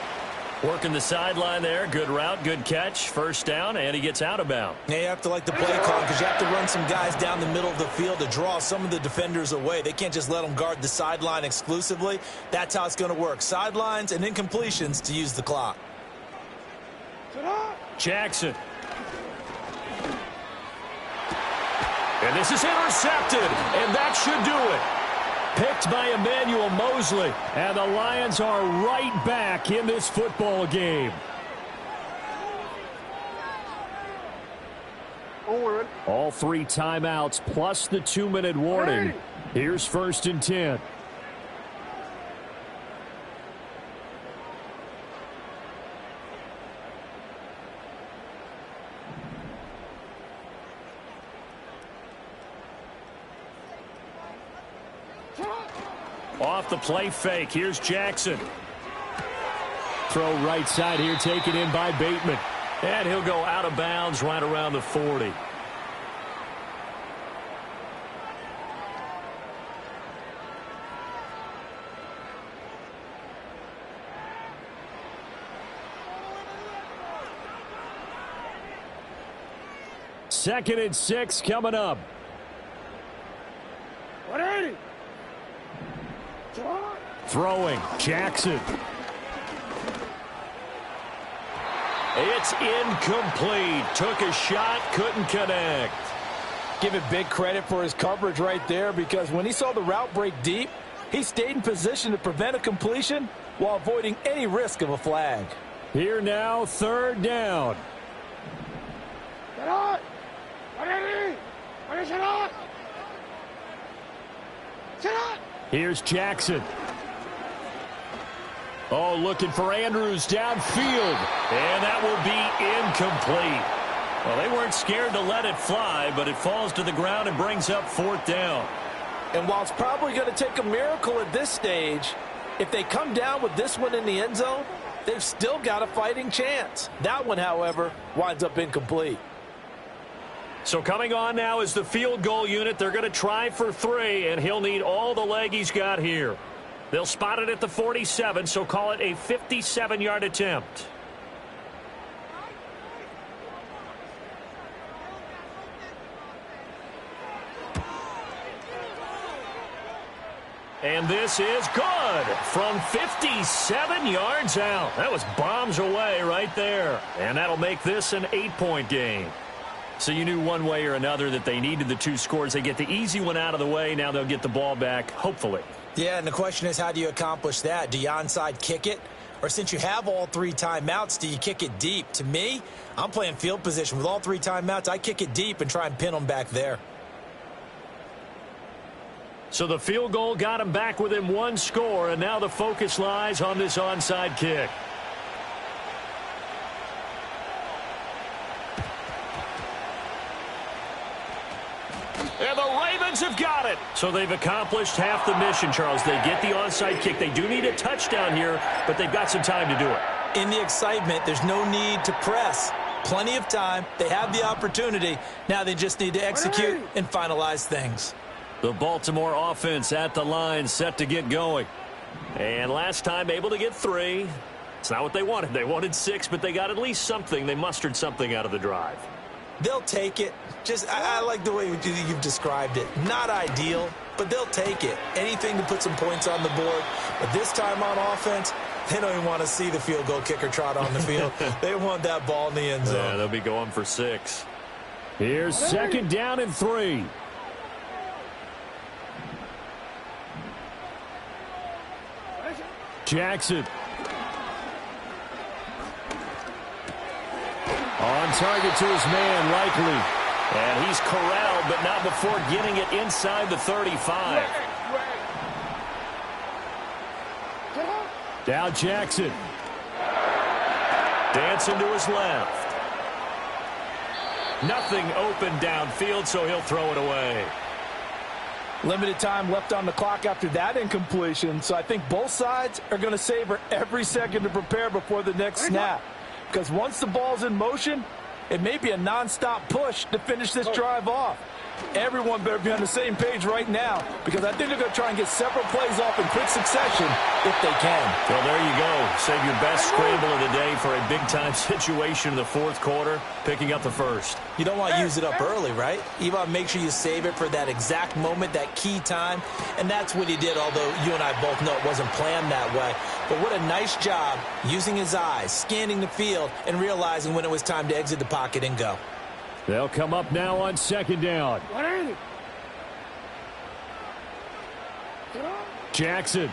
Working the sideline there. Good route, good catch. 1st down, and he gets out of bounds. Yeah, you have to like the play call because you have to run some guys down the middle of the field to draw some of the defenders away. They can't just let them guard the sideline exclusively. That's how it's going to work. Sidelines and incompletions to use the clock. Jackson. And this is intercepted, and that should do it. Picked by Emmanuel Mosley, and the Lions are right back in this football game. All 3 timeouts plus the 2-minute warning. Here's 1st and 10. Off the play fake. Here's Jackson. Throw right side here, taken in by Bateman. And he'll go out of bounds right around the 40. Second and 6 coming up. 180. Throwing, Jackson. It's incomplete. Took a shot, couldn't connect. Give it big credit for his coverage right there because when he saw the route break deep, he stayed in position to prevent a completion while avoiding any risk of a flag. Here now, 3rd down. Here's Jackson. Oh, looking for Andrews downfield. And that will be incomplete. Well, they weren't scared to let it fly, but it falls to the ground and brings up 4th down. And while it's probably going to take a miracle at this stage, if they come down with this one in the end zone, they've still got a fighting chance. That one, however, winds up incomplete. So coming on now is the field goal unit. They're going to try for 3, and he'll need all the leg he's got here. They'll spot it at the 47, so call it a 57-yard attempt. And this is good from 57 yards out. That was bombs away right there. And that'll make this an 8-point game. So you knew one way or another that they needed the 2 scores. They get the easy one out of the way. Now they'll get the ball back, hopefully. Yeah, and the question is, how do you accomplish that? Do you onside kick it? Or since you have all 3 timeouts, do you kick it deep? To me, I'm playing field position. With all 3 timeouts, I kick it deep and try and pin them back there. So the field goal got him back within 1 score, and now the focus lies on this onside kick. And the Ravens have got it. So they've accomplished half the mission, Charles. They get the onside kick. They do need a touchdown here, but they've got some time to do it. In the excitement, there's no need to press. Plenty of time. They have the opportunity. Now they just need to execute and finalize things. The Baltimore offense at the line, set to get going. And last time able to get 3. It's not what they wanted. They wanted 6, but they got at least something. They mustered something out of the drive. They'll take it. I like the way you've described it. Not ideal, but they'll take it. Anything to put some points on the board. But this time on offense, they don't even want to see the field goal kicker trot on the field. They want that ball in the end zone. Yeah, they'll be going for 6. Here's 2nd down and 3. Jackson. On target to his man, Likely. And he's corralled, but not before getting it inside the 35. Now Jackson. Dancing to his left. Nothing open downfield, so he'll throw it away. Limited time left on the clock after that incompletion, so I think both sides are going to savor every second to prepare before the next snap. Because once the ball's in motion, it may be a nonstop push to finish this drive off. Everyone better be on the same page right now, because I think they're going to try and get several plays off in quick succession if they can. Well, there you go. Save your best scramble of the day for a big-time situation in the 4th quarter, picking up the 1st. You don't want to use it up early, right? You want to make sure you save it for that exact moment, that key time. And that's what he did, although you and I both know it wasn't planned that way. But what a nice job using his eyes, scanning the field, and realizing when it was time to exit the pocket and go. They'll come up now on 2nd down. Jackson.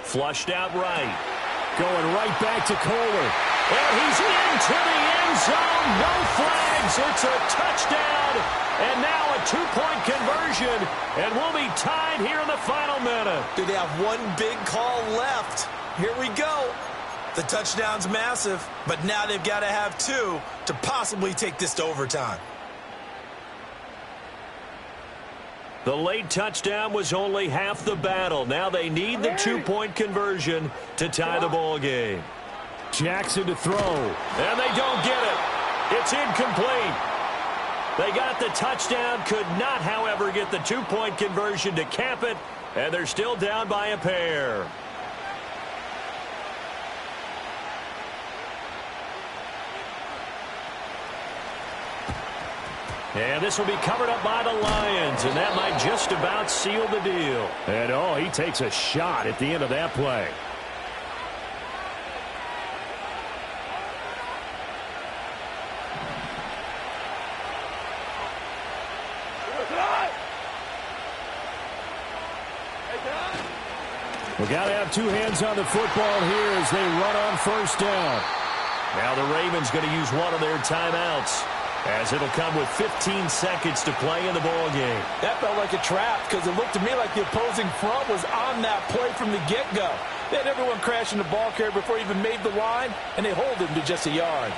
Flushed out right. Going right back to Kohler. And he's into the end zone. No flags. It's a touchdown. And now a 2-point conversion. And we'll be tied here in the final minute. Do they have one big call left? Here we go. The touchdown's massive, but now they've got to have 2 to possibly take this to overtime. The late touchdown was only half the battle. Now they need the 2-point conversion to tie the ball game. Jackson to throw. And they don't get it. It's incomplete. They got the touchdown, could not, however, get the 2-point conversion to cap it, and they're still down by a pair. And this will be covered up by the Lions, and that might just about seal the deal. And, oh, he takes a shot at the end of that play. We got to have 2 hands on the football here as they run on 1st down. Now the Ravens going to use one of their timeouts. as it'll come with 15 seconds to play in the ball game. That felt like a trap because it looked to me like the opposing front was on that play from the get-go. They had everyone crashing the ball carrier before he even made the line, and they hold him to just a yard.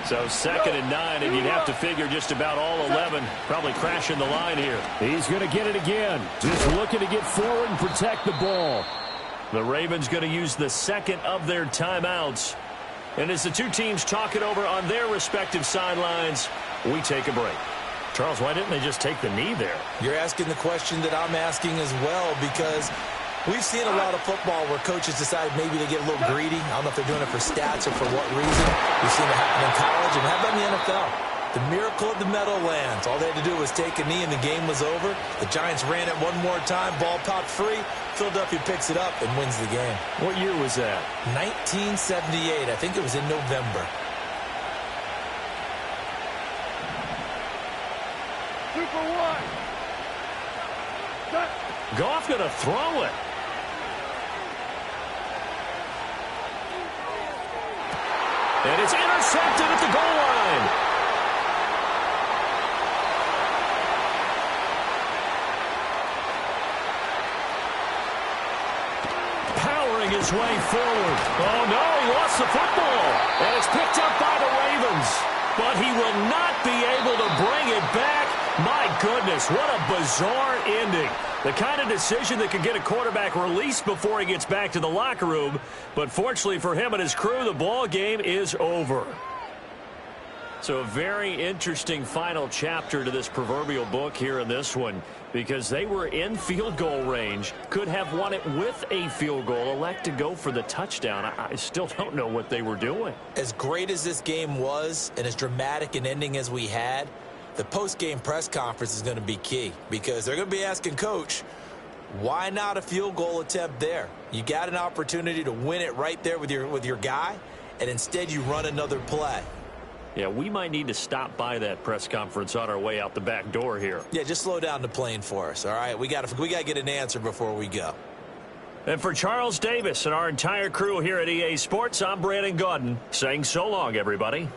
So 2nd and 9, and you'd have to figure just about all 11 probably crashing the line here. He's going to get it again. Just looking to get forward and protect the ball. The Ravens going to use the second of their timeouts. And as the two teams talk it over on their respective sidelines, we take a break. Charles, why didn't they just take the knee there? You're asking the question that I'm asking as well, because we've seen a lot of football where coaches decide maybe they get a little greedy. I don't know if they're doing it for stats or for what reason. We've seen it happen in college and have in the NFL. The miracle of the Meadowlands. All they had to do was take a knee and the game was over. The Giants ran it one more time. Ball popped free. Philadelphia picks it up and wins the game. What year was that? 1978. I think it was in November. Super one. Goff going to throw it. And it's intercepted at the goal line. Powering his way forward. Oh, no, he lost the football. And it's picked up by the Ravens. But he will not be able to bring it back. My goodness, what a bizarre ending. The kind of decision that could get a quarterback released before he gets back to the locker room. But fortunately for him and his crew, the ball game is over. So a very interesting final chapter to this proverbial book here in this one, because they were in field goal range, could have won it with a field goal, elect to go for the touchdown. I still don't know what they were doing. As great as this game was and as dramatic an ending as we had, the post-game press conference is going to be key, because they're going to be asking Coach, why not a field goal attempt there? You got an opportunity to win it right there with your guy, and instead you run another play. Yeah, we might need to stop by that press conference on our way out the back door here. Yeah, just slow down the plane for us, all right? We got to get an answer before we go. And for Charles Davis and our entire crew here at EA Sports, I'm Brandon Gaudin saying so long, everybody.